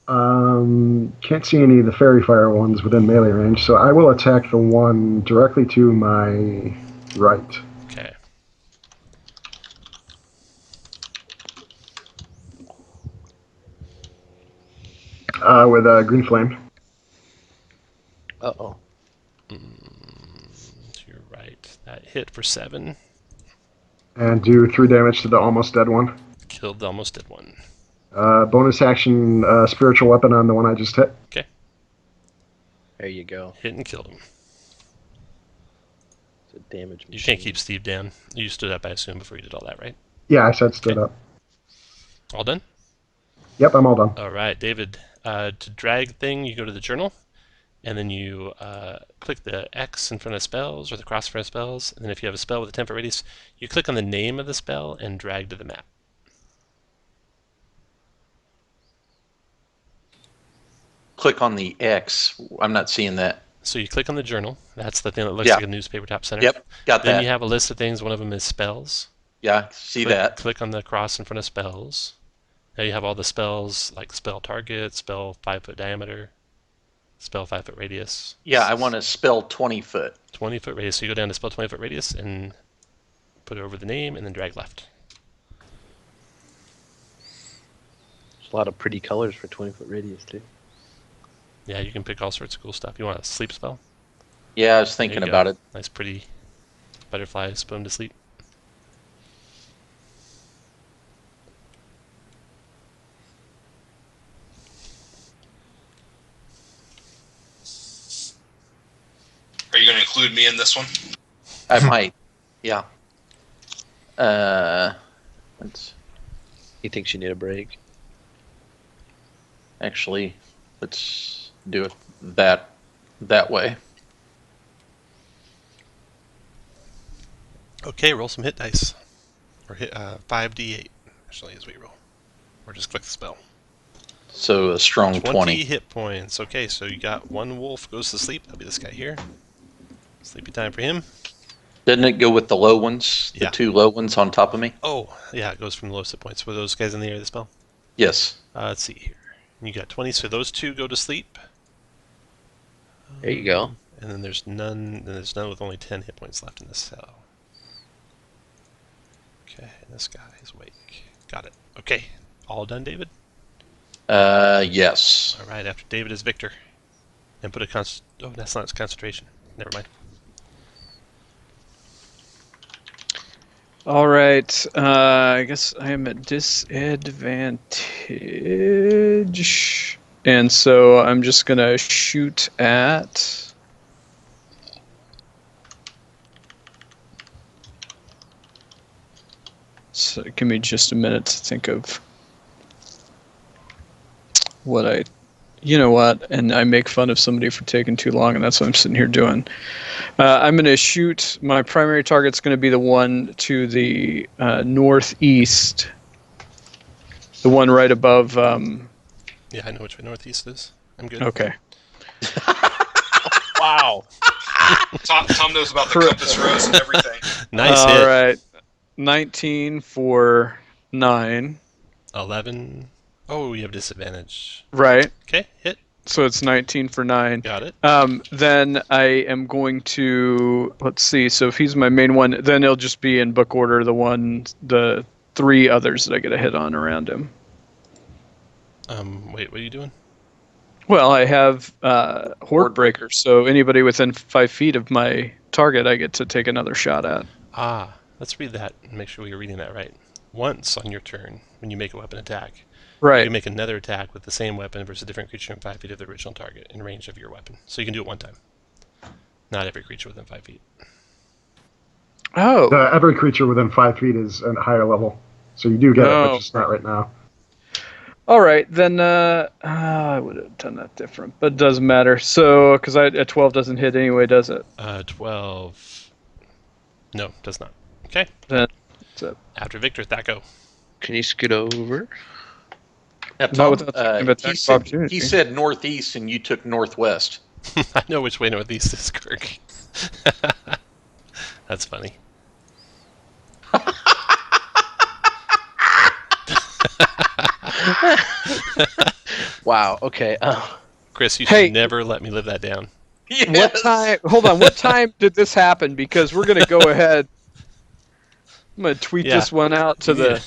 Can't see any of the fairy fire ones within melee range, so I will attack the one directly to my right. Okay. With a green flame. Uh-oh. To your right. That hit for 7. And do 3 damage to the almost dead one. Killed the almost dead one. Bonus action, spiritual weapon on the one I just hit. Okay. There you go. Hit and killed him. It's a damage machine. You can't keep Steve down. You stood up, I assume, before you did all that, right? Yeah, I said stood up. All done? Yep, I'm all done. All right, David. To drag thing, you go to the journal, and then you click the X in front of spells or the cross in front of spells, and then if you have a spell with a 10-foot radius, you click on the name of the spell and drag to the map. Click on the X. I'm not seeing that. So you click on the journal. That's the thing that looks Yeah. like a newspaper top center. Yep, got Then that. you have a list of things. One of them is spells. Yeah, see Click, that. Click on the cross in front of spells. Now you have all the spells, like spell target, spell 5-foot diameter, spell 5-foot radius. Yeah, I want to spell 20 foot. 20-foot radius. So you go down to spell 20-foot radius and put it over the name and then drag left. There's a lot of pretty colors for 20-foot radius too. Yeah, you can pick all sorts of cool stuff. You want a sleep spell? Yeah, I was There you thinking go. about it. Nice pretty butterflies put them to sleep. Are you going to include me in this one? I might. Yeah. Let's He thinks you need a break. actually let's do it that way. Okay, roll some hit dice. Or hit 5d8, actually, is what you roll. Or just click the spell. So a strong 20. hit points. Okay, so you got one wolf goes to sleep. That'll be this guy here. Sleepy time for him. Didn't it go with the low ones? The Yeah. 2 low ones on top of me? Oh, yeah, it goes from the lowest hit points. Were those guys in the air of the spell? Yes. Let's see here. You got 20, so those 2 go to sleep. There you go. And then there's none with only 10 hit points left in this cell. Okay, this guy is awake. Got it. Okay, all done, David? Yes. All right, after David is Victor. And put a oh, that's not his concentration. Never mind. All right. I guess I am at disadvantage. And so I'm just going to shoot at... So give me just a minute to think of what I... You know what? And I make fun of somebody for taking too long, and that's what I'm sitting here doing. I'm going to shoot. My primary target's going to be the one to the northeast. The one right above... Yeah, I know which way northeast is. I'm good. Okay. Wow. Tom knows about the compass rose and everything. Nice All hit. right. 19 for 9. 11. Oh, you have disadvantage. Right. Okay, hit. So it's 19 for 9. Got it. Then I am going to... Let's see. So if he's my main one, then it'll just be in book order the 3 others that I get a hit on around him. Wait, what are you doing? Well, I have Horde Breaker, so anybody within 5 feet of my target I get to take another shot at. Ah, let's read that and make sure we're reading that right. Once on your turn, when you make a weapon attack, you Right. can make another attack with the same weapon versus a different creature in 5 feet of the original target in range of your weapon. So you can do it one time. Not every creature within 5 feet. Oh. Every creature within 5 feet is at a higher level, so you do get it, Oh. but just not right now. All right, then I would have done that different, but it doesn't matter. So, because a 12 doesn't hit anyway, does it? 12. No, does not. Okay. Then that's it. After Victor, Thaco. Can you scoot over? Now, Not Tom, without thinking of attack of opportunity. he said northeast and you took northwest. I know which way northeast is, Kirk. That's funny. Wow. Okay. Chris, you Hey. should never let me live that down. Yes. What time? Hold on. What time did this happen? Because we're gonna go ahead. I'm gonna tweet Yeah. this one out to You need the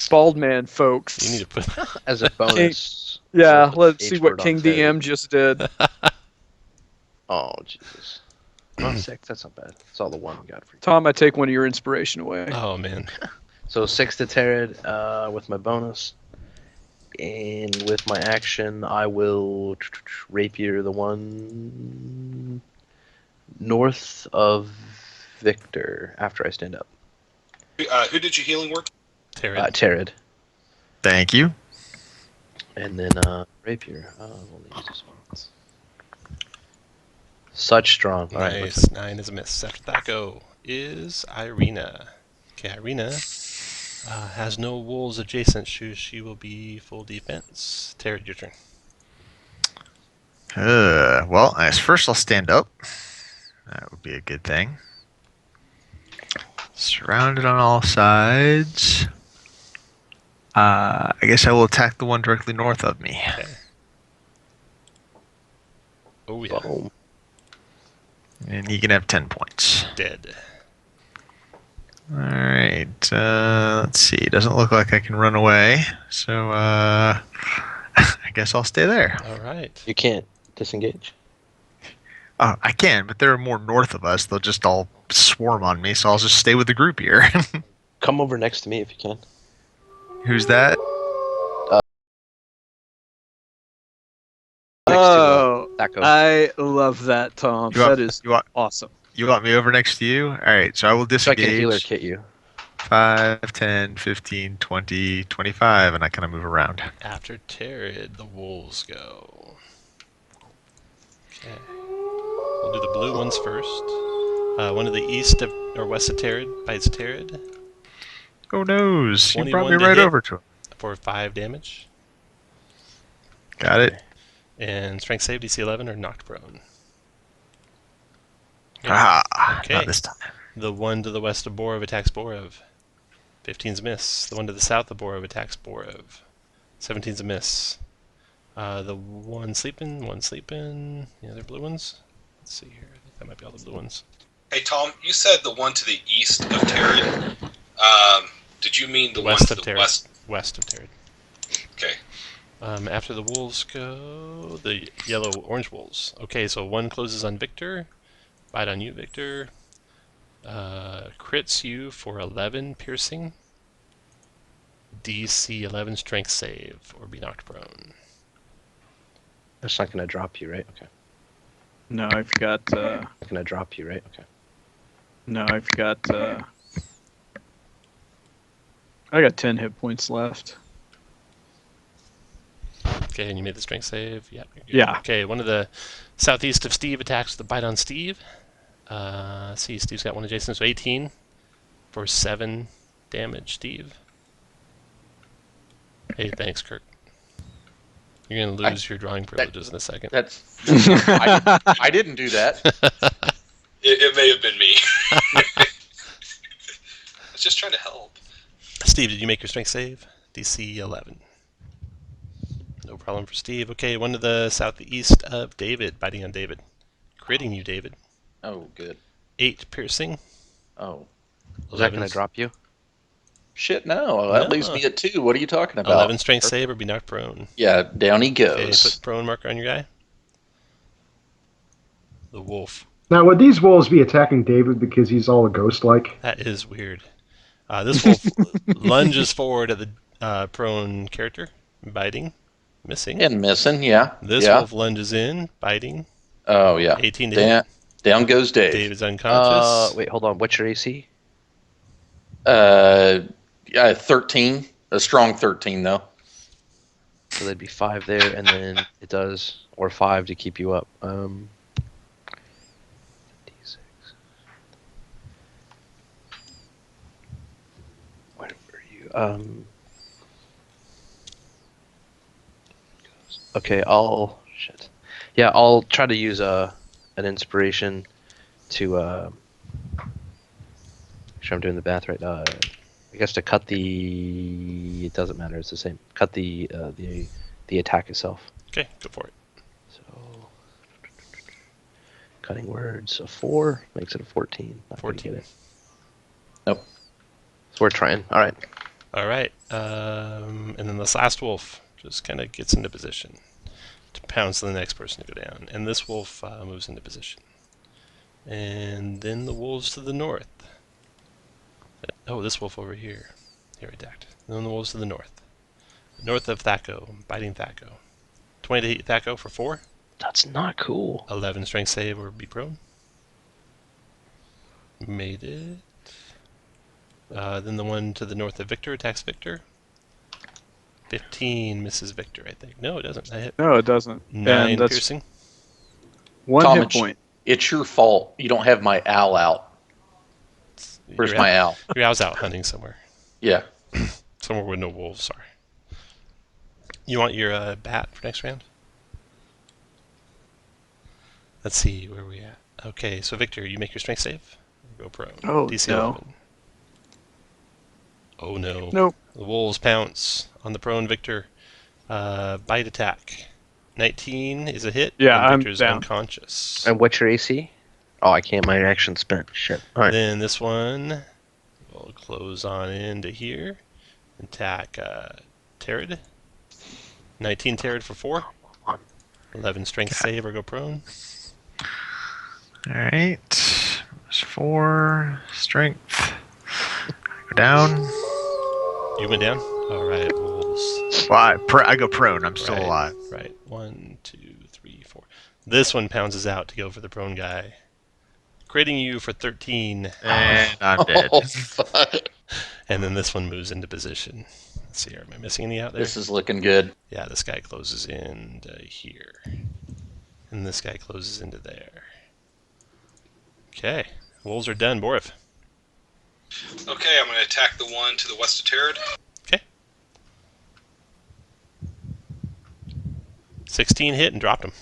bald man folks. You need to put. As a bonus. Yeah, Put let's H see what word on King Fed. DM just did. Oh, Jesus. Not 6. That's not bad. That's all the 1 we got for you. Tom, I take one of your inspiration away. Oh man. So 6 to Terrid with my bonus. And with my action, I will rapier the one north of Victor after I stand up. Who did your healing word? Terry. Terrid. Thank you. And then rapier. We'll use this once. Such strong. All right, Nice. 9 is a miss. After Thaco is Irina. Okay, Irina has no wolves adjacent. She will be full defense. Terry, your turn. Well, first I'll stand up. That would be a good thing. Surrounded on all sides. I guess I will attack the one directly north of me. Okay. Oh yeah. Boom. And he can have 10 points. Dead. Alright, let's see. Doesn't look like I can run away, so I guess I'll stay there. All right. You can't disengage. Oh, I can, but they're more north of us. They'll just all swarm on me, so I'll just stay with the group here. Come over next to me if you can. Who's that? Next Oh, to Thaco. I love that, Tom. You want- That is you want- awesome. You want me over next to you? Alright, so I will So I can disengage. healer kit you. 5, 10, 15, 20, 25, and I kind of move around. After Terrid, the wolves go. Okay. We'll do the blue ones first. One to the east of or west of Terrid bites Terrid Oh, noes. You brought 21 me to right hit. over to him. for 5 damage. Got it. And strength save DC 11 or knocked prone. Ah, Okay. not this time. The one to the west of Borov attacks Borov. 15's a miss. The one to the south of Borov attacks Borov. 17's a miss. The one sleeping. The other blue ones? Let's see here. I think that might be all the blue ones. Hey, Tom, you said the one to the east of Tyrion. Did you mean the West one of to the Terrid. west? West of Terrid. Okay. After the wolves go, the yellow-orange wolves. Okay, so one closes on Victor. Bite on you, Victor. Crits you for 11 piercing. DC 11 strength save or be knocked prone. That's not gonna drop you, right? Okay. No, I've got. Not gonna drop you, right? Okay. No, I've got. I got 10 hit points left. Okay, and you made the strength save. Yep. You're good. Yeah. Okay, one of the southeast of Steve attacks with the bite on Steve. See, Steve's got one adjacent, so 18 for 7 damage. Steve. Hey, thanks, Kirk. You're gonna lose your drawing privileges in a second. That's I didn't do that. It may have been me. I was just trying to help. Steve, did you make your strength save? DC 11. No problem for Steve. Okay, one to the southeast of David, biting on David. Critting you, David. Oh, good. 8 piercing. Oh, Is that gonna 11 drop you? shit, no. That No. leaves me at 2. What are you talking about? 11 strength save or be knocked prone. Yeah, down he Okay, goes. put prone marker on your guy. The wolf. Now, would these wolves be attacking David because he's all a ghost-like? That is weird. This wolf lunges forward at the prone character, biting, missing. And missing, yeah. This yeah. wolf lunges in, biting. Oh, yeah. 18 to hit. Down goes Dave. David's unconscious. Wait, hold on. What's your AC? Yeah, 13. A strong 13, though. So there'd be 5 there, and then it does, or 5 to keep you up. D6. Where were you? Okay, shit. Yeah, I'll try to use an inspiration to make sure I'm doing the math right. I guess to cut the. It doesn't matter. It's the same. Cut the attack itself. Okay, go for it. So cutting words. A 4 makes it a 14. Not gonna 14. get it. Nope. So we're trying. All right. All right. And then this last wolf just kind of gets into position to pounce on the next person to go down. And this wolf moves into position. And then the wolves to the north. Oh, this wolf over here. Here, attacked. And then the wolves to the north. North of Thaco, biting Thaco. 20 to hit Thaco for 4. That's not cool. 11 strength save or be prone. Made it. Then the one to the north of Victor attacks Victor. 15 misses Victor, I think. No, it doesn't. I hit No, it doesn't. 9 And that's piercing. 1 Tom, hit it's- point. It's your fault. You don't have my owl out. Where's Your my owl? Your owl's out hunting somewhere. Yeah. Somewhere with no wolves, sorry. You want your bat for next round? Let's see, where are we at? Okay, so Victor, you make your strength save. Go prone. Oh, DC no. 11. Oh no. Nope. The wolves pounce on the prone Victor. Bite attack. 19 is a hit. Yeah, and I'm Victor's down. unconscious. And what's your AC? Oh, I can't. My action spent. Shit. All right. Then this one will close on into here. Attack Terrid. 19 Terrid for 4. 11 strength save or go prone. Alright. There's 4. Strength. Go down. You went down? Alright, wolves. Well, I go prone. I'm still Right. alive. Right. 1, 2, 3, 4. This one pounds out to go for the prone guy. Critting you for 13. And I'm dead. Oh, fuck. And then this one moves into position. Let's see, am I missing any out there? This is looking good. Yeah, this guy closes into here. And this guy closes into there. Okay. Wolves are done. Borif. Okay, I'm going to attack the one to the west of Terrid. Okay. 16 hit and dropped him.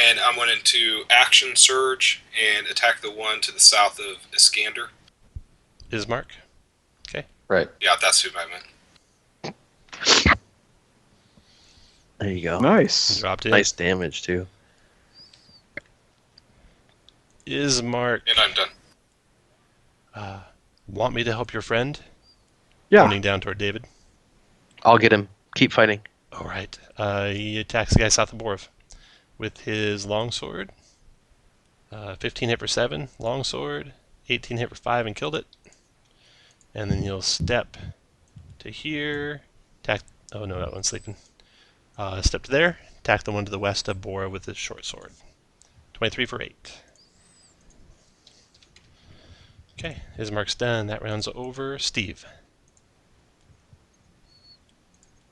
And I'm going to action surge and attack the one to the south of Iskander. Ismark. Right. Yeah, that's who I meant. There you go. Nice. Dropped in. Nice damage too. Ismark. And I'm done. Want me to help your friend? Yeah. Pointing down toward David. I'll get him. Keep fighting. All right. He attacks the guy south of Borov with his longsword. 15 hit for 7, longsword. 18 hit for 5 and killed it. And then he'll step to here. Attack. Oh no, that one's sleeping. Step to there. Attack the one to the west of Bora with his short sword. 23 for 8. Okay, his mark's done. That round's over. Steve.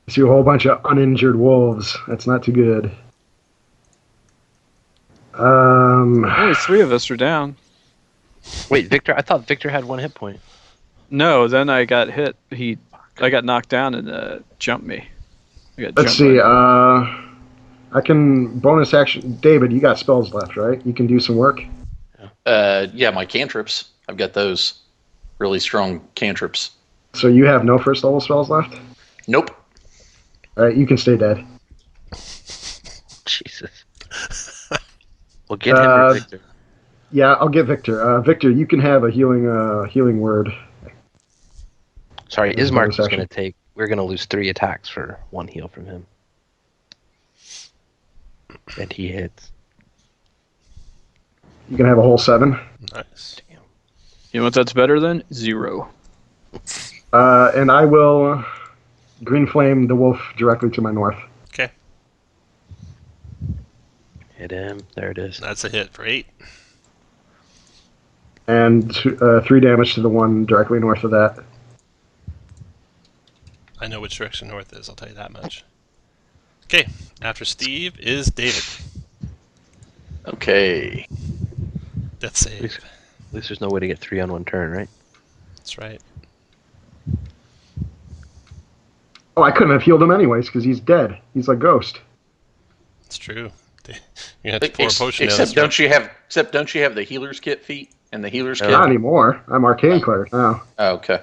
See a whole bunch of uninjured wolves. That's not too good. Only 3 of us are down. Wait, Victor. I thought Victor had 1 hit point. No, then I got hit. I got knocked down and jumped me. Let's see. I can bonus action. David, you got spells left, right? You can do some work. Yeah, my cantrips. I've got those really strong cantrips. So you have no first level spells left? Nope. All right, you can stay dead. Jesus. Well, get him or Victor. Yeah, I'll get Victor. Victor, you can have a healing word. Sorry, Bonus Ismark was action. going to take. We're going to lose 3 attacks for 1 heal from him. And he hits. You can have a whole 7. Nice. You know what that's better than? 0. And I will green flame the wolf directly to my north. Okay, Hit him. There it is. that's a hit for 8. And 3 damage to the one directly north of that. I know which direction north is, I'll tell you that much. Okay, after Steve is David. Okay. Death save. At least there's no way to get 3 on 1 turn, right? That's right. Oh, I couldn't have healed him anyways because he's dead. He's a ghost. It's true. You're gonna have to pour a potion down Except his don't you have the healer's kit feat and the healer's kit? Not anymore. I'm arcane cleric now. Oh, okay.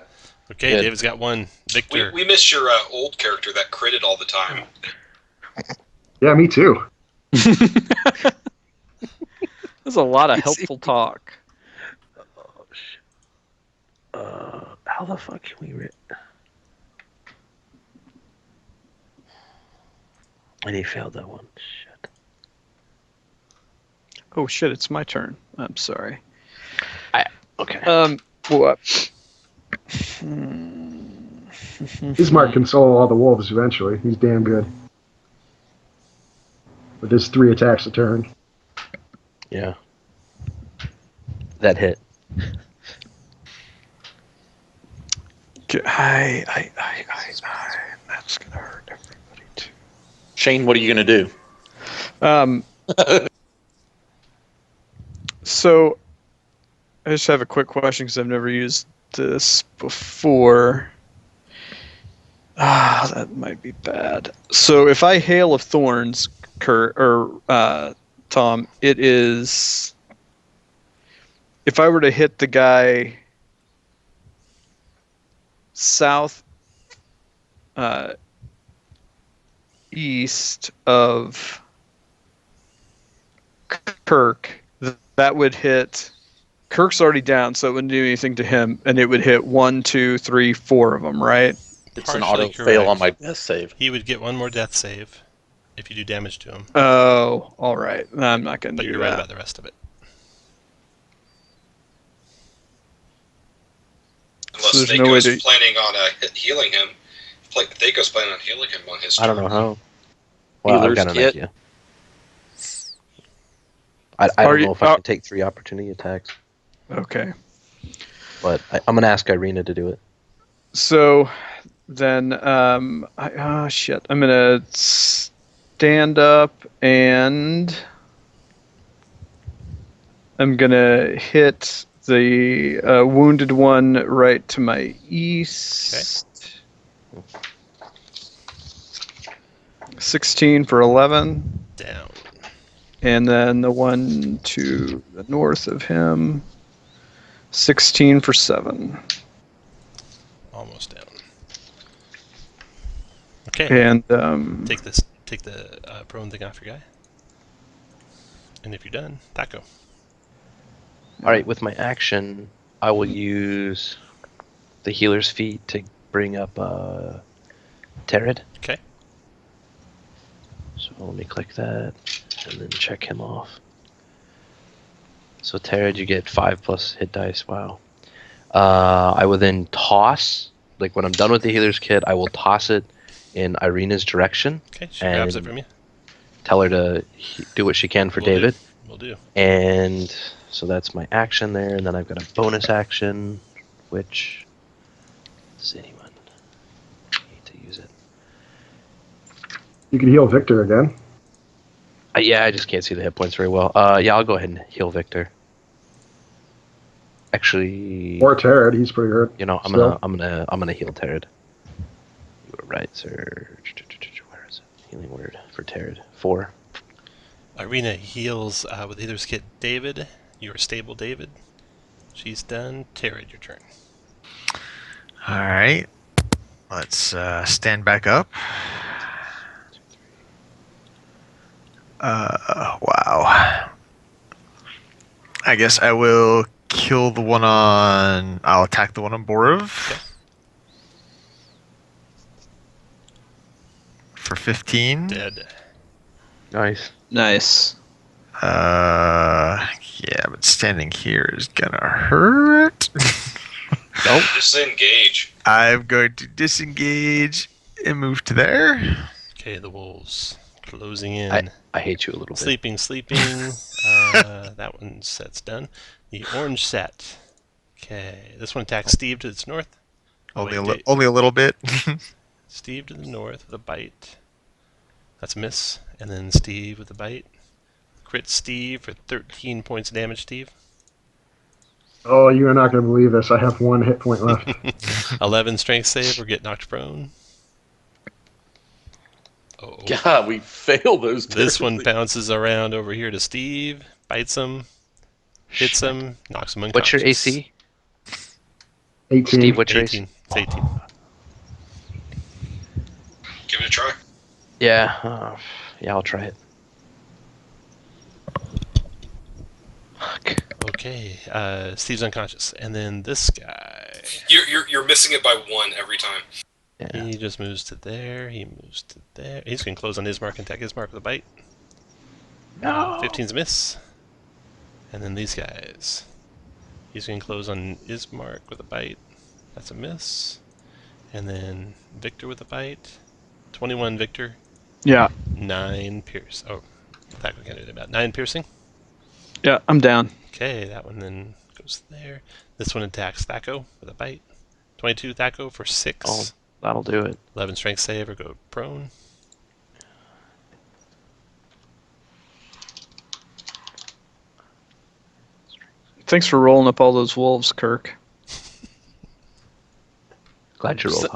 Okay, Good. David's got 1. Victor. We missed your old character that critted all the time. Yeah, me too. That's a lot of helpful talk. Oh, shit. How the fuck can we... And he failed that one. Shit. Oh shit, it's my turn. I'm sorry. Okay. What? Ismark can solo all the wolves eventually. He's damn good. With his 3 attacks a turn. Yeah. That hit. That's gonna hurt everybody too. Shane, what are you gonna do? So, I just have a quick question because I've never used this before. That might be bad. So, if I Hail of Thorns, Kurt, or Tom, it is. If I were to hit the guy south east of Kirk, that would hit. Kirk's already down, so it wouldn't do anything to him, and it would hit 1, 2, 3, 4 of them, right? It's an Partially auto fail on correct. my death save. He would get one more death save if you do damage to him. Oh, all right. I'm not going to But do you're that. right about the rest of it. Unless So there's no way Thaco's to- planning on healing him. Thaco's planning on healing him on his turn. I don't know how. Well, I've Healer's got an kit. idea. I Are don't you- know if I can take 3 opportunity attacks, Okay. but I'm gonna ask Irina to do it. So then, shit. I'm gonna stand up and I'm gonna hit the wounded one right to my east. 16 for 11, Down. and then the one to the north of him, 16 for 7. Almost down. Okay. And Take the prone thing off your guy. And if you're done, Taco. All right, with my action, I will use the healer's feet to bring up Terrid. Okay. So let me click that and then check him off. So Terrid, you get 5 plus hit dice. Wow. I will then toss, like when I'm done with the healer's kit, I will toss it in Irina's direction. Okay, she grabs it And from you. Tell her to do what she can for Will do. David. Will do. And so that's my action there, and then I've got a bonus action, which does anyone need to use it? You can heal Victor again. Yeah, I just can't see the hit points very well. Yeah, I'll go ahead and heal Victor. Actually, Or Tarot, he's pretty hurt. you know, I'm still. gonna heal Terrid. You were right, sir. Where is it? Healing word for Terrid. 4. Irina heals with Healer's Kit David. You're stable, David. She's done. Terrid, your turn. All right. Let's stand back up. Wow. I guess I will kill the one on. I'll attack the one on Borov. Okay. For 15. Dead. Nice. nice. Yeah, but standing here is gonna hurt. Nope. Disengage. I'm going to disengage and move to there. Okay, the wolves closing in. I hate you a little bit. Sleeping. That one set's done. The orange set. Okay, this one attacks Steve to its north. Oh, Only, wait, only a little bit. Steve to the north with a bite. That's a miss. And then Steve with a bite. Crit Steve for 13 points of damage, Steve. Oh, you are not going to believe this. I have 1 hit point left. 11 strength save or get knocked prone. Oh. God, we failed those. This one terribly. bounces around over here to Steve, bites him, hits him, knocks him What's unconscious. your AC? 18. Steve, what's your 18. AC? It's 18. Give it a try. Yeah, yeah, I'll try it. Fuck. Okay, Steve's unconscious. And then this guy, You're missing it by 1 every time. Yeah. he just moves to there, he moves to there. He's going to close on his mark and attack his mark with a bite. No. 15's a miss. And then these guys. He's going to close on his mark with a bite. That's a miss. And then Victor with a bite. 21 Victor. Yeah, 9 pierce. Oh, that one can't do that about 9 piercing. yeah, I'm down. Okay, that one then goes there. This one attacks Thaco with a bite. 22 Thaco for 6. Oh, that'll do it. 11 strength save or go prone. Thanks for rolling up all those wolves, Kirk. Glad you rolled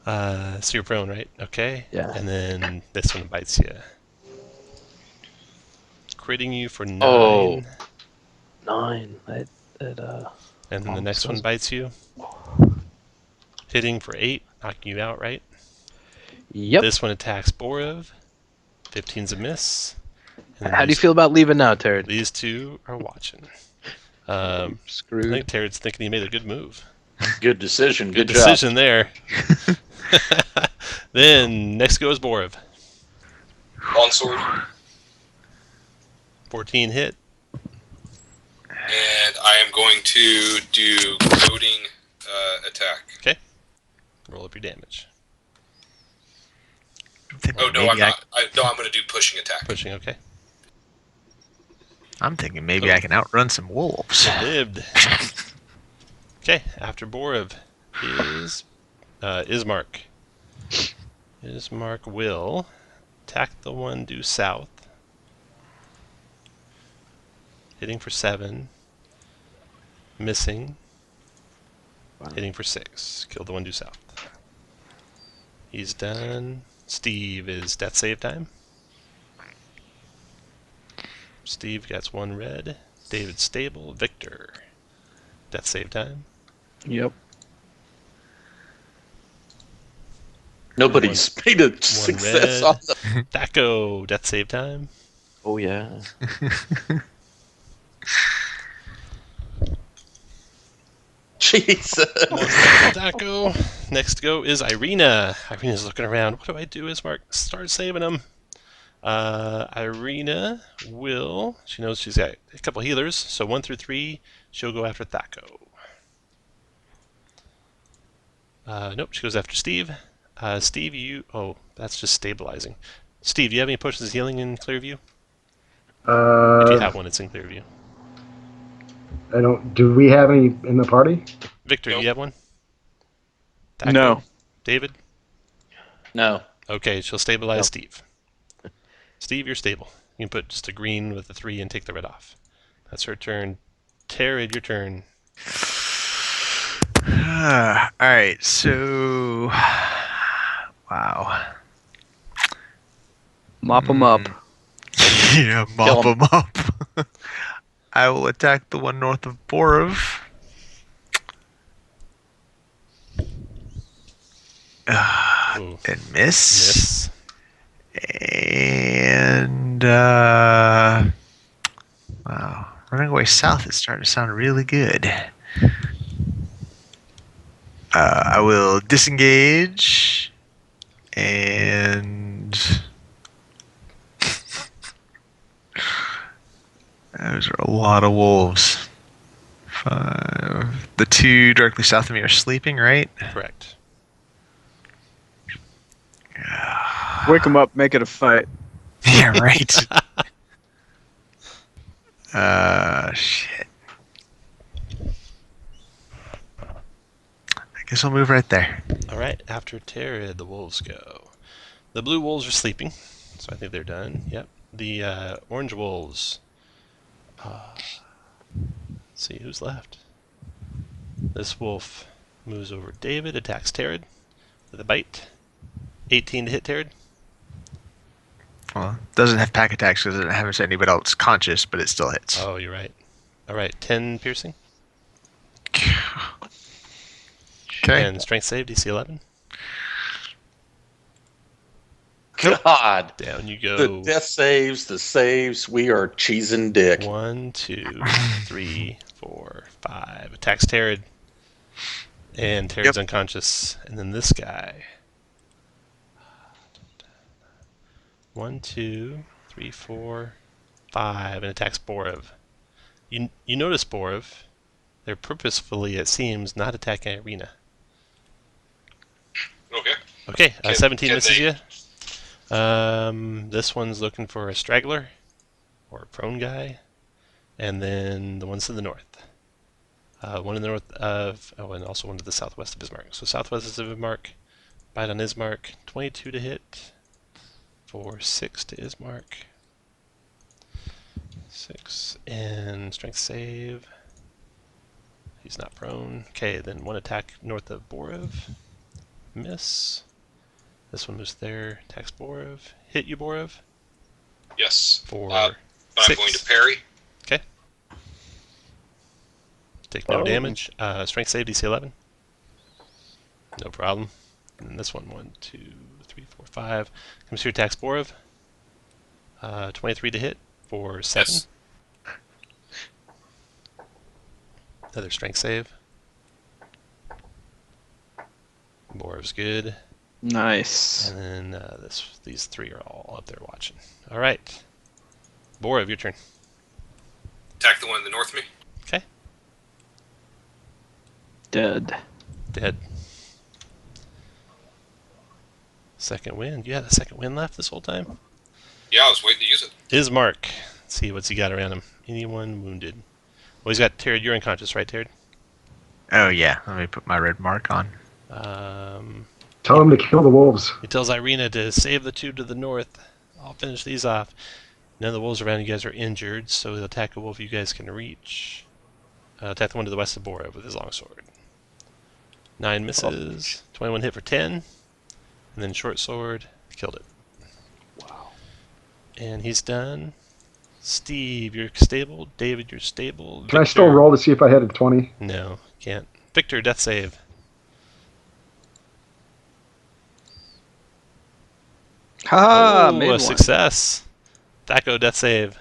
high. So you're prone, right? Okay. Yeah. And then this one bites you. Critting you for 9. Oh. 9. And then the Mom next one says- bites you. Hitting for 8, knocking you out, right? Yep. This one attacks Borov. 15's a miss. And then How do you feel about leaving now, Terry? These two are watching. I Screwed. think Terrad's thinking he made a good move. Good decision. Good Good decision there. Then next goes Borov. Longsword, 14 hit. and I am going to do goading attack. Okay. Roll up your damage. Oh no, Maybe I'm not. I'm going to do pushing attack. Pushing, okay. I'm thinking maybe I can outrun some wolves. Lived. Okay, after Borov is Ismark. Ismark will attack the one due south. Hitting for 7. Missing. Wow. Hitting for 6. Kill the one due south. He's done. Steve is death save time. Steve gets 1 red. David stable. Victor. Death save time. Yep. Nobody's made a success red. on the. Thaco. Death save time. Oh, yeah. Jesus. Thaco. Next go is Irina. Irina's looking around. What do I do, Ismark? Start saving him. Irina will. She knows she's got a couple healers, so 1 through 3, she'll go after Thaco. Nope, she goes after Steve. Steve, you. Oh, that's just stabilizing. Steve, do you have any potions of healing in Clearview? If you have one, it's in Clearview. I don't. Do we have any in the party? Victor, do Nope. you have one? Thaco? No. David? No. Okay, she'll stabilize No. Steve. Steve, you're stable. You can put just a green with a 3 and take the red off. That's her turn. Terrid, your turn. Alright, so. Wow. Mop them up. Yeah, mop them up. I will attack the one north of Borov. Ooh, And miss. miss. And wow, running away south is starting to sound really good. I will disengage and those are a lot of wolves. 5. The 2 directly south of me are sleeping, right? Correct. Wake them up, make it a fight. Yeah, right. Shit. I guess I'll move right there. Alright, after Terrid, the wolves go. The blue wolves are sleeping, so I think they're done. Yep. The orange wolves. Let's see who's left. This wolf moves over David, attacks Terrid with a bite. 18 to hit Terrid. Well, it doesn't have pack attacks because it doesn't have anybody else conscious, but it still hits. Oh, you're right. Alright, 10 piercing. Okay. And strength save, DC 11. God. Down you The go. death saves, the saves. We are cheesing dick. 1, 2, 3, 4, 5. Attacks Terrid. And Terrid's unconscious. And then this guy. 1, 2, 3, 4, 5. And attacks Borov. You notice Borov. They're purposefully, it seems, not attacking Irina. Okay. Okay, Can- 17 can misses they- you. This one's looking for a straggler or a prone guy, and then the ones to the north. One in the north of, and also one to the southwest of Ismark. So southwest of Ismark, bite on Ismark, 22 to hit, for 6 to Ismark. 6 and strength save. He's not prone. Okay, then one attack north of Borov. Miss. This one was there. Attacks Borov. Hit you, Borov. Yes. For But I'm 6. going to parry. Okay. Take no damage. Strength save DC 11. No problem. And then this one, 1, 2, 3, 4, 5. Comes here, attacks Borov. 23 to hit for 7. Yes. Another strength save. Borov's good. Nice. And then these 3 are all up there watching. All right. Borov, your turn. Attack the one in the north of me. Okay. Dead. Dead. Second wind. You had a second wind left this whole time? Yeah, I was waiting to use it. Ismark. Let's see what's he got around him. Anyone wounded? Well, he's got Tarryd. You're unconscious, right, Tarryd? Oh yeah, let me put my red mark on. Tell him to kill the wolves. He tells Irina to save the 2 to the north. I'll finish these off. None of the wolves around you guys are injured, so he'll attack a wolf you guys can reach. Attack the one to the west of Borov with his longsword. 9 misses. 21 hit for 10. And then short sword. Killed it. Wow. And he's done. Steve, you're stable. David, you're stable. Can I still roll to see if I hit a 20? No, can't. Victor, death save. Ha! Oh, Made a one. success. Thaco, death save.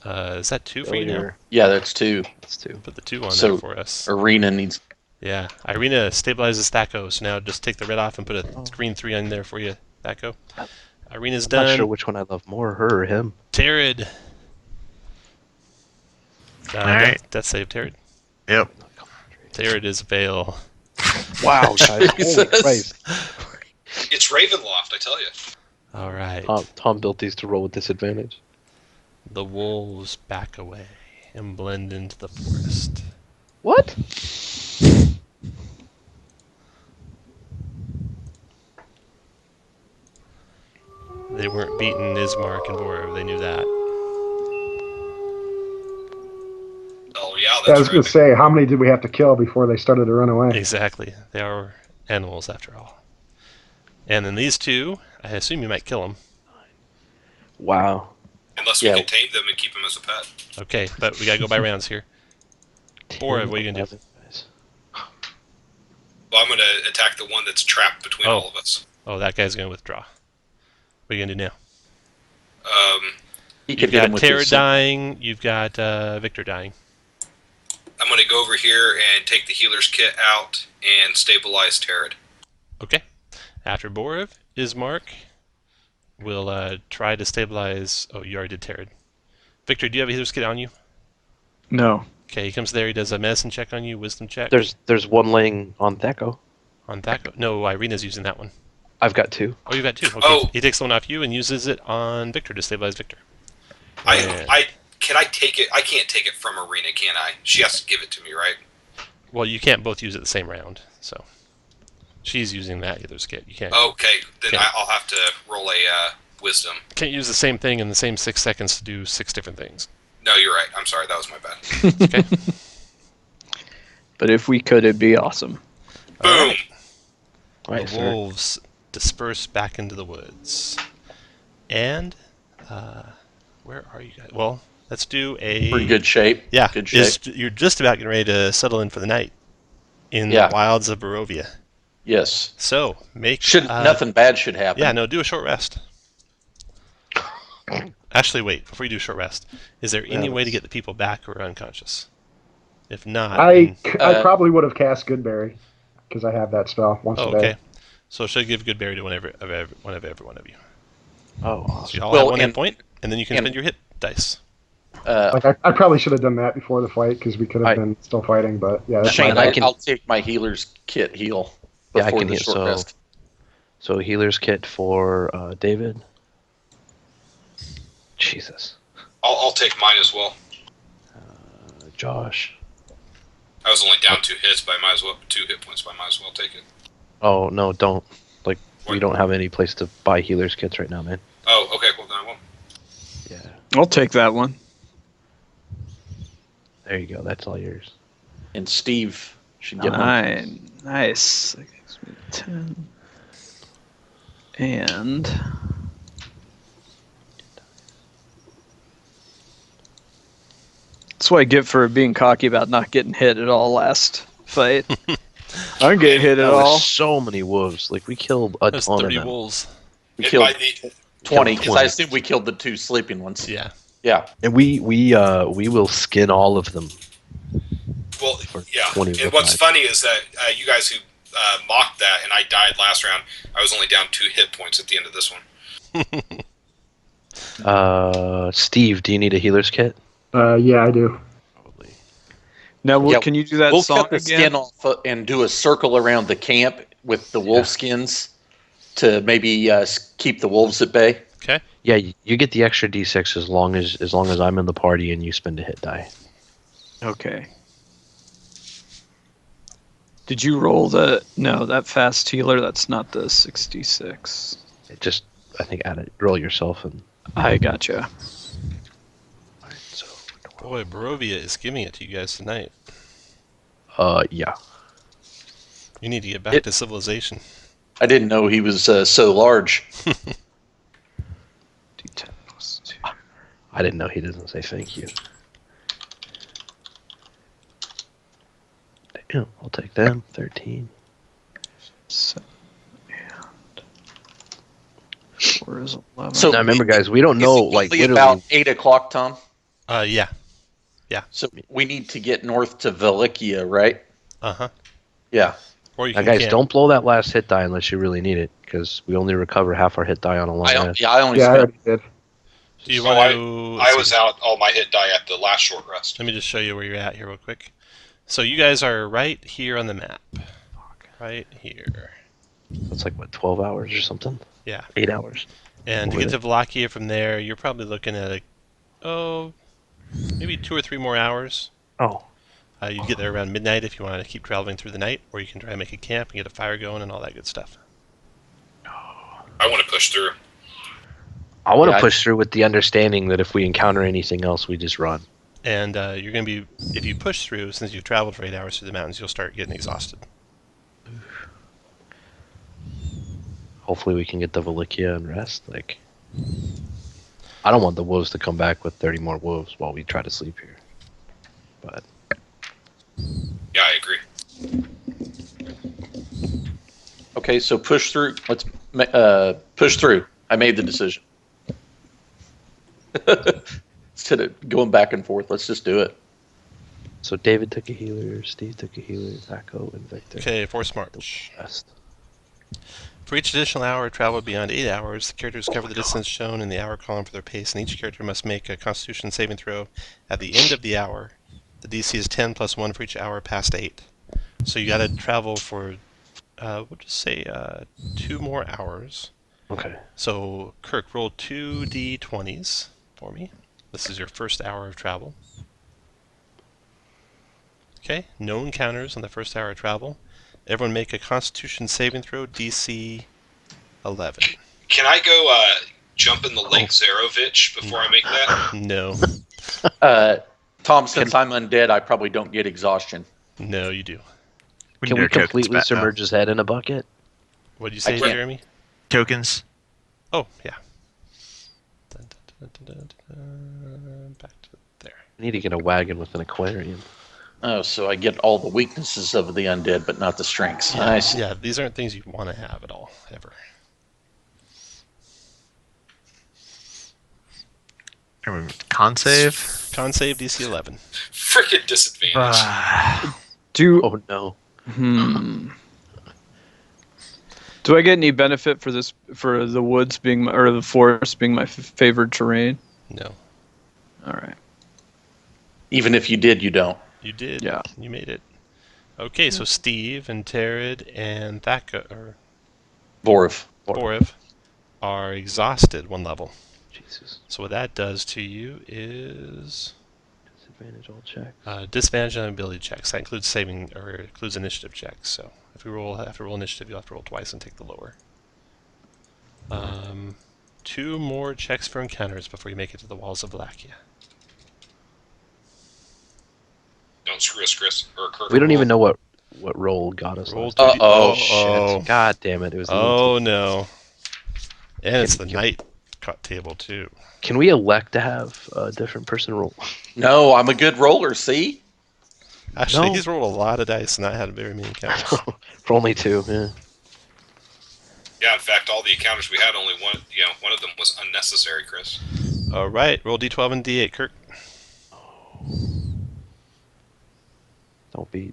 Is that 2 for you now? Failure. Yeah, that's 2. That's 2. Put the 2 on So- there for us. Arena needs. Yeah, Irina stabilizes Thaco, so now just take the red off and put a green 3 on there for you, Thaco. Irina's I'm done. not sure which one I love more, her or him. Tarryd. Alright. Death save, Tarryd. Yep. Tarryd is fail. Wow, guys. Holy Jesus. Christ. It's Ravenloft, I tell you. All right. Tom built these to roll with disadvantage. The wolves back away and blend into the forest. What? They weren't beating Ismark and Borov. They knew that. Oh, yeah, I was that's going right. to say, how many did we have to kill before they started to run away? Exactly. They are animals after all. And then these 2, I assume you might kill them. Wow. Unless we Yeah. can tame them and keep them as a pet. Okay, but we gotta go by rounds here. Borov, what are you gonna do? Well, I'm going to attack the one that's trapped between Oh. all of us. Oh, that guy's gonna withdraw. What are you gonna do now? He You've could hit got him with Tarryd his. dying. You've got Victor dying. I'm going to go over here and take the healer's kit out and stabilize Tarryd. Okay. After Borov, Ismark will try to stabilize. Oh, you already did Tarryd. Victor, do you have a healer's kit on you? No. Okay, he comes there. He does a medicine check on you, wisdom check. There's one laying on Thaco. On Thaco. No, Irina's using that one. I've got 2. Oh, you've got 2. Okay. Oh. He takes the one off you and uses it on Victor to stabilize Victor. And- Can I take it? I can't take it from Arena, can I? She has to give it to me, right? Well, you can't both use it the same round, so she's using that healer's kit. You can't. Okay, then Okay. I'll have to roll a wisdom. Can't use the same thing in the same 6 seconds to do 6 different things. No, you're right. I'm sorry. That was my bad. Okay. But if we could, it'd be awesome. Boom! Right, The sir. wolves disperse back into the woods. And where are you guys? Well, let's do a. We're in good shape. Yeah, Good shape. you're just about getting ready to settle in for the night in Yeah. the wilds of Barovia. Yes. So make Nothing bad should happen. Yeah, no, do a short rest. Actually, wait. Before you do a short rest, is there any way to get the people back who are unconscious? If not, I then- probably would have cast Goodberry because I have that spell once oh, a day. okay. So should give Goodberry to every one of you. Oh, So awesome. you all Well, have one hit and- point, and then you can and- spend your hit dice. Like I probably should have done that before the fight because we could have been still fighting. But yeah, that's Shane, my I bad. I'll take my healer's kit heal Yeah, I before can the heal. short So, rest. so healer's kit for David. Jesus. I'll take mine as well. Josh. I was only down 2 hits, but I might as well 2 hit points. But I might as well take it. Oh no, don't. Like we What? don't have any place to buy healer's kits right now, man. Oh, okay. Well, then I won't. I'll take that one. There you go. That's all yours. And Steve should get one. 9. Nice. That gives me 10. And that's what I get for being cocky about not getting hit at all last fight. I didn't get hit at That all. was so many wolves. Like we killed a There's ton of 30 them. wolves. We And killed by the 20 because 20. I assume we killed the 2 sleeping ones. Yeah. Yeah. And we will skin all of them. well, For yeah. 20 And what's revive. funny is that you guys who mocked that and I died last round, I was only down 2 hit points at the end of this one. Steve, do you need a healer's kit? Yeah, I do. Probably. Now, Yeah, can you do that We'll song cut the again? skin off and do a circle around the camp with the wolf skins to maybe keep the wolves at bay. Okay. Yeah, you get the extra d6 as long as I'm in the party and you spend a hit die. Okay. Did you roll that fast healer? That's not the 66. It just, I think, add it. Roll yourself and. I gotcha. Alright, so. Boy, Barovia is giving it to you guys tonight. Yeah. You need to get back to civilization. I didn't know he was so large. D10 plus 2. I didn't know he doesn't say thank you. Damn, I'll take them. 13. 7 and 4 is 11. So- Now remember, guys, we don't know, Is it like, usually literally. about 8 o'clock, Tom. Yeah. So we need to get north to Velikia, right? Uh-huh. Yeah. Or you Now, can guys, camp. don't blow that last hit die unless you really need it, because we only recover half our hit die on a long rest. I only Yeah, I spent. already did. Do you So want to... I was out all my hit die at the last short rest. Let me just show you where you're at here real quick. So you guys are right here on the map. Right here. It's like, what, 12 hours or something? Yeah. 8 hours. And to Over get to Wallachia from there, you're probably looking at maybe 2 or 3 more hours. Oh. You get there around midnight if you want to keep traveling through the night, or you can try and make a camp and get a fire going and all that good stuff. I want to push through. I want to Yeah, push through with the understanding that if we encounter anything else, we just run. And you're going to be, if you push through, since you've traveled for 8 hours through the mountains, you'll start getting exhausted. Hopefully we can get to Velikia and rest. Like, I don't want the wolves to come back with 30 more wolves while we try to sleep here. But Yeah, I agree. Okay, so push through. Let's push through. I made the decision. Instead of going back and forth, let's just do it. so David took a healer, Steve took a healer, Zacho and Victor. Okay, force march. Rest. For each additional hour traveled beyond 8 hours, the characters cover the distance shown in the hour column for their pace, and each character must make a Constitution saving throw at the end of the hour. The DC is 10 plus 1 for each hour past 8. So you got to travel for, we'll just say 2 more hours. Okay. So Kirk, roll 2 d20s for me. This is your first hour of travel. Okay, no encounters on the first hour of travel. Everyone make a Constitution saving throw, DC 11. Can I go jump in the Lake Zarovich before I make that? No, Tom, since I'm undead, I probably don't get exhaustion. no, you do. Can we completely submerge his head in a bucket? What did you say, can't. Jeremy? Tokens. Oh, yeah. Dun, dun, dun, dun, dun, dun. Back to there. We need to get a wagon with an aquarium. Oh, so I get all the weaknesses of the undead, but not the strengths. Nice. Yeah, these aren't things you want to have at all, ever. Con save. Con save, DC 11. Freaking disadvantage. Do Oh no. Do I get any benefit for this, for the woods being or the forest being my favored terrain? No. All right. Even if you did, you don't. You did. Yeah. You made it. Okay, so Steve and Tarid and Borov. Boriv are exhausted 1 level. Jesus. So what that does to you is Disadvantage all checks. disadvantage on ability checks. That includes saving or includes initiative checks. So if we have to roll initiative, you'll have to roll twice and take the lower. 2 2 more checks for encounters before you make it to the walls of Valakia. Don't screw us, Chris. Or Kirk. We don't even know what roll got us Roll last 2d. Uh-oh. Oh, God damn it! It was the oh 18. no. And it's the Can- night cut table too. Can we elect to have a different person roll? No, I'm a good roller. See, Actually, No. he's rolled a lot of dice and not had very many encounters. For only 2, yeah. Yeah, in fact, all the encounters we had, only one. One of them was unnecessary, Chris. All right, roll d12 and d8, Kirk.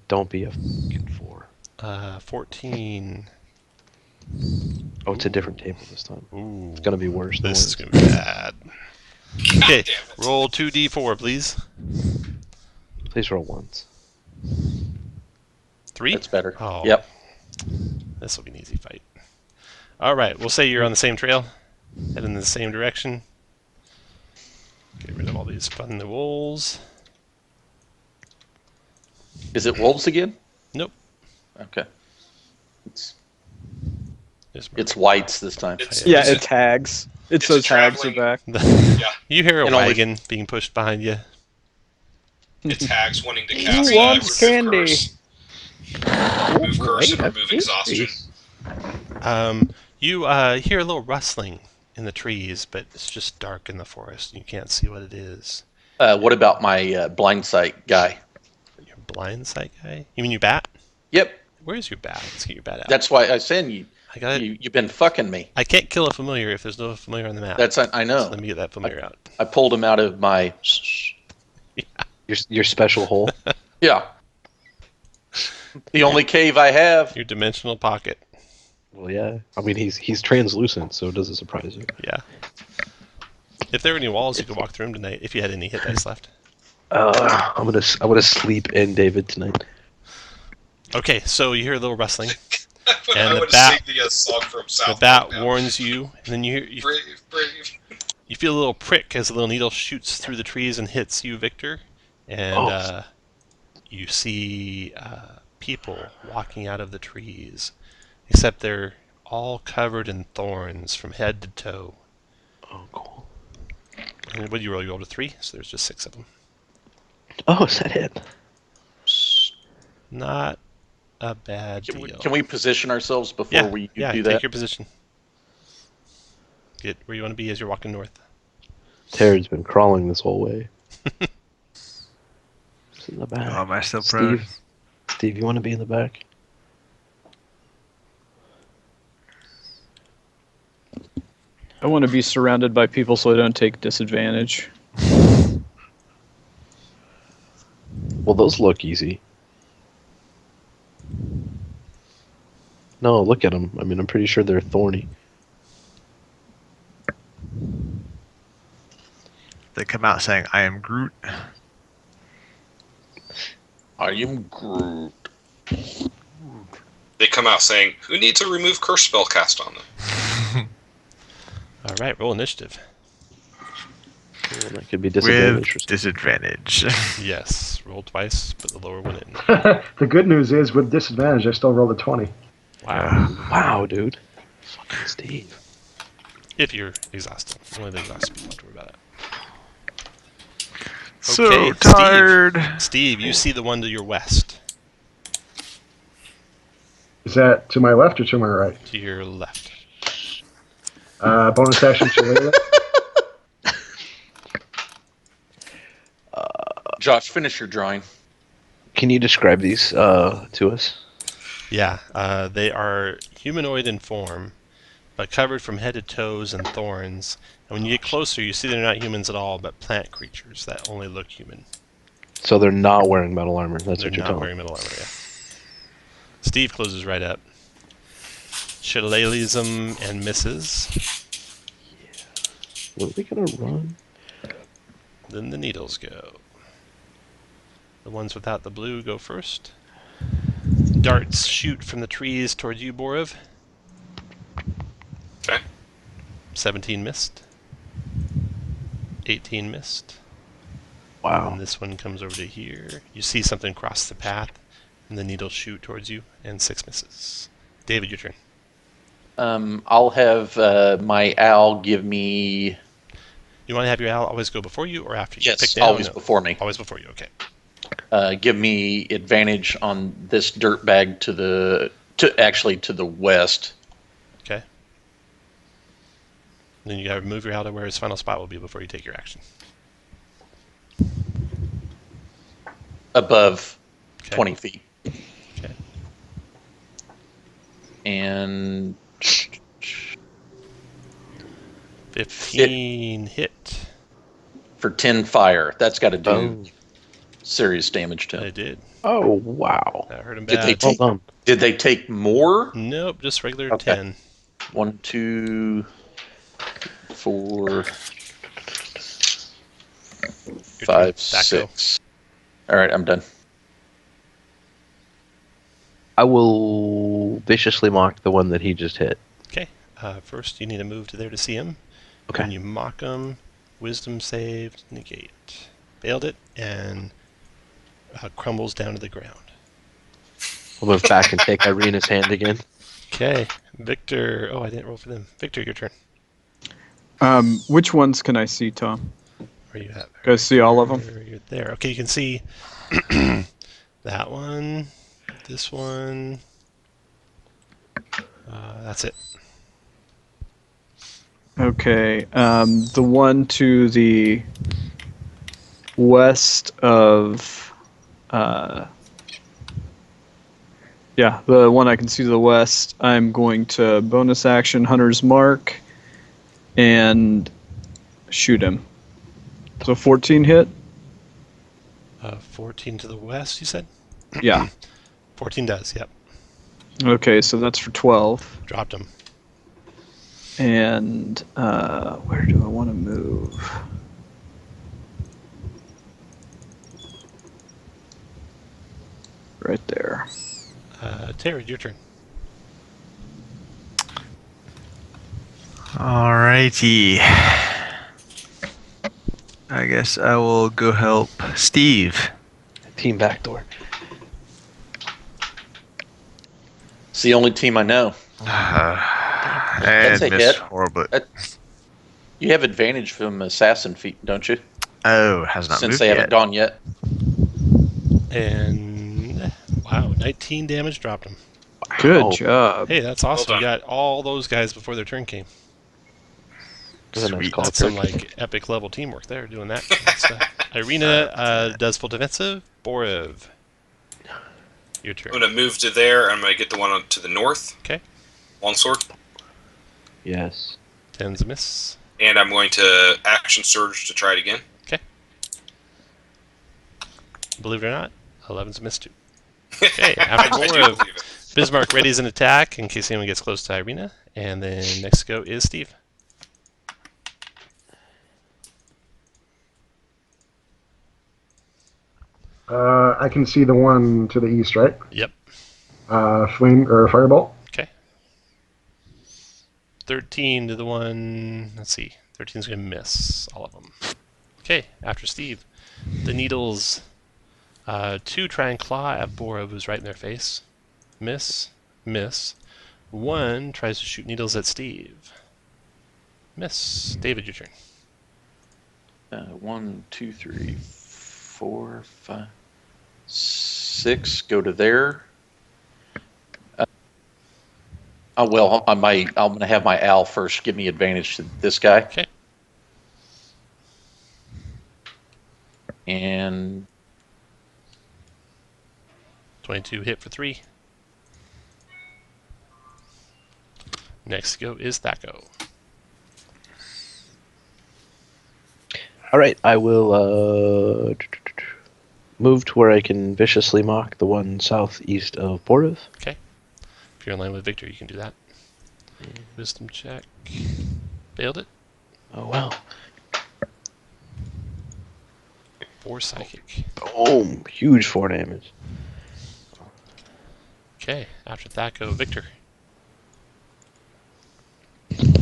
Don't be a fucking 4. 14. Oh, it's a different table this time. Ooh, It's gonna be worse. Than this is worse. gonna be bad. Okay, damn it. roll 2d4, please. Please roll once. 3. that's better. Oh. Yep. This will be an easy fight. All right, we'll say you're on the same trail, heading in the same direction. Get rid of all these fun wolves. Is it wolves again? Nope. Okay. It's Just it's whites this time. It's, Yeah, it's it's hags. It it's says a hags are traveling- back. Yeah, You hear a And only- wagon being pushed behind you. it's hags wanting to Who cast wants remove candy? curse. Remove curse and remove exhaustion. You hear a little rustling in the trees, but it's just dark in the forest. You can't see what it is. What about my blind sight guy? Your blind sight guy? You mean your bat? Yep. Where's your bat? Let's get your bat out. That's why I send you. I got it. You've been fucking me. I can't kill a familiar if there's no familiar on the map. That's I know. So let me get that familiar out. I pulled him out of my. Your special hole. Yeah. The only cave I have. Your dimensional pocket. Well, yeah. I mean, he's translucent, so it doesn't surprise you. Yeah. If there were any walls, you could walk through them tonight. If you had any hit dice left. I'm gonna sleep in David tonight. Okay, so you hear a little rustling. I And the want to bat- sing the song from South The bat Park now. warns you, and then you Brave. you feel a little prick as a little needle shoots through the trees and hits you, Victor. And you see people walking out of the trees, except they're all covered in thorns from head to toe. Oh, cool. And what do you roll? You rolled a 3, so there's just 6 of them. Oh, is that it? Not a bad Can deal. we position ourselves before yeah, we yeah, do take that? your position. Get where you want to be as you're walking north. Terrad's been crawling this whole way. It's in the back. Oh, am I still prone? Steve, you want to be in the back? I want to be surrounded by people so I don't take disadvantage. Well, those look easy. No, look at them. I mean, I'm pretty sure they're thorny. They come out saying, "I am Groot." I am Groot. They come out saying, "Who needs a remove curse spell cast on them?" All right, roll initiative. Well, that could be disadvantage. With disadvantage. Yes, roll twice, put the lower one in. The good news is, with disadvantage, I still rolled a 20. Wow. Wow, dude. Fucking Steve. If you're exhausted. Only the exhausted people have to worry about it. So Okay, tired. Steve, you see the one to your west, Is that to my left or to my right? to your left. Bonus action shillelagh. Josh, finish your drawing. Can you describe these to us? Yeah, they are humanoid in form, but covered from head to toes in thorns. And when you get closer, you see they're not humans at all, but plant creatures that only look human. So they're not wearing metal armor. That's They're what you're not telling wearing metal armor, yeah. Steve closes right up. Shillelaghs and misses. me. Are we gonna run? Then the needles go. The ones without the blue go first. Darts shoot from the trees towards you, Borov. Okay. 17 missed. 18 missed. Wow. And this one comes over to here. You see something cross the path, and the needles shoot towards you, and 6 misses. David, your turn. I'll have my owl give me. You want to have your owl always go before you or after you? Yes, Pick down? always No. before me. Always before you. Okay. Give me advantage on this dirt bag to the west. Okay. Then you got to move your owl to where his final spot will be before you take your action. Above Okay. 20 feet. Okay. And 15 hit. for 10 fire. That's got to do Oh. serious damage to I him. did. Oh, wow. That hurt him Did they bad. take? Hold on. Did they take more? Nope, just regular Okay. 10. 1, 2, 4, Your 5, turn. Back 6. All right, I'm done. I will viciously mock the one that he just hit. Okay. First, you need to move to there to see him. Okay. When you mock him, wisdom save, negate. Failed it, and crumbles down to the ground. I'll move back and take Irina's hand again. Okay. Victor. Oh, I didn't roll for them. Victor, your turn. Which ones can I see, Tom? Where you at? Can I see all of them? You're there. Okay, you can see that one, this one. That's it. Okay. The one to the west of. Yeah, the one I can see to the west. I'm going to bonus action Hunter's Mark and shoot him. So 14 hit? 14 to the west, you said? Yeah. 14 does, yep. Okay, so that's for 12. Dropped him. And where do I want to move? Right there. Terry, your turn. Alrighty. I guess I will go help Steve. Team backdoor. It's the only team I know. And a missed hit. horribly. You have advantage from assassin feat, don't you? Oh, has not Since moved they yet. haven't gone yet. And, wow, 19 damage, dropped him. Good Oh. job. Hey, that's awesome. Well You done. got all those guys before their turn came. That's a nice Sweet. call, That's some, Kirk. like, epic level teamwork there, doing that kind of stuff. Irina does full defensive. Borev, your turn. I'm going to move to there. I'm going to get the one to the north. Okay. Longsword. Yes. 10's a miss. And I'm going to action surge to try it again. Believe it or not, 11's a miss too. Okay, I after do Borev, believe it. Bismarck readies an attack in case anyone gets close to Irina. And then next to go is Steve. I can see the one to the east, right? Yep. Flame or firebolt. Okay. 13 to the one. Let's see. 13's going to miss all of them. Okay, after Steve. The needles. 2 try and claw at Borev, who's right in their face. Miss. Miss. 1 tries to shoot needles at Steve. Miss. David, your turn. 1, 2, 3, 4, 5, 6. Go to there. I'm going to have my owl first give me advantage to this guy. Okay. And 22 hit for 3. Next to go is Thaco. All right, I will move to where I can viciously mock the one southeast of Borev. If you're in line with Victor, you can do that. Wisdom check. Failed it. Oh, wow. 4 psychic. Boom. Huge 4 damage. Okay, after Thaco, Victor.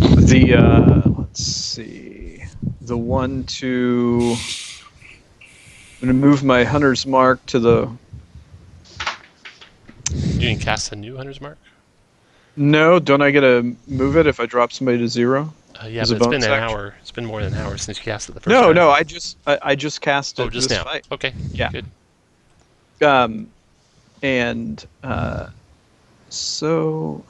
Let's see. The one to. I'm going to move my Hunter's Mark to the. You can cast a new Hunter's Mark? No, don't I get to move it if I drop somebody to 0? Yeah, As a but it's been bonus an action? hour. It's been more than an hour since you cast it the first No, time. no, I just cast it Oh, just this now. fight. Okay. Yeah. Good. And so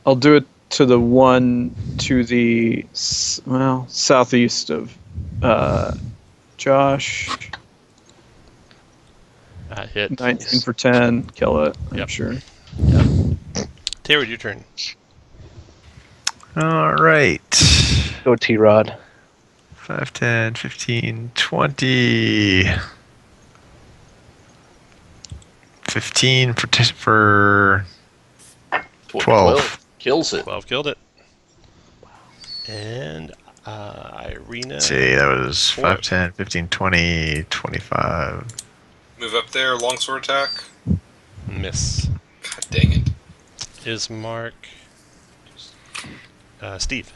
I'll do it to the one to the southeast of Josh. Hit. 19 for 10, kill it. I'm Yep. sure. Terry, your turn. All right. Go T-Rod. 5, 10, 15, 20. 15 for 12. Kills it. 12 killed it. And Irina. Let's see, that was Four. 5, 10, 15, 20, 25. Move up there, longsword attack. Miss. God dang it. Ismark. Steve.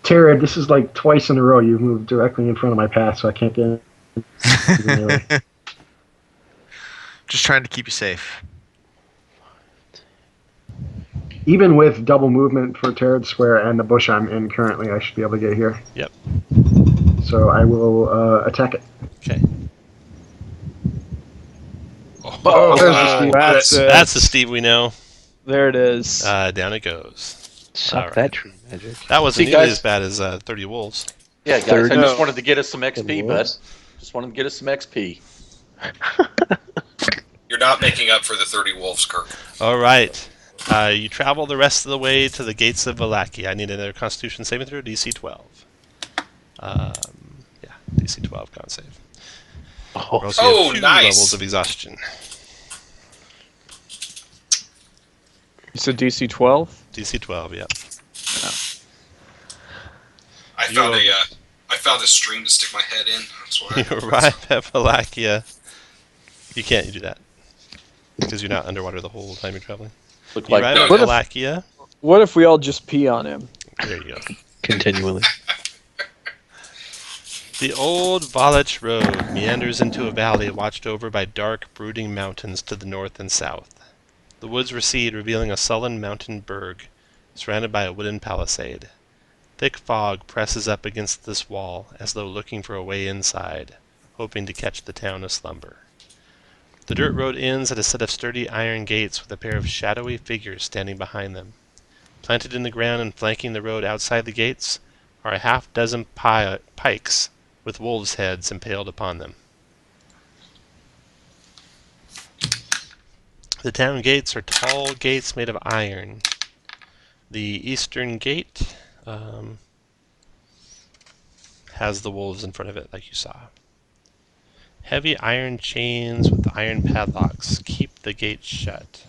Tara, this is like twice in a row you've moved directly in front of my path, so I can't get in. Just trying to keep you safe. Even with double movement for Tarrant Square and the bush I'm in currently, I should be able to get here. Yep. So I will attack it. Okay. Oh, there's the Steve. That's the Steve we know. There it is. Down it goes. Suck Alright. that tree magic. That wasn't See, nearly guys- as bad as 30 wolves. Yeah, guys, Third- I just No. wanted to get us some XP, Good bud. wolves. Just wanted to get us some XP. You're not making up for the 30 wolves, Kirk. All right. You travel the rest of the way to the gates of Valakia. I need another Constitution saving throw, DC 12. Yeah, DC 12 con save. Or else you Oh, have 2 nice. levels of exhaustion. You said DC 12? DC 12, yeah. I found a stream to stick my head in. That's why. You arrive at Valakia. You can't do that. Because you're not underwater the whole time you're traveling. Look You like arrive at What if- Valakia. What if we all just pee on him? There you go. Continually. The old Valach Road meanders into a valley watched over by dark, brooding mountains to the north and south. The woods recede, revealing a sullen mountain berg, surrounded by a wooden palisade. Thick fog presses up against this wall, as though looking for a way inside, hoping to catch the town aslumber. The dirt road ends at a set of sturdy iron gates with a pair of shadowy figures standing behind them. Planted in the ground and flanking the road outside the gates are a half-dozen pikes with wolves' heads impaled upon them. The town gates are tall gates made of iron. The eastern gate has the wolves in front of it, like you saw. Heavy iron chains with iron padlocks keep the gate shut.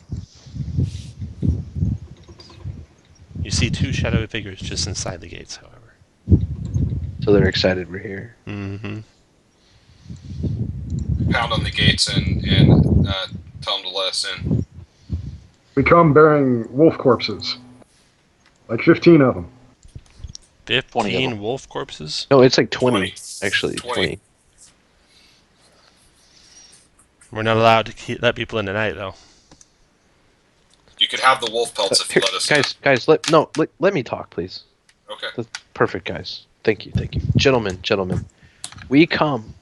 You see 2 shadowy figures just inside the gates, however. So they're excited we're here. Mm-hmm. Pound on the gates and tell them to let us in. We come bearing wolf corpses. Like 15 of them. 20 of 15 them. wolf corpses? No, it's like 20, 20. actually. 20. 20. We're not allowed to let people in tonight, though. You could have the wolf pelts if you Here, let us in. guys, let me talk, please. Okay. That's perfect, guys. Thank you. Gentlemen. We come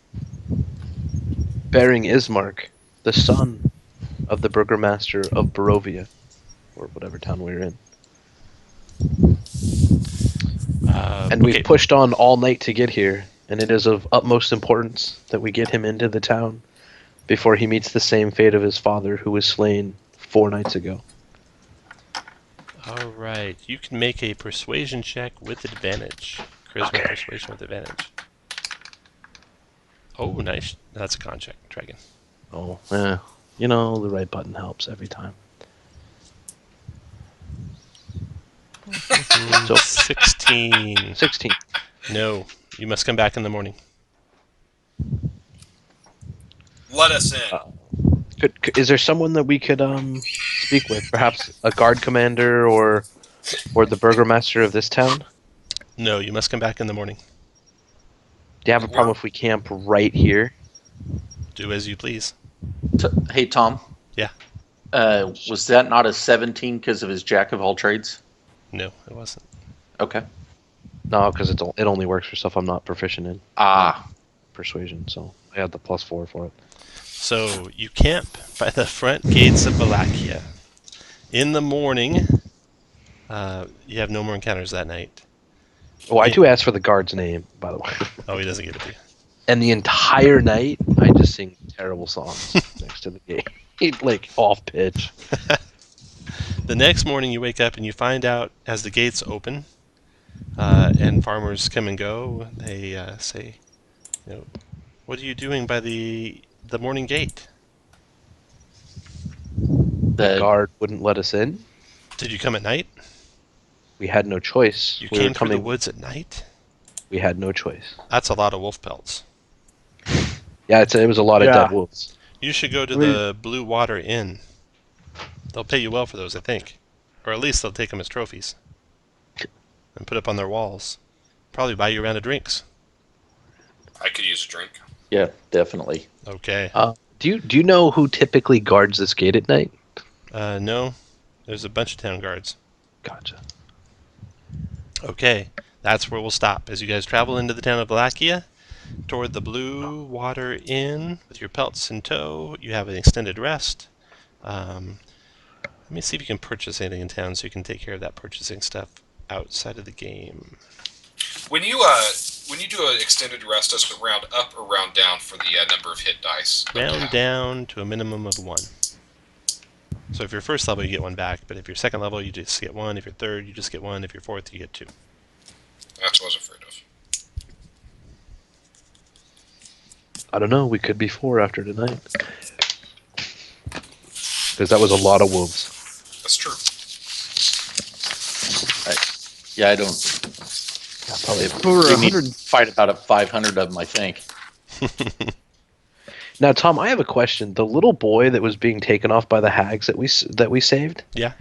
bearing Ismark, the son of the burgomaster of Barovia, or whatever town we're in. And we've okay. pushed on all night to get here, and it is of utmost importance that we get him into the town before he meets the same fate of his father, who was slain 4 nights ago. All right. You can make a persuasion check with advantage. Charisma persuasion with advantage. Oh, nice. That's a con check, Dragon. Oh, yeah. You know, the right button helps every time. So 16. 16. No. You must come back in the morning. Let us in. Is there someone that we could speak with? Perhaps a guard commander or the burgomaster of this town? No, you must come back in the morning. Do you have a problem if we camp right here? Do as you please. Hey, Tom. Yeah. Was that not a 17 because of his jack of all trades? No, it wasn't. Okay. No, because it only works for stuff I'm not proficient in. Ah. Persuasion, so I had the +4 for it. So you camp by the front gates of Wallachia. In the morning, you have no more encounters that night. Oh, I do ask for the guard's name, by the way. Oh, he doesn't give it to you. And the entire night, I just sing terrible songs next to the gate, like off pitch. The next morning, you wake up and you find out as the gates open, and farmers come and go. They say, "What are you doing by the morning gate? The guard wouldn't let us in. Did you come at night? We had no choice. You we came were through coming. the woods at night? We had no choice. That's a lot of wolf pelts. Yeah, it was a lot of dead wolves. You should go to the Blue Water Inn. They'll pay you well for those, I think. Or at least they'll take them as trophies. And put up on their walls. Probably buy you a round of drinks. I could use a drink. Yeah, definitely. Okay. Do you know who typically guards this gate at night? No. There's a bunch of town guards. Gotcha. Okay. That's where we'll stop. As you guys travel into the town of Wallachia, toward the Blue Water Inn, with your pelts in tow, you have an extended rest. Let me see if you can purchase anything in town so you can take care of that purchasing stuff outside of the game. When you do an extended rest, does it round up or round down for the number of hit dice? Round down to a minimum of 1. So if you're first level, you get 1 back, but if you're second level, you just get 1. If you're third, you just get 1. If you're fourth, you get 2. That's what I was afraid of. I don't know. We could be 4 after tonight. Because that was a lot of wolves. That's true. Yeah, I don't. Probably Over We need 100. to fight about 500 of them, I think. Now, Tom, I have a question. The little boy that was being taken off by the hags that we saved. Yeah.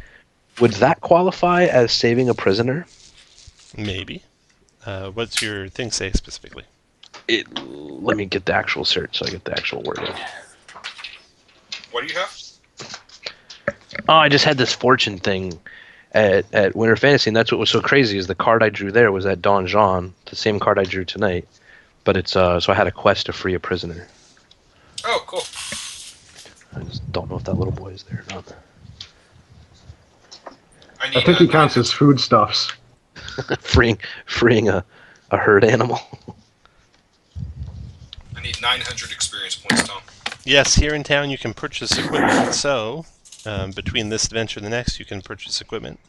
Would that qualify as saving a prisoner? Maybe. What's your thing say specifically? Let me get the actual search so I get the actual wording. What do you have? Oh, I just had this fortune thing at Winter Fantasy, and that's what was so crazy is the card I drew there was at Donjon, the same card I drew tonight. But it's so I had a quest to free a prisoner. Oh, cool. I just don't know if that little boy is there or not. I need. I think he counts as foodstuffs. freeing a herd animal. I need 900 experience points, Tom. Yes, here in town you can purchase equipment. So, between this adventure and the next, you can purchase equipment.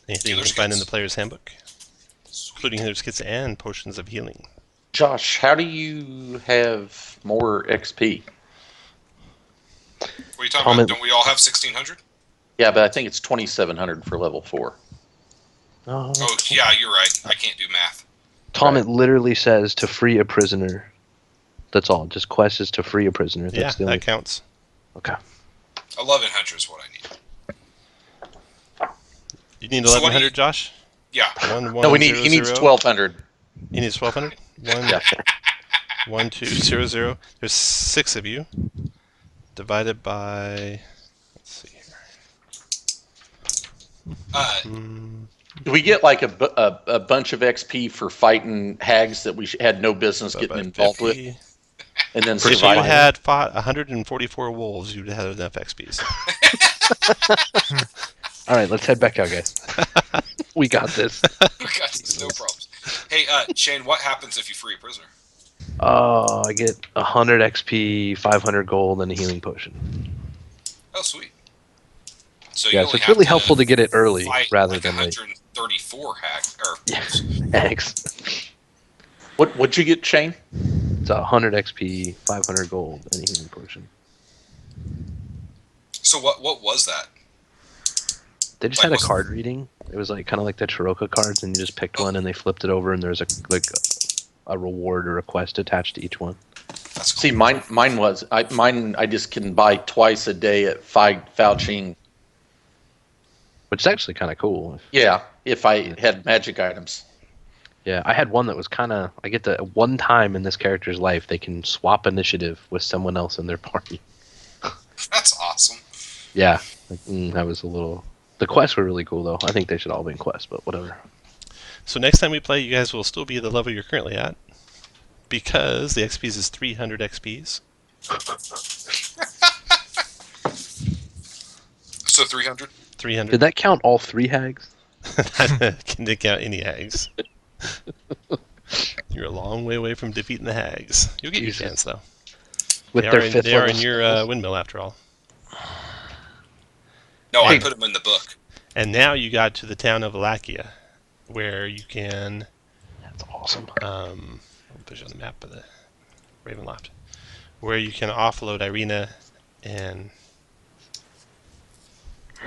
Anything you can find in the player's handbook, including healer's kits and potions of healing. Josh, how do you have more XP? What are you talking about? Don't we all have 1600? Yeah, but I think it's 2,700 for level 4. Oh, yeah, you're right. I can't do math. Tom, it literally says to free a prisoner. That's all. Just quest is to free a prisoner. Yeah, That's the only... that counts. Okay. 1100 is what I need. You need So 1100, Josh? Yeah. No, he needs 1,200. He needs 1200? Yeah. 1200. There's 6 of you. Divided by... Let's see here. Do we get like a bunch of XP for fighting hags that we had no business getting involved with? And then If you surviving? had fought 144 wolves, you'd have had enough XPs. All right, let's head back out, guys. We got this. We got these, no problems. Hey, Shane, what happens if you free a prisoner? I get 100 XP, 500 gold, and a healing potion. Oh, sweet. So Yeah, you so only it's have really to helpful to get it early fight rather like than late. 134 Yeah, eggs. What'd you get, Shane? It's 100 XP, 500 gold, and a healing potion. So what was that? They just Like, had a what's- card reading. It was like kind of like the Chiroka cards, and you just picked one and they flipped it over, and there's a reward or a quest attached to each one. That's cool. See, mine I just can buy twice a day at Fauching. Which is actually kind of cool. Yeah, if I had magic items. Yeah, I had one that was kind of. I get to one time in this character's life they can swap initiative with someone else in their party. That's awesome. Yeah, like, that was a little. The quests were really cool though. I think they should all be in quests, but whatever. So next time we play, you guys will still be the level you're currently at, because the XPs is 300 XPs. So 300. 300. Did that count all 3 hags? Can they count any hags? You're a long way away from defeating the hags. You'll get your chance though. With They their are in, fifth they are level in your skills? windmill after all. No, I Hey. put them in the book. And now you got to the town of Valakia, where you can. That's awesome. I'll put you on the map of the Ravenloft, where you can offload Irina, and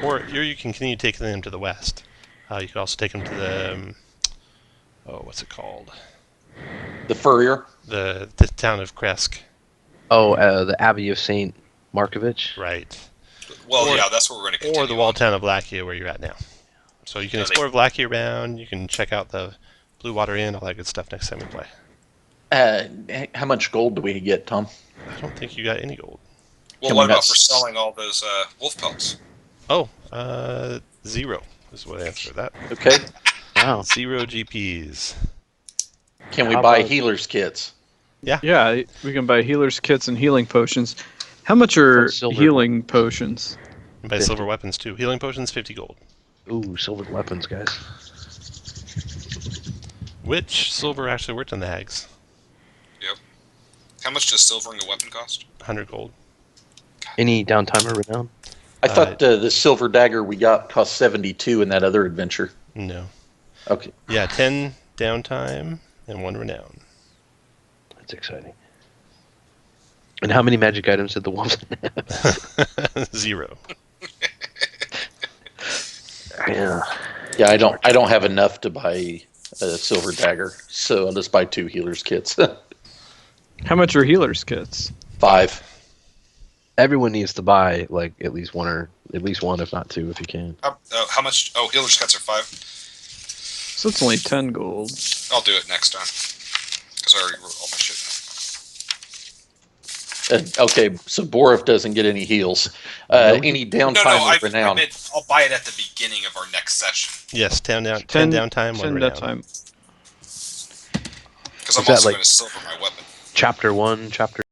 or you can continue taking them to the west. You could also take them to the what's it called? The Furrier. The town of Kresk. Oh, the Abbey of Saint Markovich. Right. Well, Or- yeah, that's what we're going to continue. Or the walled town of Valakia, where you're at now. So you can Yeah, explore Valakia around. You can check out the Blue Water Inn, all that good stuff next time we play. How much gold do we get, Tom? I don't think you got any gold. Well, Can what we about not for selling all those wolf pelts? Oh, 0 is what I answered that. Okay. Wow. 0 GPs. Can we How buy about- healers kits? Yeah, we can buy healers kits and healing potions. How much are What's silver? healing potions? And buy 50. silver weapons too. Healing potions, 50 gold. Ooh, silver weapons, guys. Which silver actually worked on the hags? How much does silvering a weapon cost? 100 gold. Any downtime or renown? I thought the silver dagger we got cost 72 in that other adventure. No. Okay. Yeah, 10 downtime and 1 renown. That's exciting. And how many magic items did the woman have? 0. Yeah. Yeah, I don't have enough to buy a silver dagger, so I'll just buy 2 healers kits. How much are healers kits? 5. Everyone needs to buy like at least one, if not 2, if you can. How much? Oh, healer's cuts are 5. So it's only 10 gold. I'll do it next time. Because I already wrote all my shit Okay, so Borov doesn't get any heals. Any down. downtime No, or I renown? meant I'll buy it at the beginning of our next session. Yes, 10 downtime, 10 1 10 renown. downtime. Because I'm Is that also like- going to silver my weapon. Chapter 1, chapter